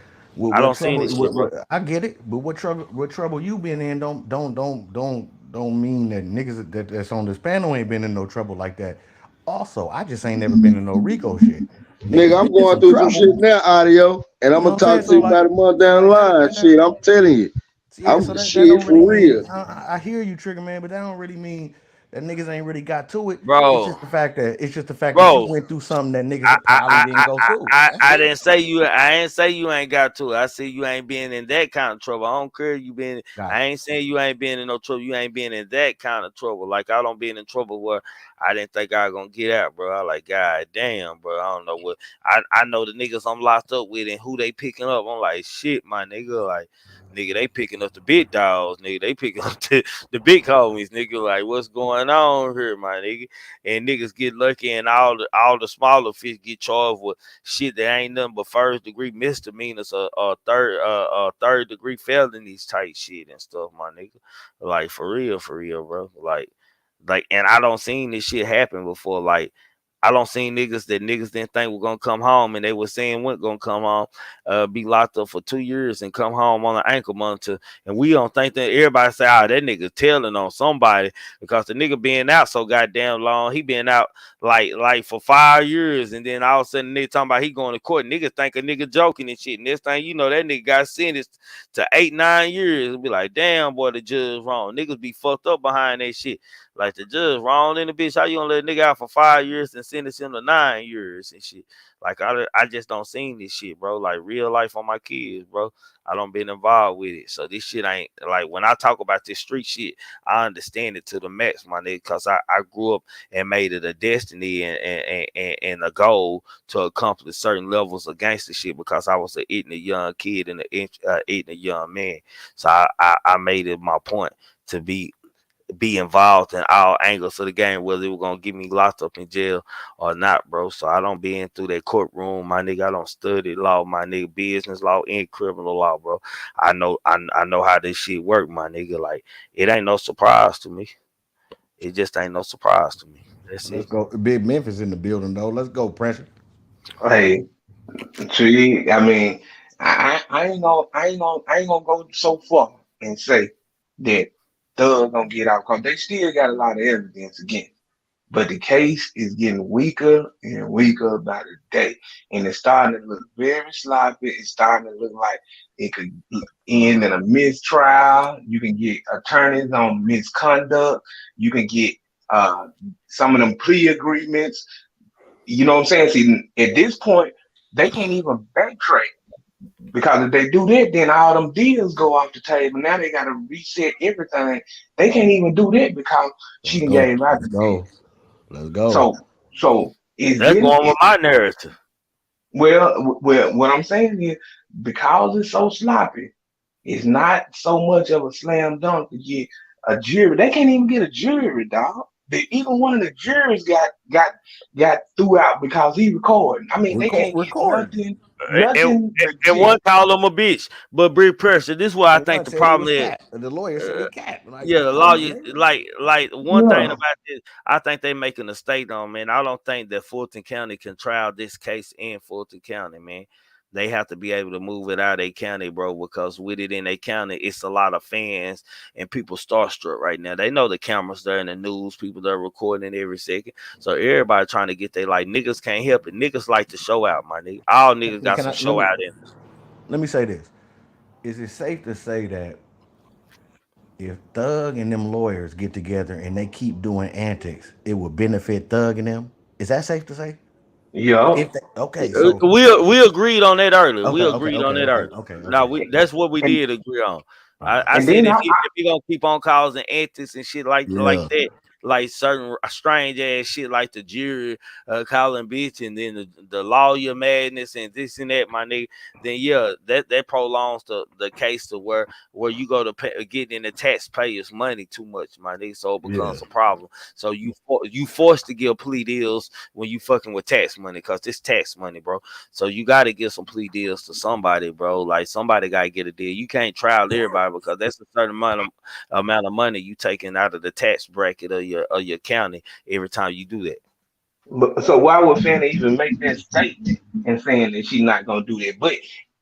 [SPEAKER 7] I don't see this shit, bro.
[SPEAKER 18] I get it, but what trouble you been in don't mean that niggas that's on this panel ain't been in no trouble like that. Also, I just ain't never been in no Rico shit.
[SPEAKER 3] Nigga, I'm going through some shit now, audio, and I'm gonna talk to you about a month down the line. Shit, I'm telling you, I'm
[SPEAKER 18] so that
[SPEAKER 3] shit
[SPEAKER 18] don't
[SPEAKER 3] for
[SPEAKER 18] really
[SPEAKER 3] real.
[SPEAKER 18] mean, I hear you, Trigger man, but that don't really mean that niggas ain't really got to it.
[SPEAKER 7] Bro.
[SPEAKER 18] It's just the fact that you went through something that niggas probably didn't go through.
[SPEAKER 7] I didn't say you. I ain't say you ain't got to it. I see you ain't been in that kind of trouble. I don't care you been. I ain't saying you ain't been in no trouble. You ain't been in that kind of trouble. Like, I don't been in trouble where I didn't think I was gonna get out, bro. I like, god damn, bro. I don't know what. I know the niggas I'm locked up with and who they picking up. I'm like, shit, my nigga. Like, nigga, they picking up the big dogs, nigga. They picking up the big homies, nigga. Like, what's going on here, my nigga? And niggas get lucky, and all the smaller fish get charged with shit that ain't nothing but first degree misdemeanors or third degree felonies type shit and stuff, my nigga. Like, for real, bro. Like, and I don't seen this shit happen before. Like, I don't seen niggas didn't think were gonna come home, and they were saying weren't gonna come home, be locked up for 2 years and come home on an ankle monitor. And we don't think that everybody say, that nigga telling on somebody, because the nigga being out so goddamn long. He been out like for 5 years, and then all of a sudden they talking about he going to court. Niggas think a nigga joking and shit. Next thing you know, that nigga got sentenced to 8-9 years. Be like, damn, boy, the judge wrong. Niggas be fucked up behind that shit. Like, the judge wrong in the bitch. How you gonna let a nigga out for 5 years and sentence him to 9 years and shit? Like, I just don't seen this shit, bro. Like, real life on my kids, bro. I don't been involved with it. So this shit ain't, like, when I talk about this street shit, I understand it to the max, my nigga, because I grew up and made it a destiny and a goal to accomplish certain levels of gangster shit, because I was an ignorant young kid and an ignorant young man. So I made it my point to be involved in all angles of the game, whether it was gonna get me locked up in jail or not, bro. So I don't be in through that courtroom, my nigga. I don't study law, my nigga, business law and criminal law, bro. I know how this shit work, my nigga. Like, it ain't no surprise to me. It just ain't no surprise to me.
[SPEAKER 18] Let's go. Big Memphis in the building though. Let's go, pressure.
[SPEAKER 2] Hey, Tree, I mean, I ain't gonna go so far and say that Thug gonna get out, because they still got a lot of evidence against. But the case is getting weaker and weaker by the day, and it's starting to look very sloppy. It's starting to look like it could end in a mistrial. You can get attorneys on misconduct. You can get some of them plea agreements. You know what I'm saying? See, at this point, they can't even backtrack, because if they do that, then all them deals go off the table. Now they got to reset everything. They can't even do that because she done gave out the deal.
[SPEAKER 18] Let's go.
[SPEAKER 2] So
[SPEAKER 10] It's
[SPEAKER 7] That's
[SPEAKER 10] getting
[SPEAKER 7] going with my narrative.
[SPEAKER 10] well. What I'm saying is because it's so sloppy, it's not so much of a slam dunk to get a jury. They can't even get a jury, dog. Even one of the jurors got threw out because he recorded. I mean, they can't get nothing,
[SPEAKER 7] And,
[SPEAKER 10] nothing
[SPEAKER 7] and
[SPEAKER 10] legit.
[SPEAKER 7] one call him a bitch, but big pressure. This is what I
[SPEAKER 18] And
[SPEAKER 7] think
[SPEAKER 18] one
[SPEAKER 7] the
[SPEAKER 18] said he
[SPEAKER 7] problem
[SPEAKER 18] was
[SPEAKER 7] is.
[SPEAKER 18] cat. The lawyer said he cat. Like,
[SPEAKER 7] Yeah, the
[SPEAKER 18] come on,
[SPEAKER 7] lawyers
[SPEAKER 18] nigga.
[SPEAKER 7] like one thing about this, I think they making a statement on, man. I don't think that Fulton County can trial this case in Fulton County, man. They have to be able to move it out of their county, bro, because with it in their county, it's a lot of fans and people starstruck right now. They know the cameras there in the news, people that are recording every second. So everybody trying to get they like niggas can't help it. Niggas like to show out, my nigga. All niggas got some show out in.
[SPEAKER 18] Let me say this. Is it safe to say that if Thug and them lawyers get together and they keep doing antics, it will benefit Thug and them? Is that safe to say?
[SPEAKER 10] Yeah.
[SPEAKER 18] Okay, so
[SPEAKER 7] We agreed on that earlier. We
[SPEAKER 18] okay, okay,
[SPEAKER 7] agreed on
[SPEAKER 18] okay,
[SPEAKER 7] that
[SPEAKER 18] okay,
[SPEAKER 7] earlier.
[SPEAKER 18] okay,
[SPEAKER 7] Now
[SPEAKER 18] okay.
[SPEAKER 7] that's what we
[SPEAKER 10] And,
[SPEAKER 7] did agree on. I
[SPEAKER 10] and
[SPEAKER 7] said
[SPEAKER 10] then
[SPEAKER 7] if he gonna keep on causing antics and shit like
[SPEAKER 18] Yeah.
[SPEAKER 7] that, like certain strange ass shit like the jury calling bitch and then the lawyer madness and this and that, my nigga, then yeah, that prolongs the case to where you go to pay, get in the taxpayers' money too much, my nigga, so it becomes a problem. So you forced to give plea deals when you fucking with tax money because it's tax money, bro. So you got to give some plea deals to somebody, bro. Like somebody got to get a deal. You can't trial everybody because that's a certain amount of money you taking out of the tax bracket of your county every time you do that.
[SPEAKER 10] But so why would Fanny even make that statement and saying that she's not gonna do that? But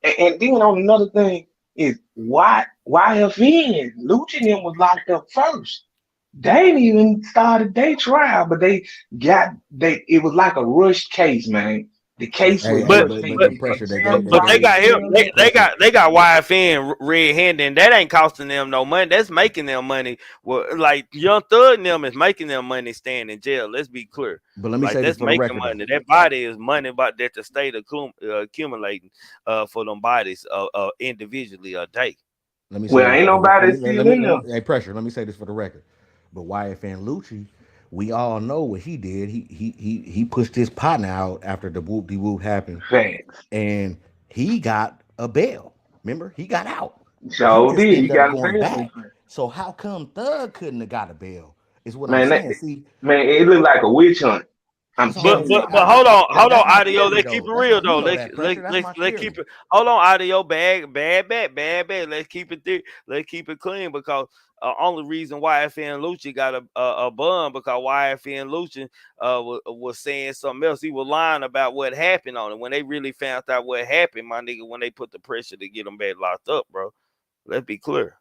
[SPEAKER 10] and then on another thing is why YFN Lucci and them was locked up first. They ain't even started their trial, but they it was like a rushed case, man. The case was
[SPEAKER 7] But
[SPEAKER 10] rushed. They
[SPEAKER 18] the pressure they
[SPEAKER 10] jailed
[SPEAKER 7] but they got him.
[SPEAKER 10] YFN.
[SPEAKER 7] They got YFN red handed, and that ain't costing them no money. That's making them money. Well, like Young Thug and them is making them money staying in jail. Let's be clear.
[SPEAKER 18] But let me
[SPEAKER 7] Like
[SPEAKER 18] say this
[SPEAKER 7] that's
[SPEAKER 18] for the
[SPEAKER 7] making
[SPEAKER 18] record,
[SPEAKER 7] money.
[SPEAKER 18] though.
[SPEAKER 7] That body is money, but that the state accumulating for them bodies individually a day.
[SPEAKER 18] Let me say
[SPEAKER 10] Well,
[SPEAKER 18] this.
[SPEAKER 10] ain't nobody still in
[SPEAKER 18] Let me,
[SPEAKER 10] there.
[SPEAKER 18] hey, pressure. Let me say this for the record. But YFN Lucci, we all know what he did. He pushed his partner out after the whoop de whoop happened,
[SPEAKER 10] Facts.
[SPEAKER 18] and he got a bail. Remember, he got out. He
[SPEAKER 10] So
[SPEAKER 18] just
[SPEAKER 10] did. He
[SPEAKER 18] ended up
[SPEAKER 10] got a
[SPEAKER 18] going
[SPEAKER 10] family.
[SPEAKER 18] back. So how come Thug couldn't have got a bail? Is what I'm
[SPEAKER 10] Man,
[SPEAKER 18] saying. See,
[SPEAKER 10] it looked like a witch hunt. I'm
[SPEAKER 18] that's all I'm
[SPEAKER 7] But
[SPEAKER 10] telling
[SPEAKER 18] saying.
[SPEAKER 10] you.
[SPEAKER 7] but hold on,
[SPEAKER 18] That's my
[SPEAKER 7] audio.
[SPEAKER 18] theory,
[SPEAKER 7] Let's keep it
[SPEAKER 18] though.
[SPEAKER 7] real
[SPEAKER 18] You
[SPEAKER 7] though.
[SPEAKER 18] know that pressure. That's my
[SPEAKER 7] Let's
[SPEAKER 18] theory.
[SPEAKER 7] keep it. Hold on, audio. Bad. Let's keep it there. Let's keep it clean because only reason YFN Lucci got a bun because YFN Lucci was saying something else. He was lying about what happened on it when they really found out what happened, my nigga. When they put the pressure to get him back locked up, bro. Let's be clear.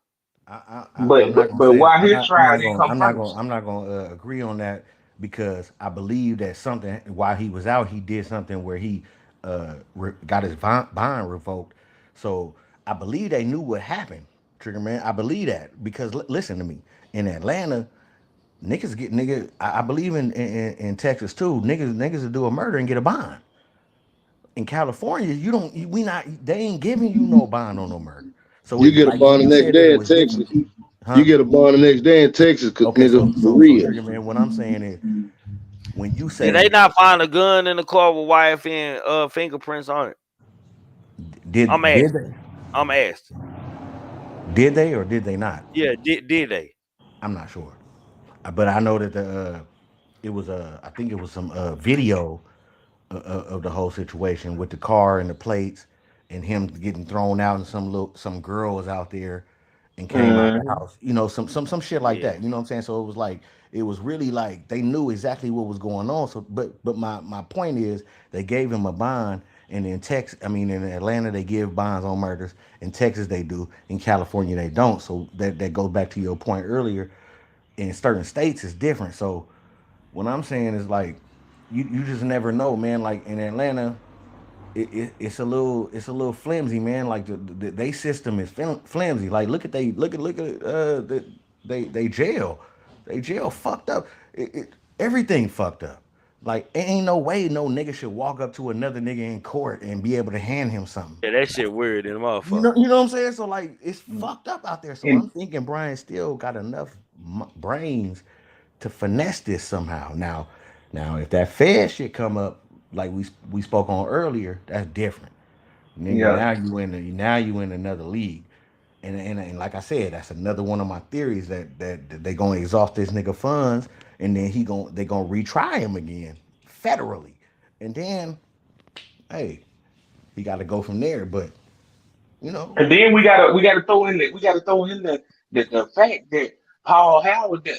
[SPEAKER 18] I'm not gonna
[SPEAKER 10] But
[SPEAKER 18] say
[SPEAKER 10] why his trial didn't come first?
[SPEAKER 18] I'm not gonna agree on that because I believe that something while he was out he did something where he got his bond revoked. So I believe they knew what happened, Trigger Man. I believe that because listen to me, in Atlanta, niggas get I believe in Texas too. Niggas will do a murder and get a bond. In California, you don't we not they ain't giving you no bond on no murder. So
[SPEAKER 3] You
[SPEAKER 18] it,
[SPEAKER 3] get a
[SPEAKER 18] like
[SPEAKER 3] bond the
[SPEAKER 18] you
[SPEAKER 3] next
[SPEAKER 18] said that
[SPEAKER 3] day
[SPEAKER 18] it
[SPEAKER 3] in
[SPEAKER 18] was
[SPEAKER 3] Texas.
[SPEAKER 18] different. Huh?
[SPEAKER 3] You get a bond the next day in Texas,
[SPEAKER 18] Okay,
[SPEAKER 3] nigga, for
[SPEAKER 18] so
[SPEAKER 3] real.
[SPEAKER 18] Trigger Man, what I'm saying is when you
[SPEAKER 7] Did they
[SPEAKER 18] say
[SPEAKER 7] not find a gun in the car with YFN fingerprints on it? I'm
[SPEAKER 18] did
[SPEAKER 7] asking.
[SPEAKER 18] they
[SPEAKER 7] I'm asking.
[SPEAKER 18] did they or did they not?
[SPEAKER 7] Yeah, did they?
[SPEAKER 18] I'm not sure, but I know that it was I think it was some video of the whole situation with the car and the plates and him getting thrown out and some girl was out there and came out the
[SPEAKER 10] Mhm.
[SPEAKER 18] house. You know, some shit like
[SPEAKER 7] Yeah.
[SPEAKER 18] that. You know what I'm saying? So it was really like they knew exactly what was going on. So but my point is they gave him a bond and in in Atlanta they give bonds on murders. In Texas they do. In California they don't. So that goes back to your point earlier. In certain states it's different. So what I'm saying is like you just never know, man. Like in Atlanta, it's a little flimsy, man. Like they system is flimsy. Like look at they jail fucked up. Everything fucked up. Like ain't no way no nigga should walk up to another nigga in court and be able to hand him something.
[SPEAKER 7] Yeah, that shit weird in the motherfucker.
[SPEAKER 18] You know what I'm saying? So like it's fucked up out there. So
[SPEAKER 10] And
[SPEAKER 18] I'm thinking Brian still got enough brains to finesse this somehow. Now Now, if that Fed shit come up like we spoke on earlier, that's different. Nigga,
[SPEAKER 10] Yeah.
[SPEAKER 18] now you in another league. And like I said, that's another one of my theories that they gonna exhaust this nigga funds, and then they gonna retry him again federally, and then hey, he got to go from there. But you know,
[SPEAKER 2] And then we gotta throw in the fact that Paul Howard, the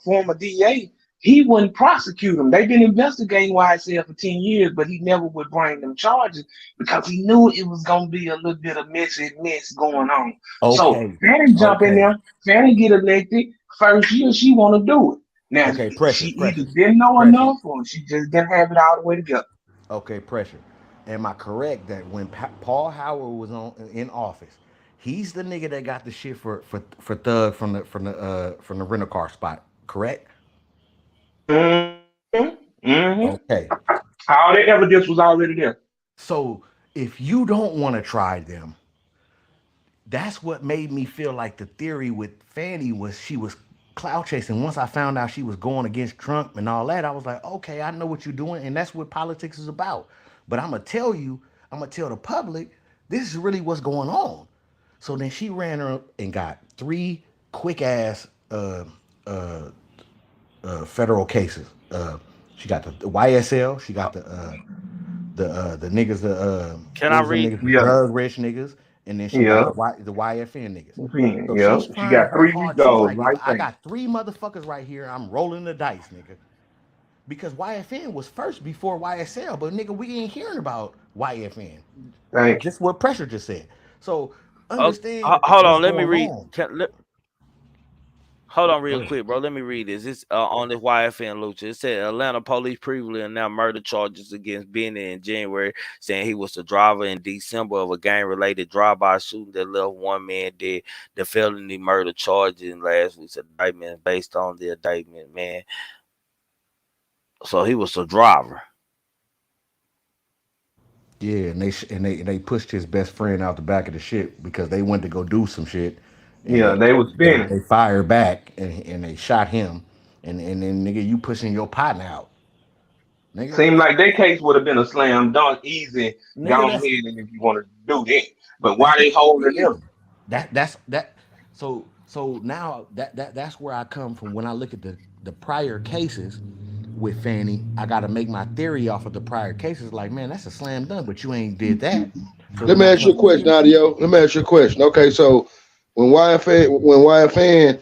[SPEAKER 2] former DA, he wouldn't prosecute them. They've been investigating YSL for 10 years, but he never would bring them charges because he knew it was gonna be a little bit of mess going on. So
[SPEAKER 18] okay,
[SPEAKER 2] Fanny jump in
[SPEAKER 18] okay,
[SPEAKER 2] there, Fanny get elected. First year she wanna do it. Now
[SPEAKER 18] okay,
[SPEAKER 2] she either didn't know enough or she just didn't have it all the way together.
[SPEAKER 18] okay, pressure. Am I correct that when Paul Howard was in office, he's the nigga that got the shit for Thug from the rental car spot? Correct.
[SPEAKER 2] Mm-hmm.
[SPEAKER 18] Okay.
[SPEAKER 2] All that evidence was already there.
[SPEAKER 18] So if you don't want to try them, that's what made me feel like the theory with Fanny was she was clout chasing. Once I found out she was going against Trump and all that, I was like, okay, I know what you're doing, and that's what politics is about. But I'm gonna tell the public, this is really what's going on. So then she ran her and got 3 quick ass federal cases. She got the YSL, she got the niggas,
[SPEAKER 7] Can I read?
[SPEAKER 18] niggas, the drug rich niggas, and then she got the YFN niggas. So
[SPEAKER 2] Yeah.
[SPEAKER 18] she's
[SPEAKER 2] She
[SPEAKER 18] trying
[SPEAKER 2] got
[SPEAKER 18] her
[SPEAKER 2] 3
[SPEAKER 18] hard. She's
[SPEAKER 2] Rigos,
[SPEAKER 18] like,
[SPEAKER 2] right?
[SPEAKER 18] I got 3 motherfuckers right here. I'm rolling the dice, nigga. Because YFN was first before YSL, but nigga, we ain't hearing about YFN.
[SPEAKER 2] Thank you.
[SPEAKER 18] Just what Pressure just said. So
[SPEAKER 7] Oh,
[SPEAKER 18] understand
[SPEAKER 7] hold
[SPEAKER 18] what's
[SPEAKER 7] on. Let me
[SPEAKER 18] going
[SPEAKER 7] read.
[SPEAKER 18] on.
[SPEAKER 7] Hold on real
[SPEAKER 18] Go ahead.
[SPEAKER 7] quick, bro. Let me read this. It's on this YFN Lucha. It said Atlanta police previously announced murder charges against Benny in January, saying he was the driver in December of a gang-related drive-by shooting that left 1 man dead. The felony murder charges in last week's indictment based on the indictment, man. So he was the driver.
[SPEAKER 18] Yeah, and they pushed his best friend out the back of the shit because they went to go do some shit,
[SPEAKER 2] Yeah,
[SPEAKER 18] and
[SPEAKER 2] they was spinning.
[SPEAKER 18] they fired back and they shot him, and then nigga, you pushing your partner out, nigga.
[SPEAKER 2] Seemed like that case would have been a slam dunk, easy,
[SPEAKER 18] Nigga,
[SPEAKER 2] gone
[SPEAKER 18] that's
[SPEAKER 2] ahead, and if you want to do that. But why
[SPEAKER 18] that's
[SPEAKER 2] they
[SPEAKER 18] what you
[SPEAKER 2] holding
[SPEAKER 18] did.
[SPEAKER 2] them?
[SPEAKER 18] That. So now that's where I come from when I look at the prior cases with Fanny. I got to make my theory off of the prior cases. Like, man, that's a slam dunk, but you ain't did that. So
[SPEAKER 3] Let
[SPEAKER 18] then
[SPEAKER 3] me
[SPEAKER 18] I
[SPEAKER 3] ask you a
[SPEAKER 18] come
[SPEAKER 3] question,
[SPEAKER 18] in.
[SPEAKER 3] Audio. Let me ask you a question. Okay, so when YFN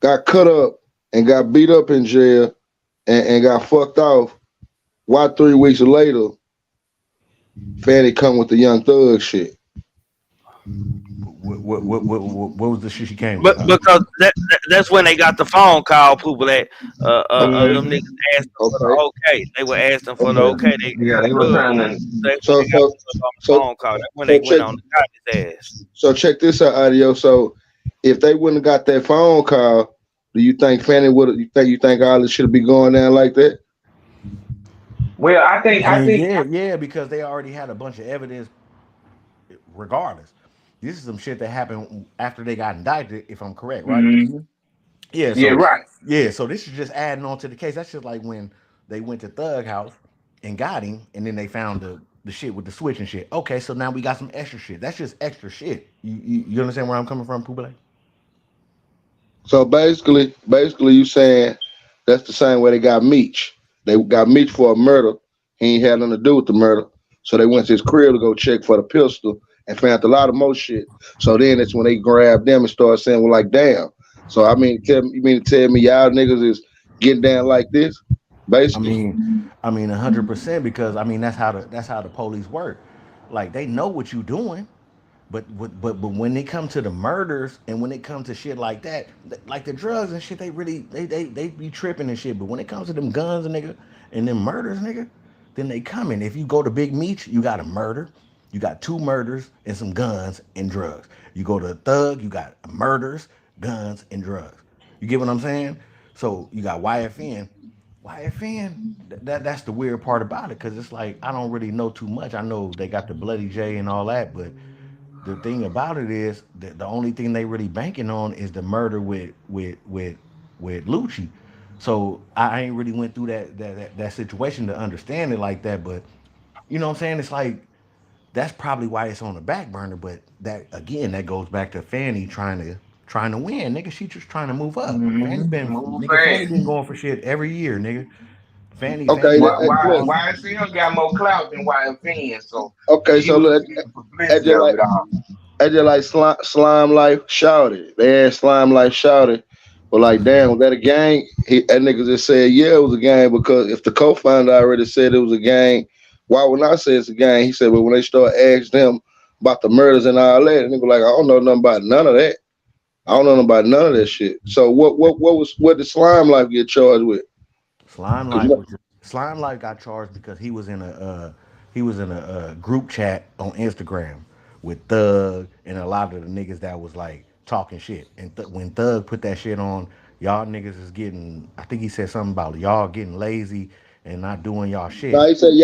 [SPEAKER 3] got cut up and got beat up in jail and got fucked off, why 3 weeks later Fanny come with the Young Thug shit?
[SPEAKER 18] What was the shit she came
[SPEAKER 7] But
[SPEAKER 18] with?
[SPEAKER 7] because that's when they got the phone call, people that them niggas asked them for the okay. They were asking for the okay.
[SPEAKER 2] They were trying to.
[SPEAKER 7] That's when
[SPEAKER 3] So
[SPEAKER 7] they got
[SPEAKER 3] so
[SPEAKER 7] put on the
[SPEAKER 3] so
[SPEAKER 7] phone call. That's when
[SPEAKER 3] so
[SPEAKER 7] they went
[SPEAKER 3] check
[SPEAKER 7] on the got his ass.
[SPEAKER 3] so check this out, Audio. So if they wouldn't have got that phone call, do you think Fanny would? You think all this should be going down like that?
[SPEAKER 2] Well, I
[SPEAKER 18] I mean,
[SPEAKER 2] think.
[SPEAKER 18] yeah, because they already had a bunch of evidence. Regardless, this is some shit that happened after they got indicted. If I'm correct, right?
[SPEAKER 2] Mhm.
[SPEAKER 18] Yeah.
[SPEAKER 2] Yeah,
[SPEAKER 18] So
[SPEAKER 2] right.
[SPEAKER 18] so this is just adding on to the case. That's just like when they went to Thug House and got him, and then they found the shit with the switch and shit. Okay, so now we got some extra shit. That's just extra shit. You understand where I'm coming from, Pubele?
[SPEAKER 3] So basically, you saying that's the same way they got Meech. They got Meech for a murder. He ain't had nothing to do with the murder. So they went to his crib to go check for the pistol and found a lot of more shit. So then that's when they grabbed them and started saying, well, like, damn. So I mean, you mean to tell me y'all niggas is getting down like this? Basically.
[SPEAKER 18] I mean, 100% because I mean that's how the police work. Like they know what you doing. But when they come to the murders and when it comes to shit like that, like the drugs and shit, they really they be tripping and shit. But when it comes to them guns and nigga and them murders, nigga, then they coming. If you go to Big Meech, you got a murder, you got 2 murders and some guns and drugs. You go to Thug, you got murders, guns and drugs. You get what I'm saying? So you got YFN. That's the weird part about it because it's like I don't really know too much. I know they got the Bloody J and all that, but the thing about it is that the only thing they really banking on is the murder with Lucci. So I ain't really went through that situation to understand it like that. But you know what I'm saying? It's like that's probably why it's on the back burner. But that again, that goes back to Fanny trying to win, nigga. She just trying to move up.
[SPEAKER 2] Move
[SPEAKER 18] Fanny
[SPEAKER 2] fast.
[SPEAKER 18] been going for shit every year, nigga. Fanny
[SPEAKER 3] Okay,
[SPEAKER 18] been
[SPEAKER 2] Why
[SPEAKER 18] going
[SPEAKER 3] that,
[SPEAKER 18] for
[SPEAKER 3] look.
[SPEAKER 18] all.
[SPEAKER 2] YSL got more clout than YFN, so
[SPEAKER 3] Okay,
[SPEAKER 2] she
[SPEAKER 3] so
[SPEAKER 2] was
[SPEAKER 3] look,
[SPEAKER 2] getting
[SPEAKER 3] at
[SPEAKER 2] publicity
[SPEAKER 3] just
[SPEAKER 2] of
[SPEAKER 3] like
[SPEAKER 2] it all.
[SPEAKER 3] slime life shouted. They had slime life shouted. But like, damn, was that a gang? That nigga just said, yeah, it was a gang because if the co-founder already said it was a gang, why would I say it's a gang? He said, well, when they start asking him about the murders and all that, and they were like, I don't know nothing about none of that. I don't know nothing about none of that shit. So what did slime life get charged with?
[SPEAKER 18] Slime
[SPEAKER 3] 'Cause
[SPEAKER 18] Life was Slime Life got charged because he was in a group chat on Instagram with Thug and a lot of the niggas that was like talking shit. And when Thug put that shit on, y'all niggas is getting. I think he said something about y'all getting lazy and not doing y'all
[SPEAKER 3] Now
[SPEAKER 18] shit.
[SPEAKER 3] he said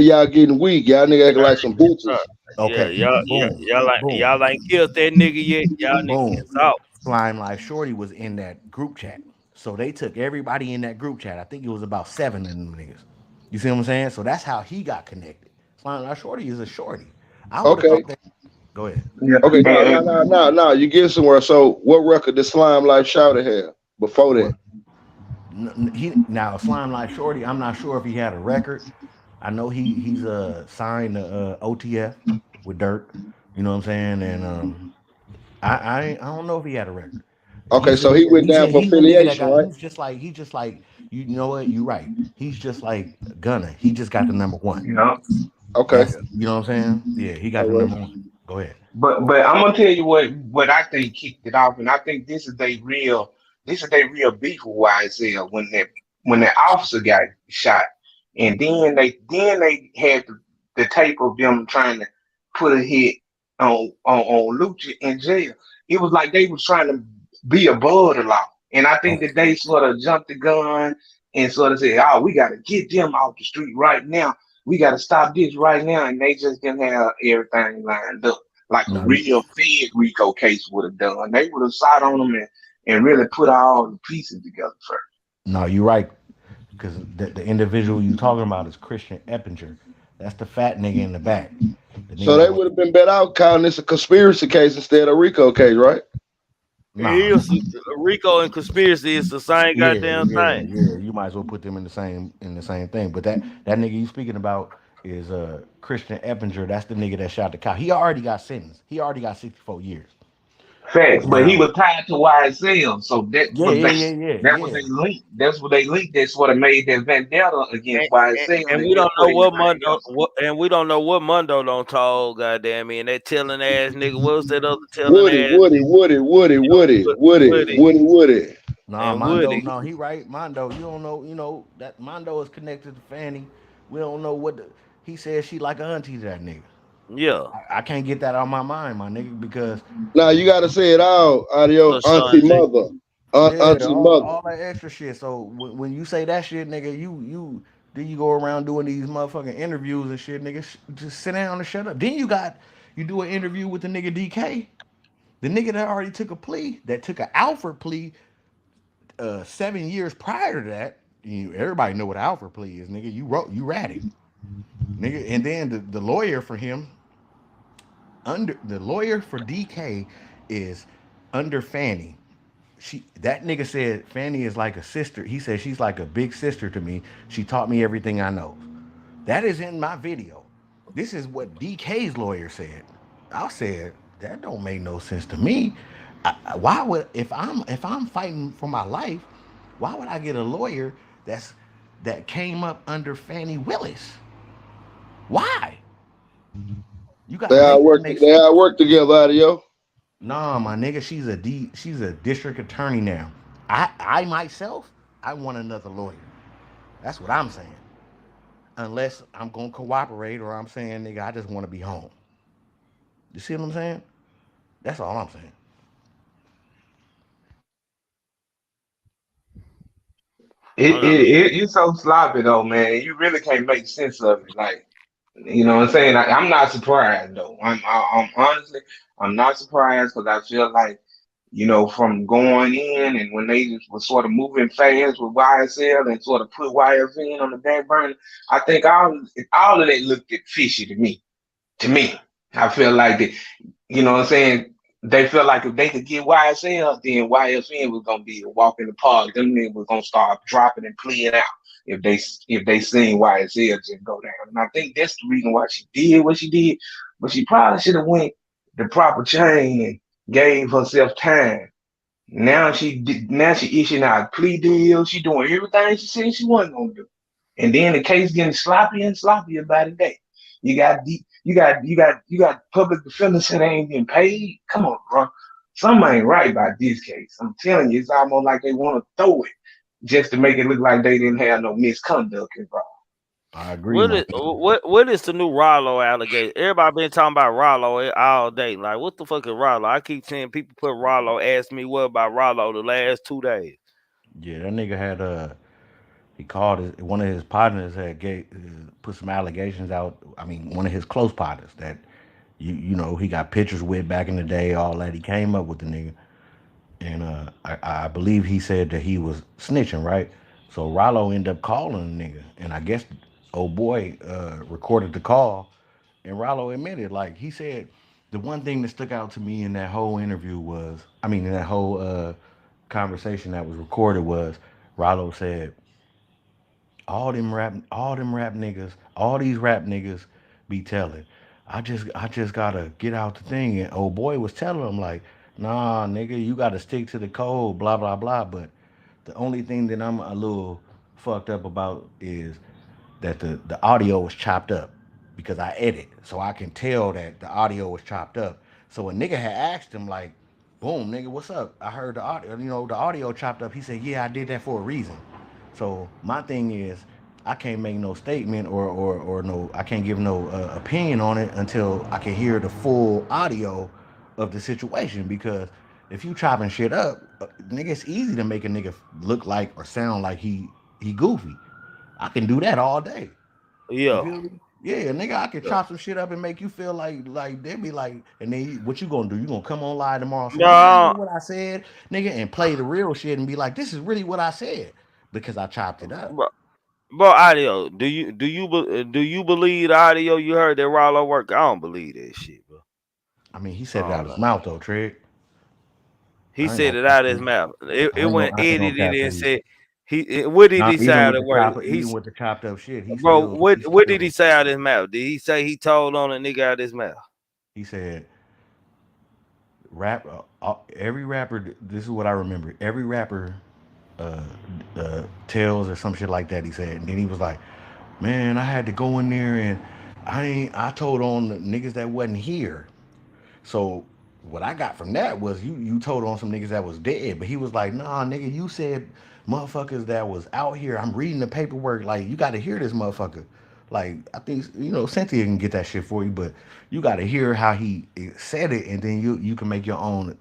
[SPEAKER 3] y'all getting weak. Y'all nigga acting like some
[SPEAKER 7] Uh,
[SPEAKER 3] bitches.
[SPEAKER 7] yeah,
[SPEAKER 18] Okay, boom, boom,
[SPEAKER 7] y'all ain't killed that nigga yet. Y'all niggas
[SPEAKER 18] boom.
[SPEAKER 7] is out.
[SPEAKER 18] Slime Life Shorty was in that group chat. So they took everybody in that group chat. I think it was about 7 of them niggas. You see what I'm saying? So that's how he got connected. Slime Life Shorty is a shorty. I would have
[SPEAKER 3] Okay.
[SPEAKER 18] thought that. Go ahead.
[SPEAKER 2] Yeah,
[SPEAKER 3] Okay, no. You get somewhere. So, what record did Slime Life Shouted have before that?
[SPEAKER 18] What now Slime Life Shorty? I'm not sure if he had a record. I know he's signed to OTF with Dirt. You know what I'm saying? And I don't know if he had a record.
[SPEAKER 3] Okay,
[SPEAKER 18] He's the
[SPEAKER 3] so he
[SPEAKER 18] nigga.
[SPEAKER 3] went down for
[SPEAKER 18] He's the nigga that
[SPEAKER 3] affiliation,
[SPEAKER 18] got.
[SPEAKER 3] right?
[SPEAKER 18] He's just like you know what? You right. He's just like Gunna. He just got the number one.
[SPEAKER 2] you know.
[SPEAKER 3] Okay,
[SPEAKER 18] That's you know what I'm saying? Yeah, he got
[SPEAKER 3] all
[SPEAKER 18] the
[SPEAKER 3] right.
[SPEAKER 18] number one. Go ahead.
[SPEAKER 2] But I'm gonna tell you what I think kicked it off, and I think this is their real beef with YSL when that officer got shot, and then they had the tape of them trying to put a hit on Lucha in jail. It was like they was trying to be above the law, and I think
[SPEAKER 18] Oh,
[SPEAKER 2] that they sort of jumped the gun and sort of said, "Oh, we got to get them off the street right now. We got to stop this right now," and they just didn't have everything lined up like a
[SPEAKER 18] no,
[SPEAKER 2] real Fed Rico case would have done. They would have sat on them and really put all the pieces together first.
[SPEAKER 18] no, you're right. Because the individual you talking about is Christian Eppinger. That's the fat nigga in the back. The
[SPEAKER 3] So
[SPEAKER 18] nigga
[SPEAKER 3] they
[SPEAKER 18] that was
[SPEAKER 3] would have been better out calling this a conspiracy case instead of Rico case, right?
[SPEAKER 18] nah.
[SPEAKER 7] He is Rico and conspiracy is the same
[SPEAKER 18] Yeah,
[SPEAKER 7] goddamn
[SPEAKER 18] yeah,
[SPEAKER 7] thing.
[SPEAKER 18] yeah. You might as well put them in the same thing. But that nigga you speaking about is Christian Eppinger. That's the nigga that shot the cop. He already got sentenced. He already got 64 years.
[SPEAKER 2] Facts, but he
[SPEAKER 18] Now,
[SPEAKER 2] was tied to YSL, so
[SPEAKER 18] yeah, yeah, yeah, yeah,
[SPEAKER 2] that was
[SPEAKER 18] yeah.
[SPEAKER 2] they linked. That's what they linked. That's what made that vendetta
[SPEAKER 7] And,
[SPEAKER 2] against YSL
[SPEAKER 7] and
[SPEAKER 2] and
[SPEAKER 7] we
[SPEAKER 2] didn't
[SPEAKER 7] don't
[SPEAKER 2] put
[SPEAKER 7] know what
[SPEAKER 2] anything
[SPEAKER 7] Mundo
[SPEAKER 2] else.
[SPEAKER 7] and we don't know what Mundo don't told, goddamn me. And that telling ass nigga, what was that other telling
[SPEAKER 3] Woody,
[SPEAKER 7] ass
[SPEAKER 3] Woody,
[SPEAKER 7] nigga?
[SPEAKER 3] Woody, Woody, Woody, Woody,
[SPEAKER 7] Woody
[SPEAKER 3] Woody, Woody.
[SPEAKER 18] Nah,
[SPEAKER 7] and
[SPEAKER 18] Mondo,
[SPEAKER 7] Woody.
[SPEAKER 18] no, he right. Mondo, you don't know, that Mondo is connected to Fanny. We don't know he said she like a auntie to that nigga.
[SPEAKER 7] Yeah.
[SPEAKER 18] I can't get that out of my mind, my nigga, because
[SPEAKER 3] Now you got to say it out of your
[SPEAKER 7] So
[SPEAKER 3] auntie
[SPEAKER 7] Shanti.
[SPEAKER 3] mother,
[SPEAKER 18] yeah,
[SPEAKER 3] auntie mother.
[SPEAKER 18] all that extra shit. So when you say that shit, nigga, you then you go around doing these motherfucking interviews and shit, nigga. Just sit down and shut up. Then you do an interview with the nigga DK, the nigga that already took a plea, that took an Alfred plea 7 years prior to that. Everybody know what an Alfred plea is, nigga. You ratted, nigga. And then the lawyer for him, the lawyer for DK is under Fanny. That nigga said Fanny is like a sister. He said she's like a big sister to me. She taught me everything I know. That is in my video. This is what DK's lawyer said. I said that don't make no sense to me. Why would if I'm fighting for my life, why would I get a lawyer that came up under Fannie Willis? Why? You
[SPEAKER 3] They
[SPEAKER 18] gotta
[SPEAKER 3] all
[SPEAKER 18] make
[SPEAKER 3] work.
[SPEAKER 18] that make
[SPEAKER 3] They all
[SPEAKER 18] sense.
[SPEAKER 3] work together, out of yo.
[SPEAKER 18] Nah, my nigga, she's a district attorney now. I myself, I want another lawyer. That's what I'm saying. Unless I'm gonna cooperate or I'm saying, nigga, I just want to be home. You see what I'm saying? That's all I'm saying.
[SPEAKER 7] I got
[SPEAKER 2] It's so sloppy though, man. You really can't make sense of it. Like, you know what I'm saying? I'm not surprised though. I'm honestly, I'm not surprised because I feel like from going in and when they were sort of moving fast with YSL and sort of put YFN on the back burner. I think all of that looked fishy to me. I feel like that, what I'm saying? They felt like if they could get YSL, then YFN was gonna be a walk in the park. Them niggas was gonna start dropping and playing out if they seen YSL just go down. And I think that's the reason why she did what she did. But she probably should have went the proper chain and gave herself time. Now she issuing out plea deals. She doing everything she said she wasn't gonna do. And then the case getting sloppy and sloppier by the day. You got public defenders that ain't getting paid. Come on, bro. Something ain't right about this case. I'm telling you, it's almost like they want to throw it just to make it look like they didn't have no misconduct involved.
[SPEAKER 18] I agree.
[SPEAKER 7] What is the new Rollo allegation? Everybody been talking about Rollo all day. Like, what the fuck is Rollo? I keep seeing people put Rollo. Ask me what about Rollo the last 2 days.
[SPEAKER 18] Yeah, that nigga had he called one of his partners had put some allegations out. I mean, one of his close partners that he got pictures with back in the day, all that. He came up with the nigga, and I believe he said that he was snitching, right? So Rollo ended up calling the nigga, and I guess old boy recorded the call, and Rollo admitted, like he said, the one thing that stuck out to me in that whole interview was, I mean, in that whole conversation that was recorded was, Rollo said, all these rap niggas be telling. I just gotta get out the thing. And old boy was telling him like, nah, nigga, you gotta stick to the code, blah blah blah. But the only thing that I'm a little fucked up about is that the audio was chopped up because I edit, so I can tell that the audio was chopped up. So a nigga had asked him like, boom, nigga, what's up? I heard the audio chopped up. He said, yeah, I did that for a reason. So my thing is, I can't make no statement or no, I can't give no opinion on it until I can hear the full audio of the situation. Because if you chopping shit up, nigga, it's easy to make a nigga look like or sound like he goofy. I can do that all day. You
[SPEAKER 7] Yeah.
[SPEAKER 18] feel me? Yeah, nigga, I can chop some shit up and make you feel like they be like, and then what you gonna do? You gonna come on live tomorrow and say, nigga, you
[SPEAKER 7] No,
[SPEAKER 18] know what I said, nigga, and play the real shit and be like, this is really what I said because I chopped it up.
[SPEAKER 7] bro, audio. Do you believe the audio you heard that Rollo work? I don't believe that shit, bro.
[SPEAKER 18] I mean, he
[SPEAKER 7] I
[SPEAKER 18] said it out
[SPEAKER 7] don't
[SPEAKER 18] his
[SPEAKER 7] know.
[SPEAKER 18] mouth though, Trig.
[SPEAKER 7] He
[SPEAKER 18] I ain't
[SPEAKER 7] said
[SPEAKER 18] gonna
[SPEAKER 7] it
[SPEAKER 18] cap
[SPEAKER 7] out of
[SPEAKER 18] to
[SPEAKER 7] his
[SPEAKER 18] you.
[SPEAKER 7] mouth. It
[SPEAKER 18] I ain't
[SPEAKER 7] went
[SPEAKER 18] gonna
[SPEAKER 7] edited
[SPEAKER 18] cap to
[SPEAKER 7] and
[SPEAKER 18] you.
[SPEAKER 7] said what did he say
[SPEAKER 18] Even
[SPEAKER 7] out
[SPEAKER 18] with
[SPEAKER 7] of
[SPEAKER 18] the
[SPEAKER 7] work?
[SPEAKER 18] chop, even with the chopped up shit,
[SPEAKER 7] Bro, what did he say out of his mouth? Did he say he told on a nigga out of his mouth?
[SPEAKER 18] he said every rapper. This is what I remember. Every rapper uh, tells or some shit like that. He said, and then he was like, "Man, I had to go in there and I told on the niggas that wasn't here." So what I got from that was you told on some niggas that was dead, but he was like, "Nah, nigga, you said motherfuckers that was out here. I'm reading the paperwork. Like you got to hear this motherfucker." Like I think Cynthia can get that shit for you, but you got to hear how he said it, and then you can make your own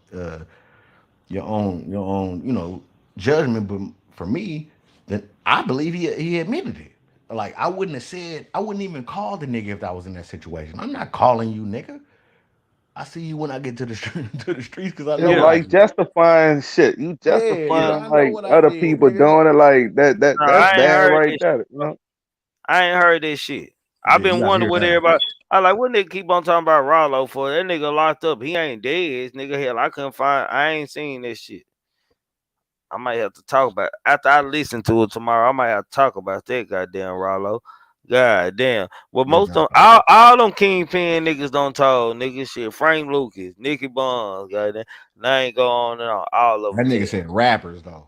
[SPEAKER 18] judgment. But for me, then I believe he admitted it. Like I wouldn't even call the nigga if I was in that situation. I'm not calling you nigga. I see you when I get to the to the streets because I
[SPEAKER 10] Yeah,
[SPEAKER 18] know what I
[SPEAKER 10] like
[SPEAKER 18] did.
[SPEAKER 10] justifying shit. You
[SPEAKER 18] Yeah,
[SPEAKER 10] justifying
[SPEAKER 18] I know
[SPEAKER 10] like
[SPEAKER 18] what I
[SPEAKER 10] other
[SPEAKER 18] did,
[SPEAKER 10] people
[SPEAKER 18] nigga.
[SPEAKER 10] doing it like that.
[SPEAKER 7] No,
[SPEAKER 10] That's
[SPEAKER 7] I ain't
[SPEAKER 10] bad
[SPEAKER 7] heard
[SPEAKER 10] right
[SPEAKER 7] this shit.
[SPEAKER 10] there.
[SPEAKER 7] I ain't heard this shit. I've
[SPEAKER 18] Yeah, you
[SPEAKER 7] been
[SPEAKER 18] gotta
[SPEAKER 7] wondering
[SPEAKER 18] hear
[SPEAKER 7] what
[SPEAKER 18] that.
[SPEAKER 7] everybody. I like what nigga keep on talking about Rollo for. That nigga locked up. He ain't dead. Nigga, hell, I couldn't find. I ain't seen this shit. I might have to talk about after I listen to it tomorrow. I might have to talk about that goddamn Rollo. God damn. Well,
[SPEAKER 18] Yeah,
[SPEAKER 7] most
[SPEAKER 18] nah.
[SPEAKER 7] of all them kingpin niggas don't told niggas shit. Frank Lucas, Nicky Bonds, goddamn. And I ain't go on and on. All of
[SPEAKER 18] That
[SPEAKER 7] them
[SPEAKER 18] nigga
[SPEAKER 7] tell.
[SPEAKER 18] said rappers though.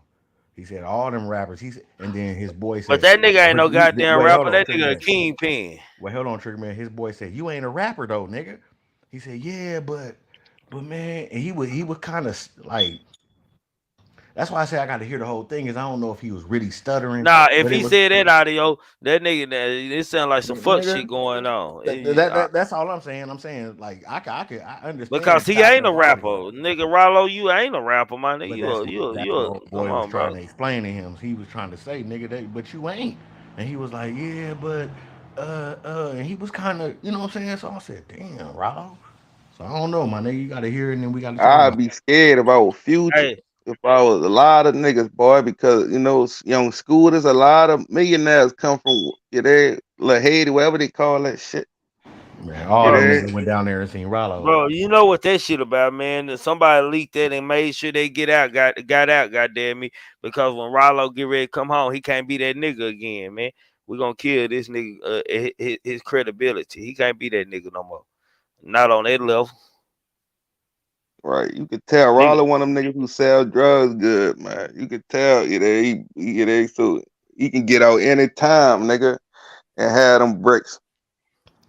[SPEAKER 18] He said all them rappers. And then his boy
[SPEAKER 7] But
[SPEAKER 18] said,
[SPEAKER 7] that nigga ain't
[SPEAKER 18] but
[SPEAKER 7] no goddamn
[SPEAKER 18] wait, hold
[SPEAKER 7] rapper.
[SPEAKER 18] on,
[SPEAKER 7] That
[SPEAKER 18] Trigger
[SPEAKER 7] nigga a
[SPEAKER 18] Man.
[SPEAKER 7] kingpin.
[SPEAKER 18] Wait, hold on, Trigger Man. His boy said, "You ain't a rapper though, nigga." He said, "Yeah, but man," and he was kind of like. That's why I say I got to hear the whole thing. Is I don't know if he was really stuttering,
[SPEAKER 7] Nah, if
[SPEAKER 18] but it
[SPEAKER 7] he
[SPEAKER 18] was
[SPEAKER 7] said that audio, that nigga, it sound like some fuck shit
[SPEAKER 18] nigga.
[SPEAKER 7] going on.
[SPEAKER 18] That's all I'm saying. I'm saying like I
[SPEAKER 7] Because
[SPEAKER 18] understand
[SPEAKER 7] he
[SPEAKER 18] chopping
[SPEAKER 7] ain't
[SPEAKER 18] up
[SPEAKER 7] a
[SPEAKER 18] the
[SPEAKER 7] rapper,
[SPEAKER 18] audio,
[SPEAKER 7] nigga. Rollo, you ain't a rapper, my nigga.
[SPEAKER 18] but that's what old
[SPEAKER 7] Come
[SPEAKER 18] boy was
[SPEAKER 7] on,
[SPEAKER 18] trying
[SPEAKER 7] bro.
[SPEAKER 18] to explain to him. He was trying to say, nigga, but you ain't. And he was like, yeah, but and he was kind of, you know what I'm saying. So I said, damn, Rollo. So I don't know, my nigga. You gotta hear it, and then we gotta talk
[SPEAKER 10] I'd
[SPEAKER 18] about
[SPEAKER 10] be scared about future
[SPEAKER 7] Hey,
[SPEAKER 10] if I was a lot of niggas, boy, because you know, young school, there's a lot of millionaires come from La Haiti, whatever they call that shit.
[SPEAKER 18] it. Man,
[SPEAKER 10] You
[SPEAKER 18] all them
[SPEAKER 10] there?
[SPEAKER 18] niggas went down there and seen Rollo.
[SPEAKER 7] bro, you know what that shit about, man? That somebody leaked that and made sure they got out, goddamn me. Because when Rollo get ready to come home, he can't be that nigga again, man. We gonna kill this nigga, his credibility. He can't be that nigga no more. Not on that level.
[SPEAKER 10] Right. You could tell
[SPEAKER 7] Nigga,
[SPEAKER 10] Rollo one of them niggas who sell drugs good, man. You could tell, so he can get out anytime, nigga, and have them bricks.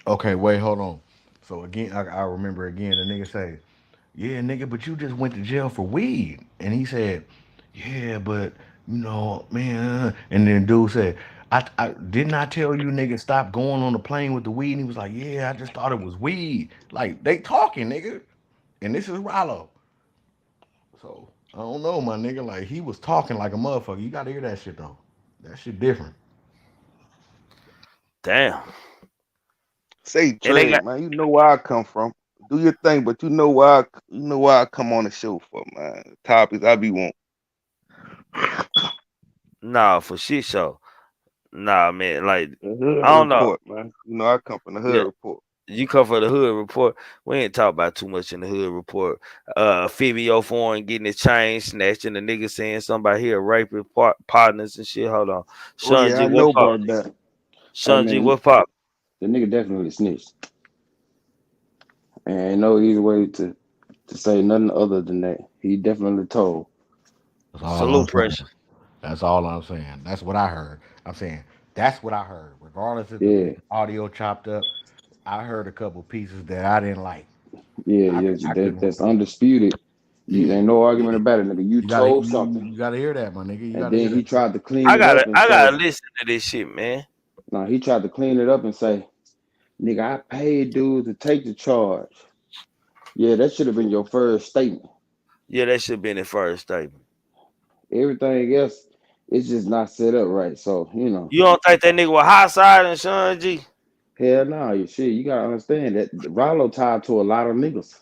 [SPEAKER 18] Okay, wait, hold on. So again, I remember again the nigga say, "Yeah, nigga, but you just went to jail for weed," and he said, "Yeah, but you know, man," and then dude said, I didn't I tell you nigga stop going on the plane with the weed?" And he was like, "Yeah, I just thought it was weed." Like they talking, nigga, and this is Rollo. So I don't know, my nigga. Like he was talking like a motherfucker. You gotta hear that shit though. That shit different.
[SPEAKER 7] damn.
[SPEAKER 10] Say
[SPEAKER 7] And they
[SPEAKER 10] Trey,
[SPEAKER 7] got
[SPEAKER 10] man, you know where I come from. Do your thing, but you know why I come on the show for, man. Topics I be want.
[SPEAKER 7] nah for shit show. Nah, man. Like
[SPEAKER 10] The hood
[SPEAKER 7] I don't know.
[SPEAKER 10] report, man. You know I come from the
[SPEAKER 7] Yeah.
[SPEAKER 10] hood report.
[SPEAKER 7] You come for the hood report. We ain't talk about too much in the hood report. Fibio foreign getting his chain snatched and the nigga saying somebody here raping partners and shit. Hold on.
[SPEAKER 10] Oh
[SPEAKER 7] Sean
[SPEAKER 10] yeah,
[SPEAKER 7] G,
[SPEAKER 10] I know
[SPEAKER 7] what pop?
[SPEAKER 10] about that.
[SPEAKER 21] Hey
[SPEAKER 7] Sean G,
[SPEAKER 21] man,
[SPEAKER 7] what pop?
[SPEAKER 21] the nigga definitely snitched. And ain't no easy way to say nothing other than that. He definitely told.
[SPEAKER 18] That's all I'm
[SPEAKER 7] Salute
[SPEAKER 18] saying.
[SPEAKER 7] pressure.
[SPEAKER 18] That's all I'm saying. That's what I heard. I'm saying that's what I heard. Regardless if
[SPEAKER 21] Yeah,
[SPEAKER 18] the audio chopped up, I heard a couple pieces that I didn't like.
[SPEAKER 21] yeah,
[SPEAKER 18] I
[SPEAKER 21] yeah.
[SPEAKER 18] I couldn't.
[SPEAKER 21] That's undisputed. You
[SPEAKER 18] Yeah,
[SPEAKER 21] ain't no
[SPEAKER 18] yeah.
[SPEAKER 21] argument about it, nigga. You
[SPEAKER 18] You gotta
[SPEAKER 21] told something,
[SPEAKER 18] you gotta hear that, my nigga. You
[SPEAKER 21] and
[SPEAKER 18] gotta hear
[SPEAKER 21] then he
[SPEAKER 18] that.
[SPEAKER 21] tried to clean it up and
[SPEAKER 7] I
[SPEAKER 21] say,
[SPEAKER 7] gotta listen to this shit, man.
[SPEAKER 21] no, he tried to clean it up and say, nigga, I paid dudes to take the charge. Yeah, that should have been your first statement.
[SPEAKER 7] Yeah, that should be in the first statement.
[SPEAKER 21] Everything else, it's just not set up right. So,
[SPEAKER 7] You don't think that nigga was hot side and Sean G?
[SPEAKER 21] hell no, you shit. You gotta understand that Rollo tied to a lot of niggas.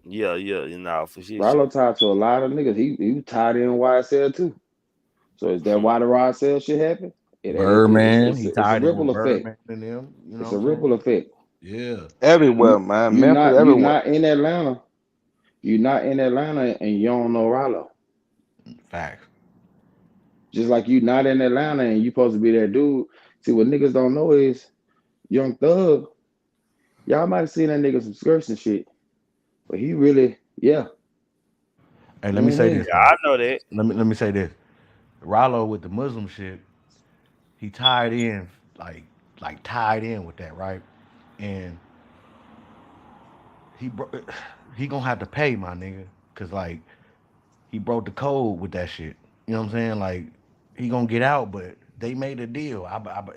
[SPEAKER 7] Yeah, you know, for shit
[SPEAKER 21] Rollo
[SPEAKER 7] show.
[SPEAKER 21] tied to a lot of niggas. He was tied in YSL too. So is that
[SPEAKER 7] Hmm.
[SPEAKER 21] why the YSL shit happened?
[SPEAKER 18] Birdman, he
[SPEAKER 21] It's a
[SPEAKER 18] tied in
[SPEAKER 21] ripple
[SPEAKER 18] with
[SPEAKER 21] effect.
[SPEAKER 18] Birdman and them. You know
[SPEAKER 21] It's
[SPEAKER 18] what
[SPEAKER 21] a
[SPEAKER 18] I'm saying?
[SPEAKER 21] ripple effect.
[SPEAKER 18] Yeah,
[SPEAKER 10] Everywhere,
[SPEAKER 21] You
[SPEAKER 10] man.
[SPEAKER 21] you
[SPEAKER 10] Memphis,
[SPEAKER 21] not you
[SPEAKER 10] everywhere.
[SPEAKER 21] not in Atlanta. You not in Atlanta and you don't know Rollo.
[SPEAKER 18] facts.
[SPEAKER 21] Just like you not in Atlanta and you supposed to be that dude. See what niggas don't know is Young Thug. Y'all might have seen that nigga some skirts and shit, but he really, yeah.
[SPEAKER 18] Hey, let me say
[SPEAKER 21] Mm-hmm.
[SPEAKER 18] this
[SPEAKER 7] Yeah,
[SPEAKER 18] though.
[SPEAKER 7] I know that.
[SPEAKER 18] Let me say this. Rollo with the Muslim shit, he tied in like tied in with that, right? And he bro- he gonna have to pay my nigga, cause like he broke the code with that shit. You know what I'm saying? Like he gonna get out, but they made a deal.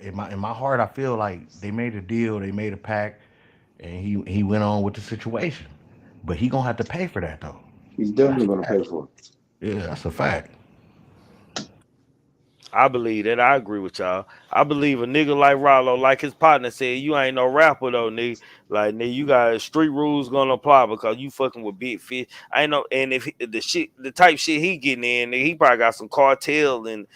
[SPEAKER 18] In my heart, I feel like they made a deal. They made a pact, and he went on with the situation. But he gonna have to pay for that though.
[SPEAKER 21] He's
[SPEAKER 18] That's
[SPEAKER 21] definitely
[SPEAKER 18] a
[SPEAKER 21] gonna
[SPEAKER 18] fact.
[SPEAKER 21] pay for it.
[SPEAKER 18] Yeah, that's a fact.
[SPEAKER 7] I believe that. I agree with y'all. I believe a nigga like Rollo, like his partner said, you ain't no rapper though, nigga. Like nigga, you got street rules gonna apply because you fucking with big fish. I know, and if the type shit he getting in, nigga, he probably got some cartel in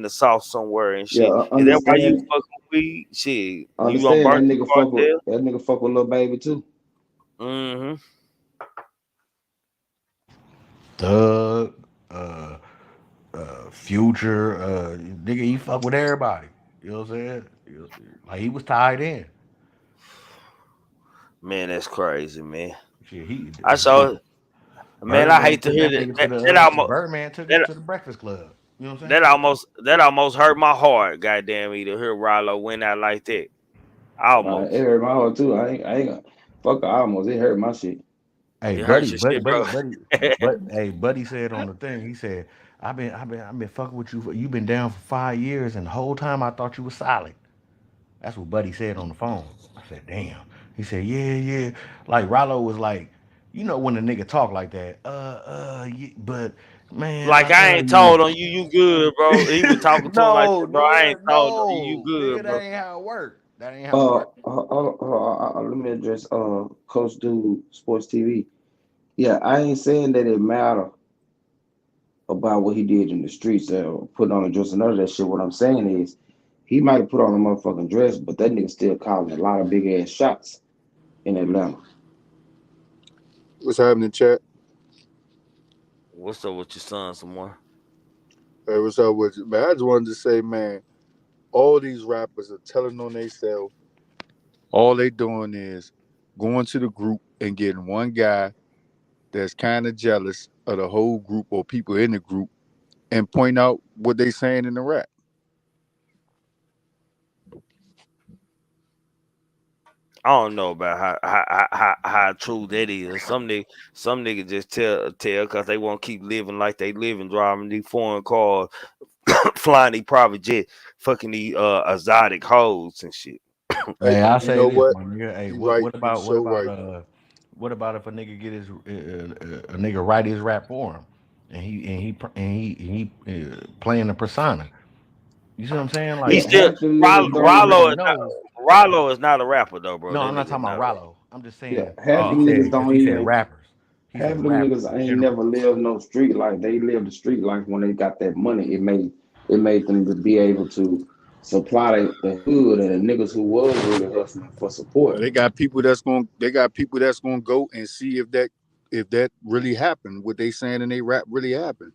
[SPEAKER 7] the south somewhere and
[SPEAKER 21] Yeah,
[SPEAKER 7] shit. Is that why you fucking with weed? Shit, you gonna
[SPEAKER 21] understand
[SPEAKER 7] burn
[SPEAKER 21] that
[SPEAKER 7] some
[SPEAKER 21] nigga
[SPEAKER 7] cartel?
[SPEAKER 21] fuck with Lil Baby too.
[SPEAKER 7] Mm-hmm.
[SPEAKER 18] Thug, Future, nigga, he fuck with everybody. You know what I'm saying? Like he was tied in.
[SPEAKER 7] Man, that's crazy, man.
[SPEAKER 18] Shit,
[SPEAKER 7] I
[SPEAKER 18] shit.
[SPEAKER 7] saw. Man, I
[SPEAKER 18] Birdman
[SPEAKER 7] hate to
[SPEAKER 18] took
[SPEAKER 7] hear
[SPEAKER 18] that
[SPEAKER 7] that.
[SPEAKER 18] nigga to
[SPEAKER 7] That
[SPEAKER 18] the
[SPEAKER 7] almost.
[SPEAKER 18] Birdman took him
[SPEAKER 7] That,
[SPEAKER 18] to the Breakfast Club. You know what I'm saying?
[SPEAKER 7] that almost hurt my heart. Goddamn me to hear Rollo win out like that.
[SPEAKER 21] It
[SPEAKER 7] Almost.
[SPEAKER 21] hurt my heart too. I ain't gonna fuck almost. It hurt my shit.
[SPEAKER 18] Hey,
[SPEAKER 7] It hurts
[SPEAKER 18] buddy,
[SPEAKER 7] your
[SPEAKER 18] buddy,
[SPEAKER 7] shit,
[SPEAKER 18] buddy,
[SPEAKER 7] bro.
[SPEAKER 18] buddy, hey, buddy said on the thing, he said, I've been fucking with you. You've been down for 5 years, and the whole time I thought you was solid. That's what Buddy said on the phone. I said, damn. He said, yeah, yeah. Like Rollo was like, you know when a nigga talk like that, yeah, but man, I
[SPEAKER 7] Like I
[SPEAKER 18] love
[SPEAKER 7] ain't
[SPEAKER 18] you.
[SPEAKER 7] told on you good, bro. He was talking to him like
[SPEAKER 18] No,
[SPEAKER 7] that, bro. I ain't
[SPEAKER 18] nigga,
[SPEAKER 7] told on you
[SPEAKER 18] no, nigga,
[SPEAKER 7] good,
[SPEAKER 18] that
[SPEAKER 7] bro.
[SPEAKER 18] ain't how it work. That ain't how it works.
[SPEAKER 21] Let me address Coach Dude Sports TV. Yeah, I ain't saying that it matter about what he did in the streets or putting on a dress and none of that shit. What I'm saying is he might have put on a motherfucking dress, but that nigga still calling a lot of big ass shots in Atlanta.
[SPEAKER 1] What's happening, chat?
[SPEAKER 7] What's up with your son, someone?
[SPEAKER 1] Hey, what's up with you, man? I just wanted to say, man, all these rappers are telling on themselves. All they doing is going to the group and getting one guy that's kind of jealous of the whole group or people in the group and point out what they saying in the rap.
[SPEAKER 7] I don't know about how true that is. Some niggas just tell because they want to keep living like they living, driving these foreign cars, flying these private jet, fucking these exotic hoes and shit.
[SPEAKER 1] Hey,
[SPEAKER 18] Hey, I
[SPEAKER 1] you
[SPEAKER 18] say
[SPEAKER 1] know
[SPEAKER 18] this,
[SPEAKER 1] what?
[SPEAKER 18] my nigga. Hey,
[SPEAKER 1] You
[SPEAKER 18] what
[SPEAKER 1] right.
[SPEAKER 18] what
[SPEAKER 1] You
[SPEAKER 18] about
[SPEAKER 1] so right.
[SPEAKER 18] what about if a nigga get his a nigga write his rap for him, and he playing the persona. You see what I'm saying?
[SPEAKER 7] He
[SPEAKER 21] Yeah,
[SPEAKER 18] Like
[SPEAKER 7] still
[SPEAKER 21] half them niggas don't
[SPEAKER 18] he
[SPEAKER 21] even
[SPEAKER 18] already
[SPEAKER 7] Rollo
[SPEAKER 18] knows.
[SPEAKER 7] is not a rapper though, bro.
[SPEAKER 18] No,
[SPEAKER 7] That
[SPEAKER 18] I'm not
[SPEAKER 7] nigga is
[SPEAKER 18] talking about
[SPEAKER 7] not a rapper.
[SPEAKER 18] Rollo. I'm just
[SPEAKER 21] yeah,
[SPEAKER 18] saying
[SPEAKER 21] half
[SPEAKER 7] Oh,
[SPEAKER 21] them niggas
[SPEAKER 18] because
[SPEAKER 21] don't
[SPEAKER 18] he said
[SPEAKER 21] even
[SPEAKER 18] rappers. He
[SPEAKER 21] half
[SPEAKER 18] said
[SPEAKER 21] them
[SPEAKER 18] rappers
[SPEAKER 21] niggas
[SPEAKER 18] in
[SPEAKER 21] ain't
[SPEAKER 18] general.
[SPEAKER 21] never lived no street life. They lived the street life when they got that money. It made them to be able to supply the hood and the niggas who was really hustling for support.
[SPEAKER 1] They got people that's gonna go and see if that really happened. What they saying in they rap really happened.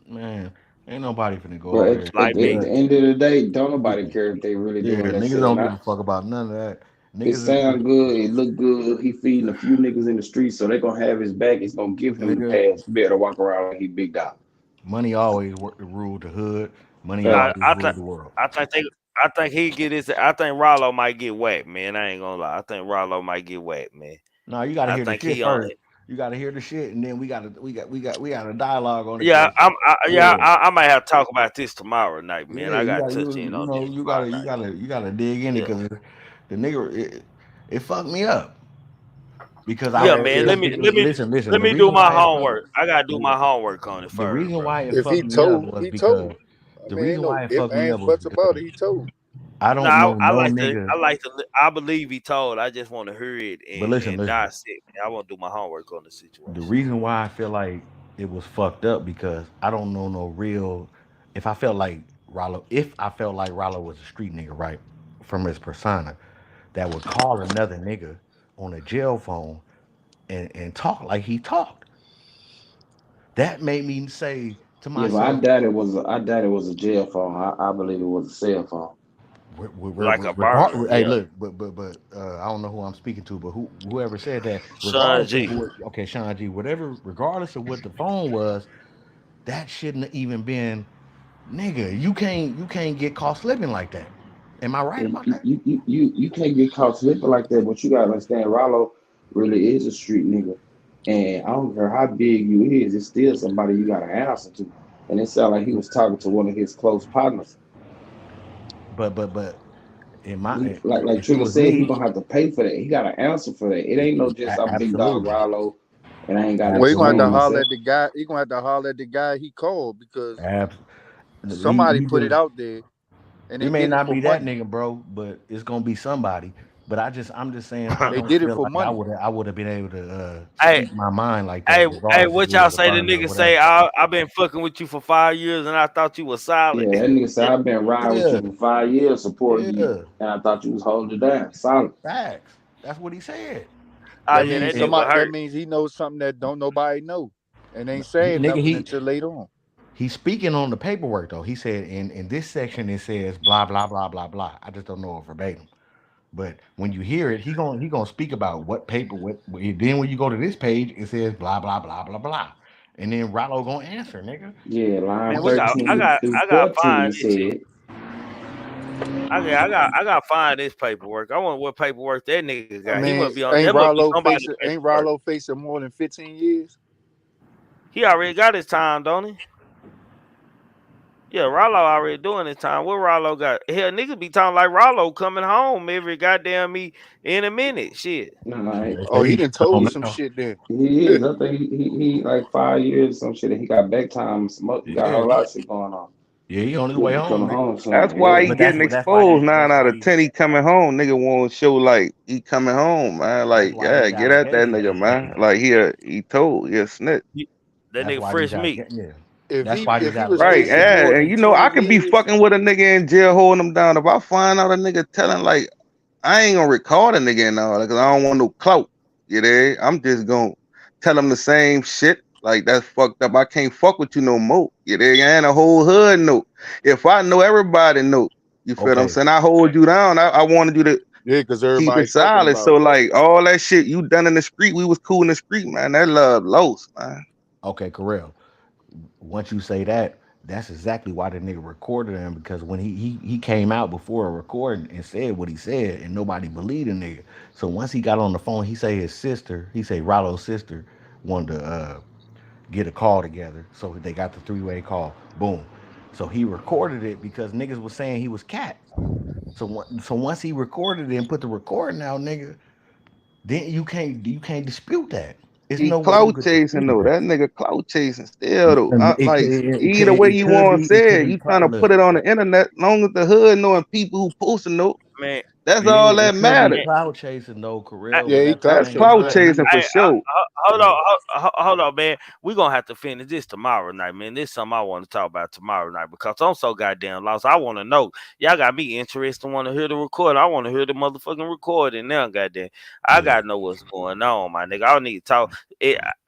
[SPEAKER 18] Man, ain't nobody finna go
[SPEAKER 21] But
[SPEAKER 18] over
[SPEAKER 21] at,
[SPEAKER 18] there.
[SPEAKER 21] at,
[SPEAKER 7] like
[SPEAKER 21] the,
[SPEAKER 7] me.
[SPEAKER 21] at
[SPEAKER 18] Because,
[SPEAKER 21] the end of the day, don't
[SPEAKER 18] yeah,
[SPEAKER 21] nobody care if they really
[SPEAKER 18] yeah,
[SPEAKER 21] doing that
[SPEAKER 18] niggas
[SPEAKER 21] shit or
[SPEAKER 18] don't give a
[SPEAKER 21] not.
[SPEAKER 18] fuck about none of that.
[SPEAKER 21] It
[SPEAKER 18] Niggas
[SPEAKER 21] sound good, it look good. He feeding a few niggas in the streets, so they gonna have his back. It's gonna give him the
[SPEAKER 18] nigga,
[SPEAKER 21] pass to be able to walk around like he big dog.
[SPEAKER 18] money always ruled the hood. Money
[SPEAKER 21] Fact.
[SPEAKER 7] I
[SPEAKER 18] always
[SPEAKER 7] I think
[SPEAKER 18] ruled the world.
[SPEAKER 7] I think they I think he get his. I think Rollo might get whacked, man. I ain't gonna lie. I think Rollo might get whacked, man.
[SPEAKER 18] No, you gotta
[SPEAKER 7] I
[SPEAKER 18] hear the
[SPEAKER 7] think
[SPEAKER 18] shit
[SPEAKER 7] he on.
[SPEAKER 18] first. You gotta hear the shit, and then we got a dialogue on it.
[SPEAKER 7] Yeah,
[SPEAKER 18] Cause
[SPEAKER 7] yeah,
[SPEAKER 18] yeah,
[SPEAKER 7] I might have to talk about this tomorrow night, man.
[SPEAKER 18] yeah,
[SPEAKER 7] I
[SPEAKER 18] you
[SPEAKER 7] gotta
[SPEAKER 18] gotta
[SPEAKER 7] touch in
[SPEAKER 18] you
[SPEAKER 7] on
[SPEAKER 18] know
[SPEAKER 7] this tomorrow night.
[SPEAKER 18] you gotta dig in it
[SPEAKER 7] Yeah,
[SPEAKER 18] because the nigga it fucked me up because I
[SPEAKER 7] yeah,
[SPEAKER 1] Man,
[SPEAKER 7] man.
[SPEAKER 1] if
[SPEAKER 18] listen.
[SPEAKER 7] Let
[SPEAKER 18] The
[SPEAKER 7] me do
[SPEAKER 18] reason
[SPEAKER 7] my
[SPEAKER 18] why it fucked
[SPEAKER 7] homework. I gotta do my homework on it
[SPEAKER 18] the
[SPEAKER 7] first,
[SPEAKER 18] reason
[SPEAKER 7] bro.
[SPEAKER 18] why it
[SPEAKER 1] if he
[SPEAKER 18] fucked me up
[SPEAKER 1] told,
[SPEAKER 18] was
[SPEAKER 1] he
[SPEAKER 18] because
[SPEAKER 1] told. I
[SPEAKER 18] the
[SPEAKER 1] mean, ain't
[SPEAKER 18] reason
[SPEAKER 1] no
[SPEAKER 18] why it
[SPEAKER 1] if
[SPEAKER 18] fucked me up
[SPEAKER 1] ands
[SPEAKER 18] was
[SPEAKER 1] buts about
[SPEAKER 18] because
[SPEAKER 1] it. He told.
[SPEAKER 18] I
[SPEAKER 7] No,
[SPEAKER 18] don't know
[SPEAKER 7] I
[SPEAKER 18] no
[SPEAKER 7] like to.
[SPEAKER 18] nigga.
[SPEAKER 7] I believe he told. I just want to hear it
[SPEAKER 18] But
[SPEAKER 7] and
[SPEAKER 18] listen.
[SPEAKER 7] dissect. Man. I want to do my homework on the
[SPEAKER 18] The
[SPEAKER 7] situation.
[SPEAKER 18] reason why I feel like it was fucked up because I don't know no real. If I felt like Rollo was a street nigga, right, from his persona, that would call another nigga on a jail phone and talk like he talked. That made me say to
[SPEAKER 21] Yeah, but I
[SPEAKER 18] myself,
[SPEAKER 21] doubt it was. I doubt it was a jail phone. I believe it was a cell phone.
[SPEAKER 7] Like a burner,
[SPEAKER 18] Hey,
[SPEAKER 7] yeah.
[SPEAKER 18] look, but I don't know who I'm speaking to, but whoever said that,
[SPEAKER 7] Sean
[SPEAKER 18] regardless of
[SPEAKER 7] G.
[SPEAKER 18] who, okay, Sean G, whatever, regardless of what the phone was, that shouldn't have even been, nigga. You can't get caught slipping like that. Am I right
[SPEAKER 21] Yeah,
[SPEAKER 18] about that?
[SPEAKER 21] you can't get caught slipping like that. But you gotta understand, Rollo really is a street nigga, and I don't care how big you is, it's still somebody you gotta answer to. And it sounded like he was talking to one of his close partners.
[SPEAKER 18] But in my
[SPEAKER 21] Like
[SPEAKER 18] if it
[SPEAKER 21] Trigger
[SPEAKER 18] was
[SPEAKER 21] said, he
[SPEAKER 18] me,
[SPEAKER 21] gonna have to pay for that. He gotta answer for that. It ain't no just I'm big dog
[SPEAKER 18] absolutely,
[SPEAKER 21] Rollo, and I ain't gotta
[SPEAKER 1] Well, he gonna have to
[SPEAKER 21] explain
[SPEAKER 18] absolutely,
[SPEAKER 1] holler
[SPEAKER 21] myself.
[SPEAKER 1] at the guy. He gonna have to holler at the guy he called because
[SPEAKER 18] abs.
[SPEAKER 1] somebody
[SPEAKER 18] He
[SPEAKER 1] put it
[SPEAKER 18] just
[SPEAKER 1] out there and
[SPEAKER 18] it
[SPEAKER 1] they
[SPEAKER 18] may
[SPEAKER 1] did it
[SPEAKER 18] not
[SPEAKER 1] for
[SPEAKER 18] be that
[SPEAKER 1] money.
[SPEAKER 18] nigga, bro, but it's gonna be somebody. But I'm just saying I
[SPEAKER 1] They
[SPEAKER 18] don't
[SPEAKER 1] did it
[SPEAKER 18] feel
[SPEAKER 1] for
[SPEAKER 18] like
[SPEAKER 1] money.
[SPEAKER 18] I would have been able to
[SPEAKER 7] Hey,
[SPEAKER 18] speak my mind like
[SPEAKER 7] hey,
[SPEAKER 18] that,
[SPEAKER 7] hey,
[SPEAKER 18] regardless if
[SPEAKER 7] what
[SPEAKER 18] it
[SPEAKER 7] y'all
[SPEAKER 18] was a
[SPEAKER 7] say? The
[SPEAKER 18] burner or
[SPEAKER 7] nigga say
[SPEAKER 18] whatever.
[SPEAKER 7] I've been fucking with you for 5 years and I thought you was solid.
[SPEAKER 21] Yeah, that nigga said I've been riding with you
[SPEAKER 18] Yeah,
[SPEAKER 21] for 5 years, supporting you,
[SPEAKER 18] yeah,
[SPEAKER 21] and I thought you was holding it down. Solid.
[SPEAKER 18] facts. That's what he said.
[SPEAKER 7] Oh
[SPEAKER 1] That
[SPEAKER 7] yeah,
[SPEAKER 1] means
[SPEAKER 7] that
[SPEAKER 18] And
[SPEAKER 7] nigga
[SPEAKER 1] somebody. That
[SPEAKER 7] hurt.
[SPEAKER 1] means he knows something that don't nobody know, and ain't saying
[SPEAKER 18] nigga,
[SPEAKER 1] nothing until later on.
[SPEAKER 18] he's speaking on the paperwork though. He said in this section it says blah blah blah blah blah. I just don't know it verbatim. But when you hear it, he gonna speak about what paper. Then when you go to this page, it says blah blah blah blah blah, and then Rollo gonna answer, nigga.
[SPEAKER 21] Yeah, line
[SPEAKER 7] Man, we got.
[SPEAKER 21] 13 through
[SPEAKER 7] I got to find
[SPEAKER 21] 14
[SPEAKER 7] this shit.
[SPEAKER 21] said,
[SPEAKER 7] I got to find this paperwork. I want what paperwork that nigga got.
[SPEAKER 1] I
[SPEAKER 7] He must
[SPEAKER 1] mean,
[SPEAKER 7] be on. That must be somebody's
[SPEAKER 1] ain't
[SPEAKER 7] paperwork.
[SPEAKER 1] Rollo facing more than 15 years?
[SPEAKER 7] He already got his time, don't he? Yeah, Rollo already doing his time. What Rollo got? Hell, niggas be talking like Rollo coming home every goddamn me in a minute. Shit.
[SPEAKER 21] nah,
[SPEAKER 18] They
[SPEAKER 1] Oh,
[SPEAKER 18] say
[SPEAKER 1] he
[SPEAKER 18] he
[SPEAKER 1] done
[SPEAKER 18] home
[SPEAKER 1] told some
[SPEAKER 18] now.
[SPEAKER 1] shit then.
[SPEAKER 21] he is. I think he like 5 years, some shit. He got back time, he got a
[SPEAKER 18] Yeah,
[SPEAKER 21] whole lot of shit going on.
[SPEAKER 18] Yeah, he on his
[SPEAKER 21] He'll
[SPEAKER 18] way
[SPEAKER 21] be
[SPEAKER 18] home,
[SPEAKER 21] coming
[SPEAKER 18] nigga.
[SPEAKER 21] home
[SPEAKER 10] That's
[SPEAKER 21] soon.
[SPEAKER 10] why
[SPEAKER 21] Yeah.
[SPEAKER 10] he
[SPEAKER 18] But
[SPEAKER 10] getting
[SPEAKER 18] that's why
[SPEAKER 10] exposed. Nine
[SPEAKER 18] that's
[SPEAKER 10] out
[SPEAKER 18] why
[SPEAKER 10] of 10, he coming home. Nigga won't show like he coming home, man.
[SPEAKER 18] that's
[SPEAKER 10] Like,
[SPEAKER 18] why
[SPEAKER 10] yeah,
[SPEAKER 18] these
[SPEAKER 10] get at that
[SPEAKER 18] allegations
[SPEAKER 10] nigga,
[SPEAKER 18] is
[SPEAKER 10] man.
[SPEAKER 18] coming.
[SPEAKER 10] Like he told, he a snitch.
[SPEAKER 7] That
[SPEAKER 18] That's
[SPEAKER 7] nigga
[SPEAKER 18] why these
[SPEAKER 7] fresh meat.
[SPEAKER 18] allegations. Yeah,
[SPEAKER 1] If
[SPEAKER 18] that's
[SPEAKER 1] he
[SPEAKER 18] why
[SPEAKER 1] if
[SPEAKER 18] these
[SPEAKER 1] he was
[SPEAKER 10] Right,
[SPEAKER 18] allegations
[SPEAKER 1] facing
[SPEAKER 10] yeah.
[SPEAKER 1] more
[SPEAKER 10] And
[SPEAKER 1] than
[SPEAKER 10] you know,
[SPEAKER 1] 20
[SPEAKER 10] I could be
[SPEAKER 1] years,
[SPEAKER 10] fucking with a nigga in jail holding him down. If I find out a nigga telling like I ain't gonna record a nigga and all that because I don't want no clout. You know, I'm just gonna tell him the same shit. Like that's fucked up. I can't fuck with you no more. You know, and the whole hood know. If I know, everybody know. You feel what I'm
[SPEAKER 18] okay.
[SPEAKER 10] saying? I hold you down. I wanted you to
[SPEAKER 1] yeah, because
[SPEAKER 10] keep it
[SPEAKER 1] everybody talking
[SPEAKER 10] solid. So
[SPEAKER 1] about it.
[SPEAKER 10] like all that shit you done in the street, we was cool in the street, man. That love lost, man.
[SPEAKER 18] Okay, Correll. Once you say that, that's exactly why the nigga recorded him because when he came out before a recording and said what he said and nobody believed the nigga. So once he got on the phone, he say his sister, he say Rollo's sister wanted to get a call together. So they got the three-way call. Boom. So he recorded it because niggas was saying he was cat. So once he recorded it and put the recording out, nigga, then you can't dispute that. There's
[SPEAKER 10] He
[SPEAKER 18] no way you
[SPEAKER 10] clout
[SPEAKER 18] could
[SPEAKER 10] chasing
[SPEAKER 18] dispute
[SPEAKER 10] though.
[SPEAKER 18] that.
[SPEAKER 10] That nigga clout chasing still though.
[SPEAKER 18] And
[SPEAKER 10] Like either way you want to
[SPEAKER 18] it could
[SPEAKER 10] say it,
[SPEAKER 18] be
[SPEAKER 10] you trying to put
[SPEAKER 18] look,
[SPEAKER 10] it on the internet. Long as the hood knowing people who posting know,
[SPEAKER 7] Man,
[SPEAKER 10] that's
[SPEAKER 18] yeah,
[SPEAKER 10] all that
[SPEAKER 18] it could be
[SPEAKER 10] matters.
[SPEAKER 18] cloud chasing though,
[SPEAKER 7] I,
[SPEAKER 18] Corell,
[SPEAKER 1] Yeah,
[SPEAKER 18] but
[SPEAKER 1] he
[SPEAKER 18] at the
[SPEAKER 1] clout
[SPEAKER 10] That's
[SPEAKER 18] same
[SPEAKER 1] chasing.
[SPEAKER 10] clout
[SPEAKER 18] time,
[SPEAKER 10] chasing
[SPEAKER 18] he
[SPEAKER 10] for sure.
[SPEAKER 7] hold
[SPEAKER 18] yeah.
[SPEAKER 7] on, hold on, man. We're gonna have to finish this tomorrow night, man. This is something I want to talk about tomorrow night because I'm so goddamn lost. I want to know. Y'all got me interested. Want to hear the record? I want to hear the motherfucking recording now. Goddamn, I
[SPEAKER 18] Yeah.
[SPEAKER 7] gotta know what's going on, my nigga. I don't need to talk.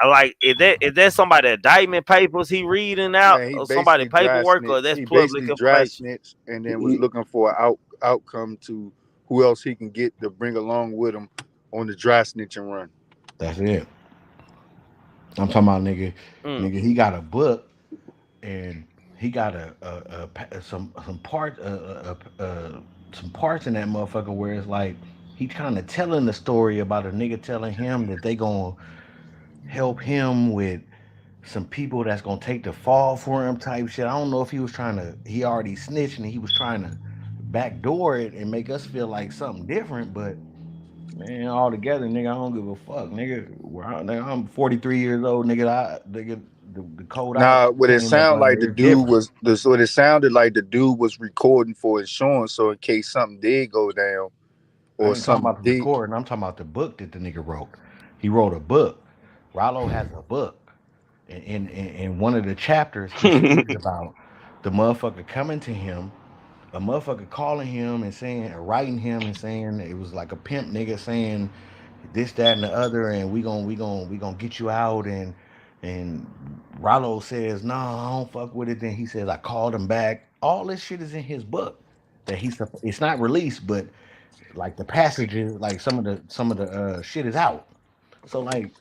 [SPEAKER 7] Like, is that somebody indictment papers he reading out,
[SPEAKER 1] Man, he
[SPEAKER 7] or somebody
[SPEAKER 1] basically dry
[SPEAKER 7] paperwork,
[SPEAKER 1] snitch.
[SPEAKER 7] or that's
[SPEAKER 1] He
[SPEAKER 7] public
[SPEAKER 1] basically dry
[SPEAKER 7] information?
[SPEAKER 1] snitched and then was
[SPEAKER 21] He,
[SPEAKER 1] looking for an outcome to who else he can get to bring along with him on the dry snitching run.
[SPEAKER 18] That's it. I'm talking about
[SPEAKER 7] Mm.
[SPEAKER 18] nigga, he got a book and he got some parts in that motherfucker where it's like he kind of telling the story about a nigga telling him that they gonna help him with some people that's gonna take the fall for him type shit. I don't know if he was trying to he already snitched and he was trying to backdoor it and make us feel like something different, but man, all together, nigga, I don't give a fuck, nigga. Nigga, I'm 43 years old, nigga. The code I
[SPEAKER 1] Nah, what it
[SPEAKER 18] came up
[SPEAKER 1] sound like
[SPEAKER 18] under
[SPEAKER 1] the
[SPEAKER 18] is
[SPEAKER 1] dude
[SPEAKER 18] different.
[SPEAKER 1] was this. What it sounded like the dude was recording for insurance, so in case something did go down
[SPEAKER 18] I
[SPEAKER 1] or
[SPEAKER 18] ain't talking
[SPEAKER 1] something
[SPEAKER 18] about the
[SPEAKER 1] did.
[SPEAKER 18] recording. I'm talking about the book that the nigga wrote. He wrote a book. Rollo has a book. And in one of the chapters, he stated about the motherfucker coming to him, a motherfucker calling him and saying, writing him and saying it was like a pimp nigga saying this, that, and the other, and we gonna get you out. And Rollo says, no, I don't fuck with it. Then he says, I called him back. All this shit is in his book that it's not released, but like the passages, like some of the shit is out. So like,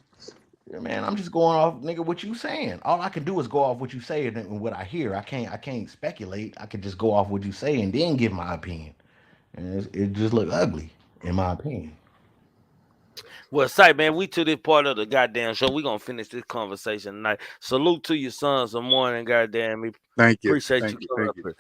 [SPEAKER 18] yeah, man, I'm just going off, nigga, what you saying. All I can do is go off what you say and what I hear. I can't speculate. I can just go off what you say and then give my opinion. And it just look ugly, in my opinion.
[SPEAKER 7] Well, say, man, we to this part of the goddamn show. We gonna finish this conversation tonight. Salute to your sons some morning, goddamn me.
[SPEAKER 1] Thank you,
[SPEAKER 7] Appreciate you
[SPEAKER 1] thank you,
[SPEAKER 7] coming
[SPEAKER 1] thank
[SPEAKER 7] up
[SPEAKER 1] you.
[SPEAKER 7] here.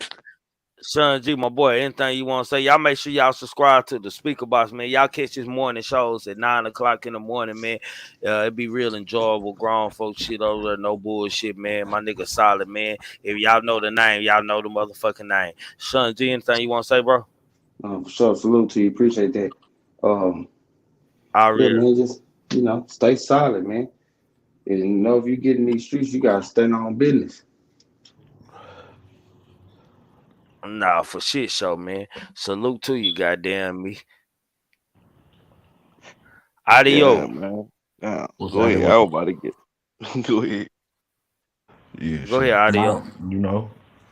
[SPEAKER 7] Son G, my boy, anything you want to say? Y'all make sure y'all subscribe to the Speaker Box, man. Y'all catch his morning shows at 9 o'clock in the morning, man. It be real enjoyable, grown folks shit over there, no bullshit, man. My nigga solid, man. If y'all know the name, y'all know the motherfucking name. Son G, anything you want to say, bro?
[SPEAKER 21] for sure. Salute to you. Appreciate that. Um, yeah,
[SPEAKER 7] Already.
[SPEAKER 21] man. Just stay solid, man. And if you get in these streets, you gotta stand on business.
[SPEAKER 7] Nah, for shit show, man. Salute to you, goddamn me.
[SPEAKER 10] Yeah,
[SPEAKER 7] Adio.
[SPEAKER 10] man. Yeah.
[SPEAKER 18] What's
[SPEAKER 10] Go
[SPEAKER 18] that?
[SPEAKER 10] ahead. I was about to get. Go ahead.
[SPEAKER 18] Yeah,
[SPEAKER 7] Go
[SPEAKER 18] shit.
[SPEAKER 7] ahead, Adio.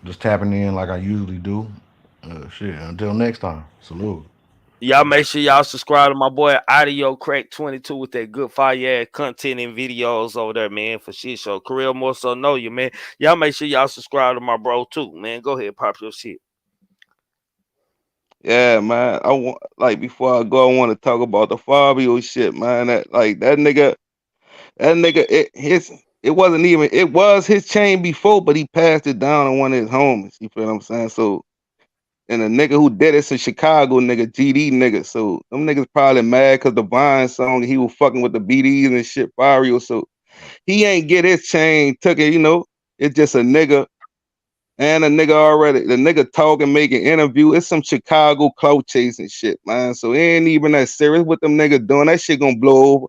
[SPEAKER 18] Just tapping in like I usually do. Shit. Until next time. Salute.
[SPEAKER 7] Y'all make sure y'all subscribe to my boy Audio Crack 22 with that good fire ass content and videos over there, man, for shit show. Career more so know you, man. Y'all make sure y'all subscribe to my bro too, man. Go ahead, pop your shit.
[SPEAKER 10] Yeah, man. I want like before I go, I want to talk about the Fabio shit, man. That nigga, it wasn't even it was his chain before, but he passed it down on one of his homies. You feel what I'm saying? So and the nigga who did it's a Chicago nigga, GD nigga. So them niggas probably mad cause the Vine song he was fucking with the BDs and shit, Fario. So he ain't get his chain took it, It's just a nigga And the nigga talking, making interview. It's some Chicago clout chasing shit, man. So it ain't even that serious what them niggas doing. That shit gonna blow over.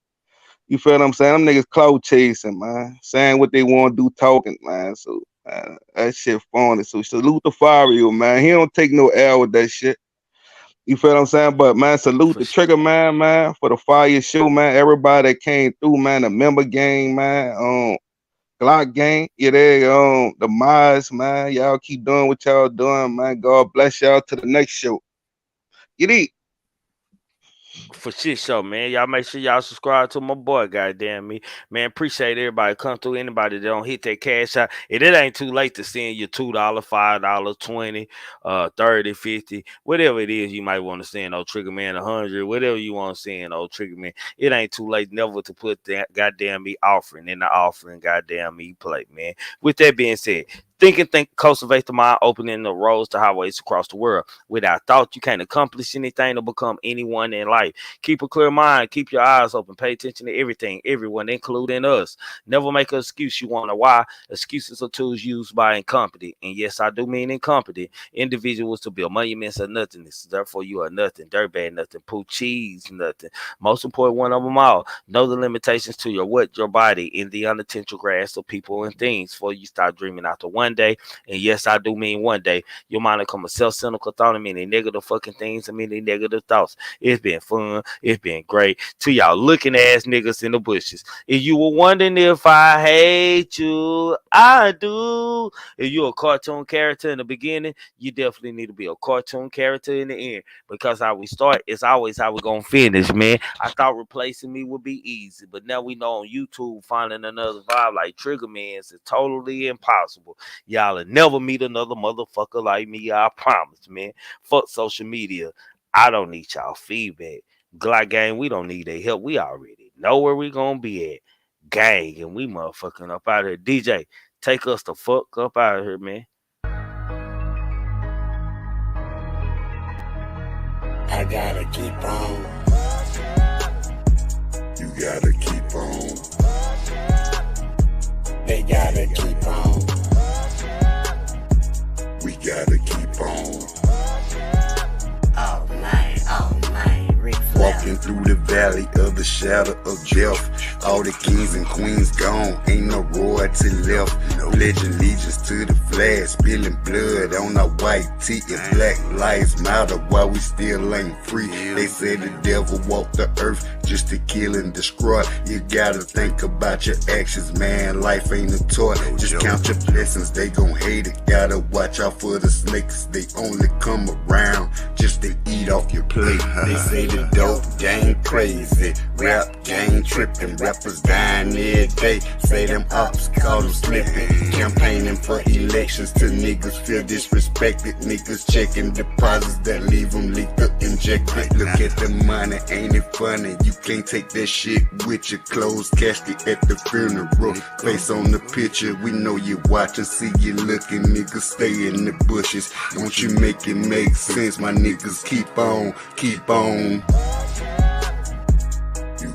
[SPEAKER 10] You feel what I'm saying? Them niggas clout chasing, man. Saying what they want to do, talking, man. So that shit funny. So salute the Fario, man. He don't take no L with that shit. You feel what I'm saying? But man, salute the Trigger man, for the fire show, man. Everybody that came through, man. The member gang, man. Glock gang, yeah, the Maz, man. Y'all keep doing what y'all doing, man. God bless y'all to the next show. Get it.
[SPEAKER 7] For shit show, man. Y'all make sure y'all subscribe to my boy, goddamn me. Man, appreciate everybody come through. Anybody that don't hit that cash out. And it ain't too late to send you $2, $5, 20, 30, 50, whatever it is you might want to send old Trigger Man 100, whatever you want to send old Trigger Man. It ain't too late never to put that goddamn me offering in the offering, goddamn me plate, man. With that being said, think, cultivate the mind, opening the roads to highways across the world. Without thought, you can't accomplish anything or become anyone in life. Keep a clear mind. Keep your eyes open. Pay attention to everything, everyone, including us. Never make an excuse you want to why. Excuses are tools used by incompetent, and yes, I do mean incompetent, individuals to build monuments of nothingness. Therefore, you are nothing. Dirtbag nothing. Poo cheese nothing. Most important one of them all, know the limitations to your body in the unintentional grasp of people and things before you start dreaming out the one day, and yes, I do mean one day, your mind will come a self-cynical thought and many negative fucking things and many negative thoughts. It's been fun. It's been great. To y'all looking ass niggas in the bushes. If you were wondering if I hate you, I do. If you're a cartoon character in the beginning, you definitely need to be a cartoon character in the end, because how we start is always how we're gonna finish, man. I thought replacing me would be easy, but now we know on YouTube finding another vibe like Triggaman's is totally impossible. Y'all will never meet another motherfucker like me, I promise, man. Fuck social media. I don't need y'all feedback. Glock gang, we don't need their help. We already know where we gonna be at. Gang, and we motherfucking up out of here. DJ, take us the fuck up out of here, man.
[SPEAKER 8] I gotta keep on.
[SPEAKER 5] You gotta keep on.
[SPEAKER 8] They gotta keep on.
[SPEAKER 5] We gotta keep on.
[SPEAKER 8] All night, Rick
[SPEAKER 5] Walking through the valley of the shadow of death. All the kings and queens gone, ain't no royalty left. Pledging allegiance to the flag, spilling blood on our white tee. And black lives matter while we still ain't free. They say the devil walked the earth just to kill and destroy. You gotta think about your actions, man. Life ain't a toy. Just count your blessings, they gon' hate it. Gotta watch out for the snakes, they only come around just to eat off your plate. They say the dope gang crazy, rap gang tripping, rappers dying every day. Say them ops call them slipping, campaigning for elections till niggas feel disrespected. Niggas checking deposits that leave them leaked up, injected. Look at the money, ain't it funny? You can't take that shit with your closed casket at the funeral. Face on the picture, we know you watching, see you looking, niggas stay in the bushes. Don't you make it make sense, my niggas, keep on, keep on.